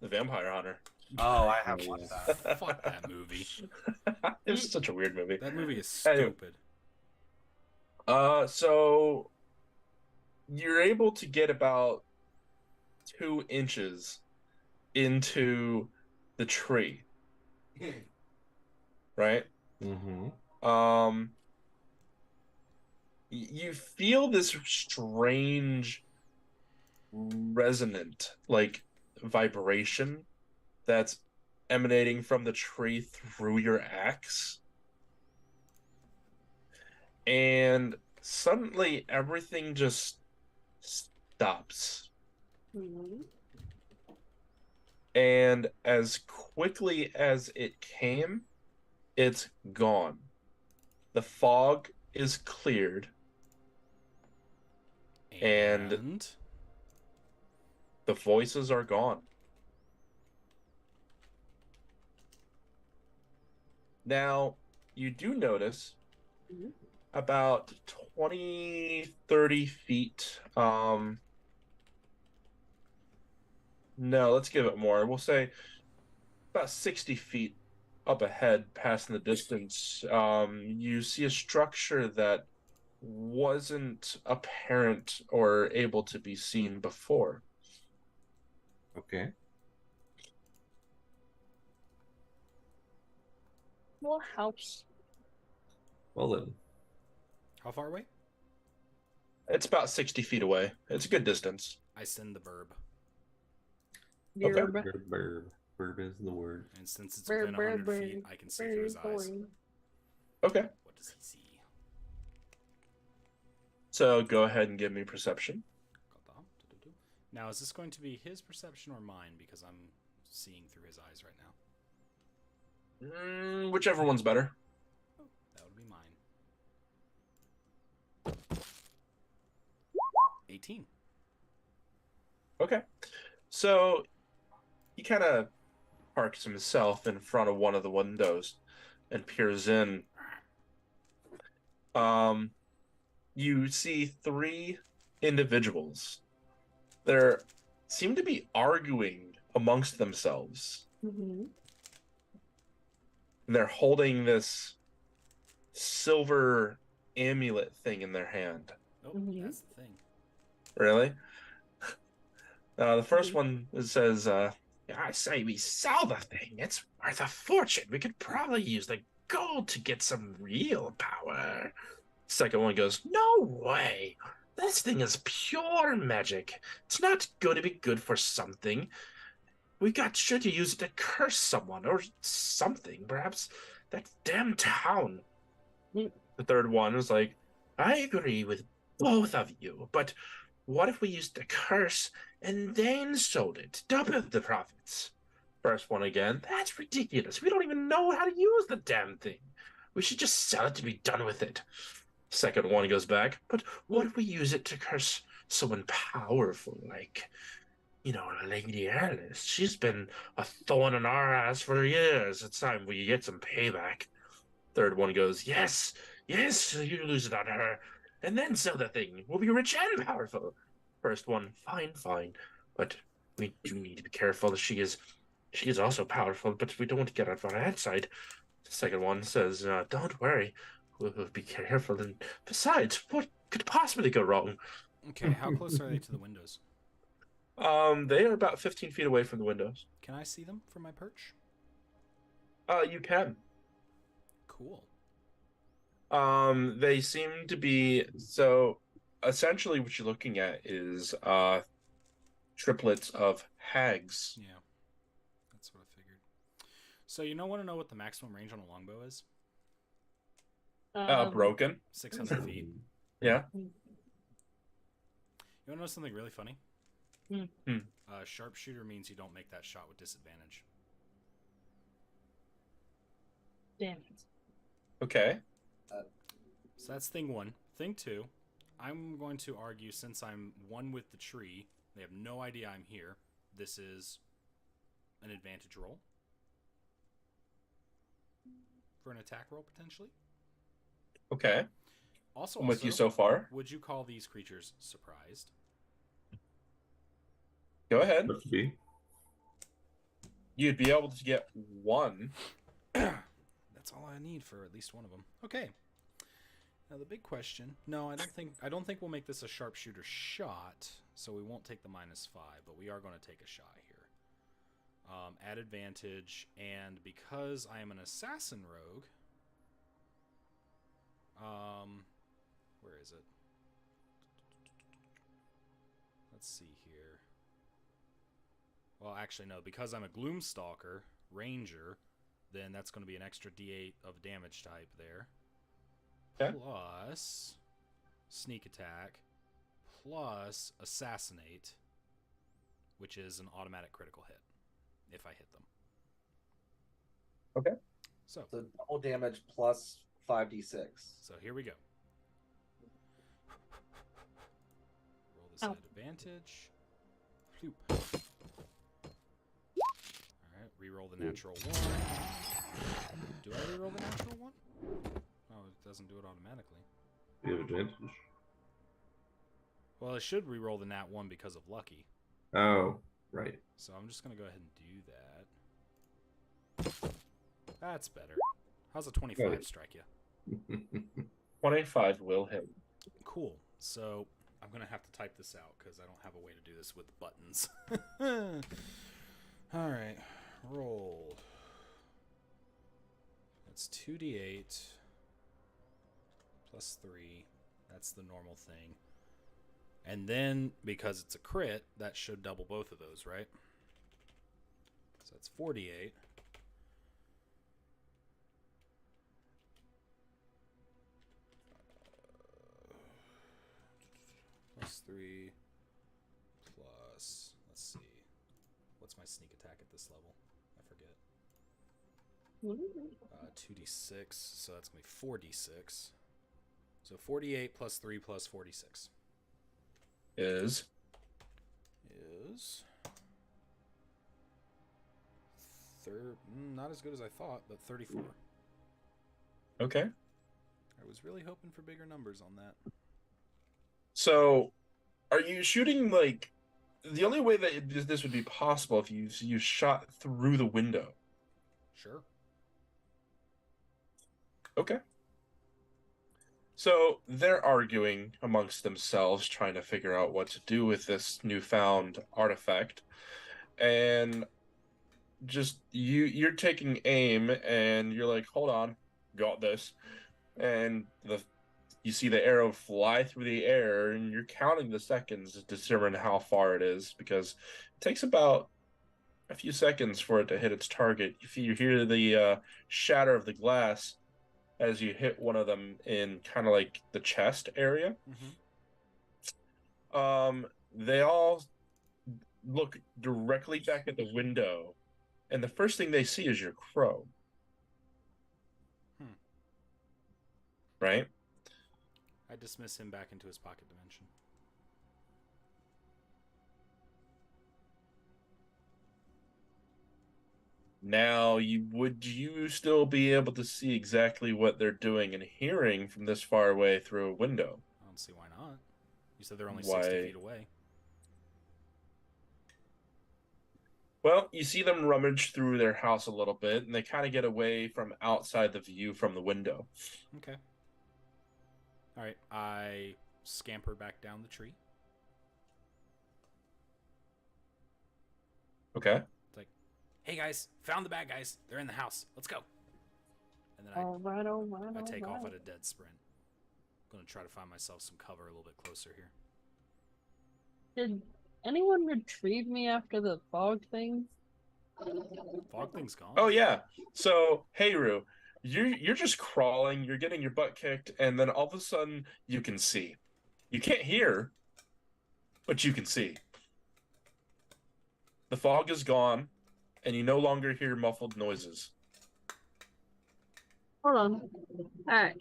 Vampire Hunter. Oh, I have watched that. Fuck that movie. It's such a weird movie. That movie is Anyway. stupid. So you're able to get about 2 inches into the tree, right? Mm-hmm. You feel this strange resonant like vibration that's emanating from the tree through your axe, and suddenly everything just stops, and as quickly as it came, it's gone. The fog is cleared, and the voices are gone. Now, you do notice about 20, 30 feet. No, let's give it more. We'll say about 60 feet up ahead, past in the distance, you see a structure that wasn't apparent or able to be seen before. Okay. Well, house. Well then. How far away? It's about 60 feet away. It's a good distance. I send the burb. Okay. Burb is the word. And since it's within 100 feet, I can see through his eyes. Okay. What does he see? So go ahead and give me perception. Now, is this going to be his perception or mine? Because I'm seeing through his eyes right now. Whichever one's better. Oh, that would be mine. 18. Okay. So he kind of parks himself in front of one of the windows and peers in. You see 3 individuals. They seem to be arguing amongst themselves. Mm-hmm. They're holding this silver amulet thing in their hand. Oh, that's the thing. Really? The first one says, I say we sell the thing. It's worth a fortune. We could probably use the gold to get some real power. Second one goes, no way. This thing is pure magic. It's not going to be good for something. We got sure to use it to curse someone or something. Perhaps that damn town. The third one was like, I agree with both of you, but what if we used the curse and then sold it? Double the profits. First one again, that's ridiculous. We don't even know how to use the damn thing. We should just sell it to be done with it. Second one goes back, but what if we use it to curse someone powerful, like, Lady Alice? She's been a thorn in our ass for years. It's time we get some payback. Third one goes, yes, you lose it on her, and then sell the thing. We'll be rich and powerful. First one, fine, but we do need to be careful. She is also powerful, but we don't want to get out of our head side. The second one says, don't worry. We'll be careful, and besides, what could possibly go wrong? Okay, how close are they to the windows? They are about 15 feet away from the windows. Can I see them from my perch? You can. Cool. They seem to be, so essentially what you're looking at is triplets of hags. Yeah, that's what I figured. So want to know what the maximum range on a longbow is? Broken. 600 feet. Yeah. You want to know something really funny? Sharpshooter means you don't make that shot with disadvantage. Damn it. Okay. So that's thing 1. Thing 2, I'm going to argue since I'm one with the tree, they have no idea I'm here. This is an advantage roll. For an attack roll, potentially. Okay. Also, I'm with you so far. Would you call these creatures surprised? Go ahead. Must be. You'd be able to get 1. That's all I need for at least one of them. Okay. Now the big question. No, I don't think we'll make this a sharpshooter shot, so we won't take the -5, but we are going to take a shot here. At advantage, and because I am an assassin rogue, where is it? Let's see here. Well, actually, no, because I'm a Gloomstalker Ranger, then that's going to be an extra D8 of damage type there. Okay. Plus sneak attack, plus assassinate, which is an automatic critical hit if I hit them. Okay. So double damage plus 5d6. So here we go. Roll this at advantage. Floop. Alright, reroll the natural 1. Do I reroll the natural 1? Oh, it doesn't do it automatically. You have advantage. Well, it should reroll the nat 1 because of lucky. Oh, right. So I'm just going to go ahead and do that. That's better. How's a 25 strike you? 25 will hit. Cool. So I'm going to have to type this out because I don't have a way to do this with buttons. All right. Roll. That's 2d8 plus 3. That's the normal thing. And then, because it's a crit, that should double both of those, right? So that's 48. Plus 3. Plus, let's see. What's my sneak attack at this level? I forget. 2d6, so that's going to be 4d6. So 48 plus 3 plus 46. Is not as good as I thought, but 34. Okay. I was really hoping for bigger numbers on that. So, are you shooting like the only way that this would be possible if you shot through the window? Sure. Okay. So they're arguing amongst themselves, trying to figure out what to do with this newfound artifact, and just you're taking aim, and you're like, "Hold on, got this," and you see the arrow fly through the air, and you're counting the seconds to determine how far it is, because it takes about a few seconds for it to hit its target. You hear the shatter of the glass as you hit one of them in kind of like the chest area. Mm-hmm. They all look directly back at the window, and the first thing they see is your crow. Right? I dismiss him back into his pocket dimension. Now, would you still be able to see exactly what they're doing and hearing from this far away through a window? I don't see why not. You said they're only 60 feet away. Well, you see them rummage through their house a little bit, and they kind of get away from outside the view from the window. Okay. All right, I scamper back down the tree. Okay. It's like, hey guys, found the bad guys. They're in the house. Let's go. And then I take off at a dead sprint. I'm going to try to find myself some cover a little bit closer here. Did anyone retrieve me after the fog thing? Fog thing's gone. Oh yeah. So, hey Rue, you're just crawling, you're getting your butt kicked, and then all of a sudden you can see. You can't hear, but you can see. The fog is gone, and you no longer hear muffled noises. Hold on. Alright.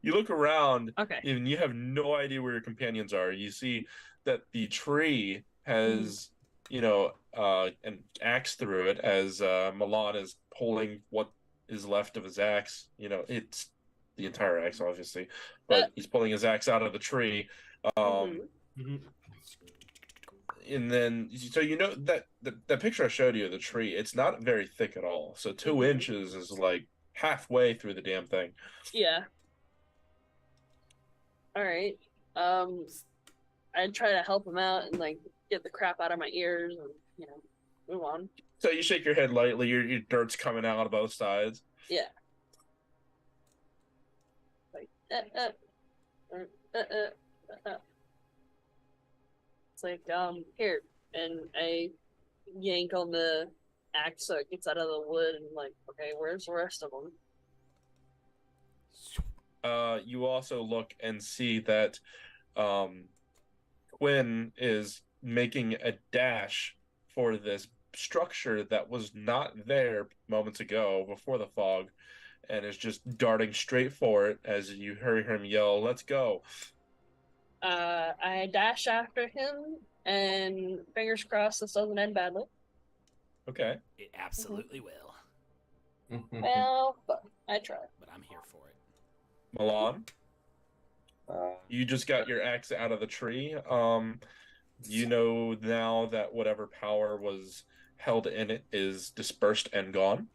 You look around, Okay. and you have no idea where your companions are. You see that the tree has, an axe through it as Milan is pulling what is left of his axe. It's the entire axe, obviously, but he's pulling his axe out of the tree. And then, so that picture I showed you of the tree, it's not very thick at all. So 2 inches is like halfway through the damn thing. Yeah. All right. I'd try to help him out and like get the crap out of my ears and move on. So you shake your head lightly. Your dirt's coming out of both sides. Yeah. Like It's like here, and I yank on the axe so it gets out of the wood and like, okay, where's the rest of them? You also look and see that Quinn is making a dash for this structure that was not there moments ago before the fog, and is just darting straight for it as you hear him yell, "Let's go!" I dash after him, and fingers crossed this doesn't end badly. Okay. It absolutely will. Well, but I try. But I'm here for it. Milan, you just got your axe out of the tree. You know now that whatever power was held in it is dispersed and gone.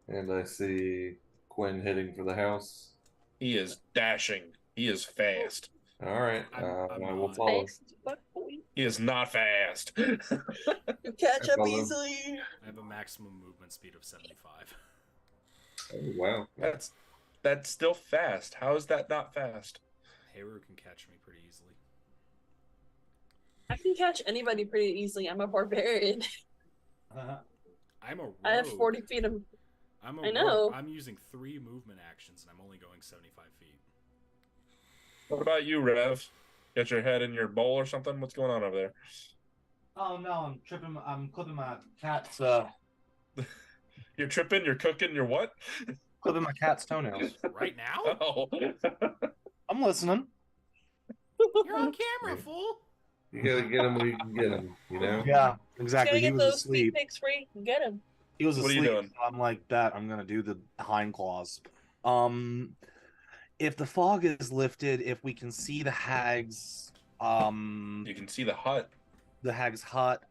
And I see Quinn heading for the house. He is dashing. He is fast. All right, I will follow. He is not fast. You catch up easily. I have a maximum movement speed of 75. Oh, wow. That's That's still fast. How is that not fast? Haru can catch me pretty easily. I can catch anybody pretty easily. I'm a barbarian. I'm a rogue. I have 40 feet of. I'm a I rogue. know. I'm using 3 movement actions, and I'm only going 75 feet. What about you, Rev? Got your head in your bowl or something? What's going on over there? Oh no, I'm tripping. I'm clipping my cat's. You're tripping. You're cooking. You're what? Clipping my cat's toenails. Right now? Oh. I'm listening. You're on camera, fool. You gotta get him where you can get him, you know? Yeah, He's exactly. gonna He get was those feet asleep. pics where you can get him. He was What are you asleep. doing? So I'm like, bet I'm gonna do the hind claws. If the fog is lifted, if we can see the hag's, You can see the hut. the hag's hut.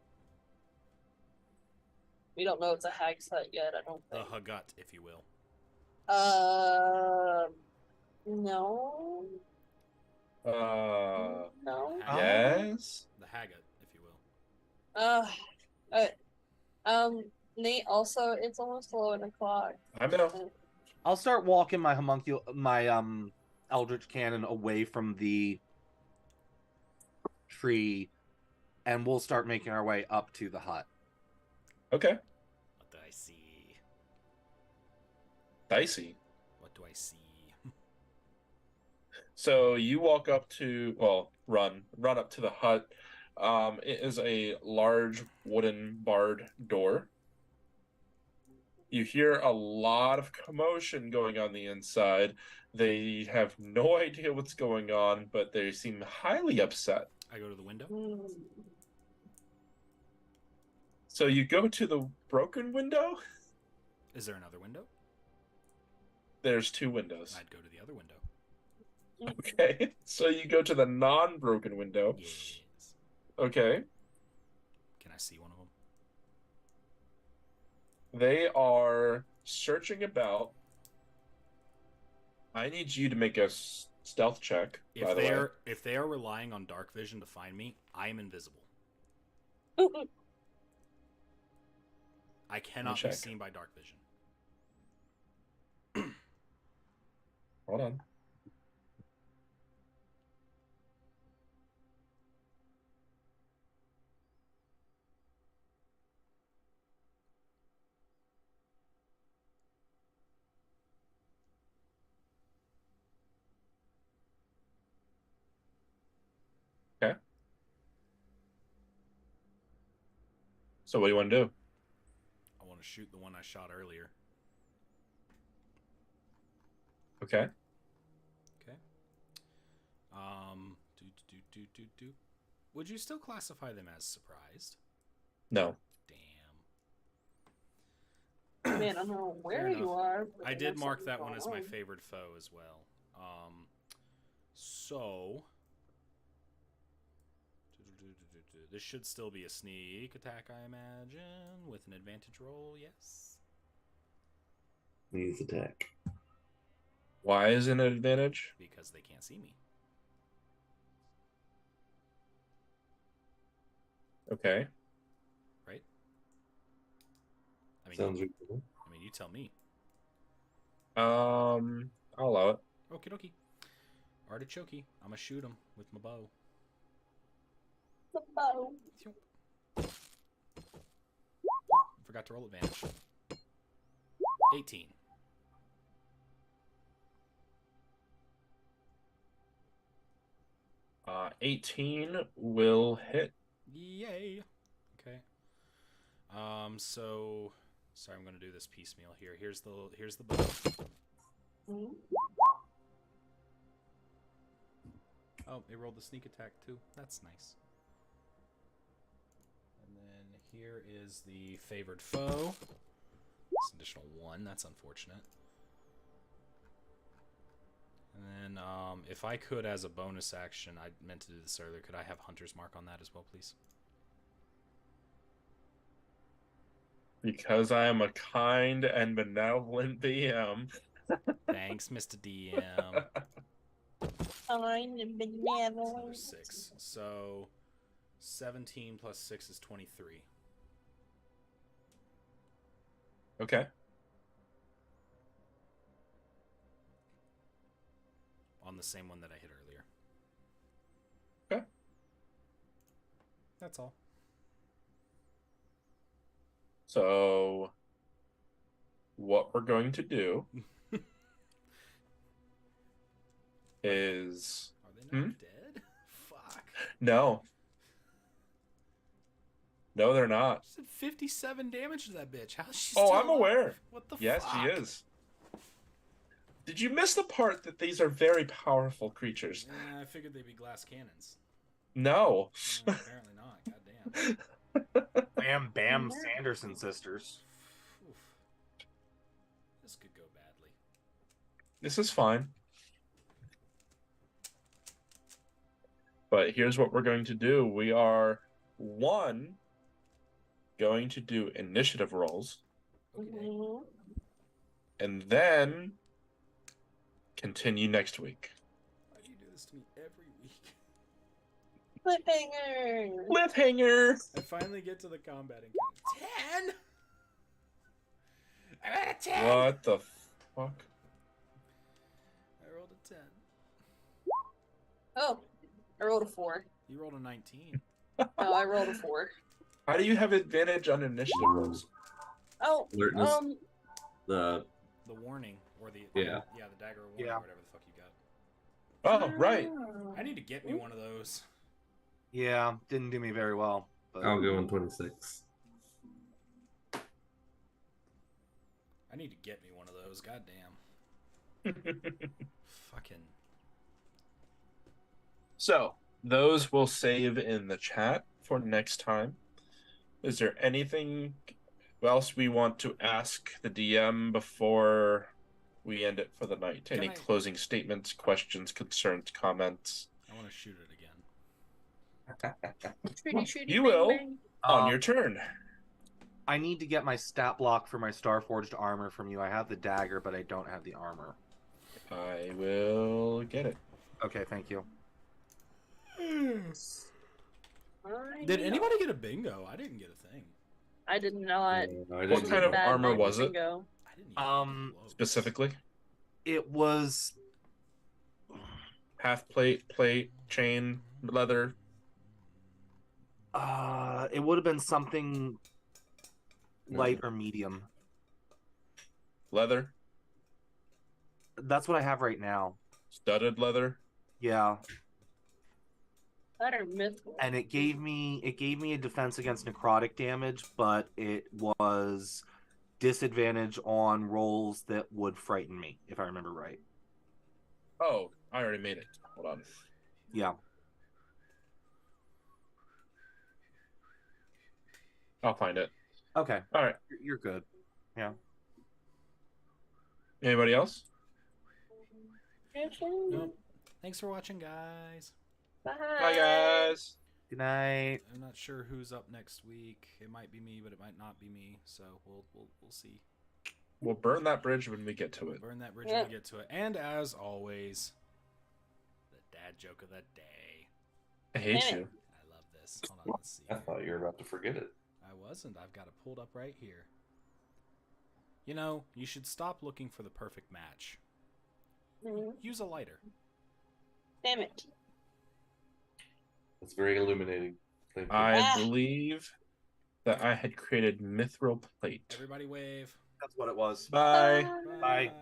We don't know it's a hag's hut yet. I don't The think. Hagut, if you will. No. No. Yes. The Haggart, if you will. Nate. Also, it's almost 11 o'clock. I know. I'll start walking my eldritch cannon away from the tree, and we'll start making our way up to the hut. Okay. What do I see? Dicey. What do I see? So you walk up to, well, run up to the hut. It is a large wooden barred door. You hear a lot of commotion going on the inside. They have no idea what's going on, but they seem highly upset. I go to the window. So you go to the broken window? Is there another window? There's 2 windows. I'd go to the other window. Okay. So you go to the non-broken window. Yes. Okay. Can I see one of them? They are searching about. I need you to make a stealth check, by the way. If they are relying on dark vision to find me, I am invisible. I cannot be seen by dark vision. Hold on. Okay. So what do you want to do? I want to shoot the one I shot earlier. Okay. Okay. Would you still classify them as surprised? No. Damn. Man, I don't know where Fair you enough. are. I did mark that one as my favorite foe as well. So this should still be a sneak attack, I imagine, with an advantage roll. Yes. Sneak attack. Why is it an advantage? Because they can't see me. Okay. Right? I mean, Sounds reasonable. I mean, you tell me. I'll allow it. Okie dokie. Artichoke. I'm gonna shoot him with my bow. The bow. Forgot to roll advantage. 18. 18 will hit. Yay. Okay. So sorry, I'm gonna do this piecemeal here. Here's the bow. Oh, they rolled the sneak attack too. That's nice. And then here is the favored foe. It's an additional 1. That's unfortunate. And then, if I could, as a bonus action, I meant to do this earlier, could I have Hunter's Mark on that as well, please? Because I am a kind and benevolent DM. Thanks, Mr. DM. Kind and benevolent. 6. So, 17 plus 6 is 23. Okay. on the same one that I hit earlier. Okay. That's all. So, what we're going to do is... Are they not dead? Fuck. No. No, they're not. She did 57 damage to that bitch. How's she Oh, still I'm alive? aware. What the Yes, fuck? she is. Did you miss the part that these are very powerful creatures? I figured they'd be glass cannons. No. Apparently not. Goddamn. Bam, bam, Sanderson sisters. Oof. This could go badly. This is fine. But here's what we're going to do. We are, going to do initiative rolls. Mhm. And then continue next week. Why do you do this to me every week? Cliffhanger. Cliffhanger! I finally get to the combat encounter. 10? I'm at a 10! What the fuck? I rolled a 10. Oh, I rolled a 4. You rolled a 19. No, I rolled a 4. How do you have advantage on initiative rolls? Oh, Alertness. The The warning, or the Yeah. the dagger warning, Yeah. or whatever the fuck you got. Oh, right. I need to get me one of those. Yeah, didn't do me very well. But... I'll go in 26. I need to get me one of those. Goddamn. Fucking. So, those will save in the chat for next time. Is there anything else we want to ask the DM before we end it for the night? Can Any I- closing statements, questions, concerns, comments? I want to shoot it again. shooty, You bang, will. bang. On your turn. I need to get my stat block for my Starforged armor from you. I have the dagger, but I don't have the armor. I will get it. Okay, thank you. Did anybody get a bingo? I didn't get a thing. I did not. No, I What didn't kind get of Bad armor night was it? bingo. I didn't even get close. Specifically? It was Half plate, plate, chain, leather. it would have been something light or medium. Leather? That's what I have right now. Studded leather? Yeah. That are mythical. And it gave me a defense against necrotic damage, but it was disadvantage on rolls that would frighten me, if I remember right. Oh, I already made it. Hold on. Yeah. I'll find it. Okay. All right. You're good. Yeah. Anybody else? Nope. Thanks for watching, guys. Bye. Bye, guys. Good night. I'm not sure who's up next week. It might be me, but it might not be me. So we'll see. We'll burn that bridge when we get to it. Burn that bridge when we get to it. And as always, the dad joke of the day. I hate Damn you. it. I love this. Hold on, let's see. I thought you were about to forget it. I wasn't. I've got it pulled up right here. You know, you should stop looking for the perfect match. Mhm. Use a lighter. Damn it. It's very illuminating. Thank you. I Ah. believe that I had created mithril plate. Everybody wave. That's what it was. Bye. Bye. Bye.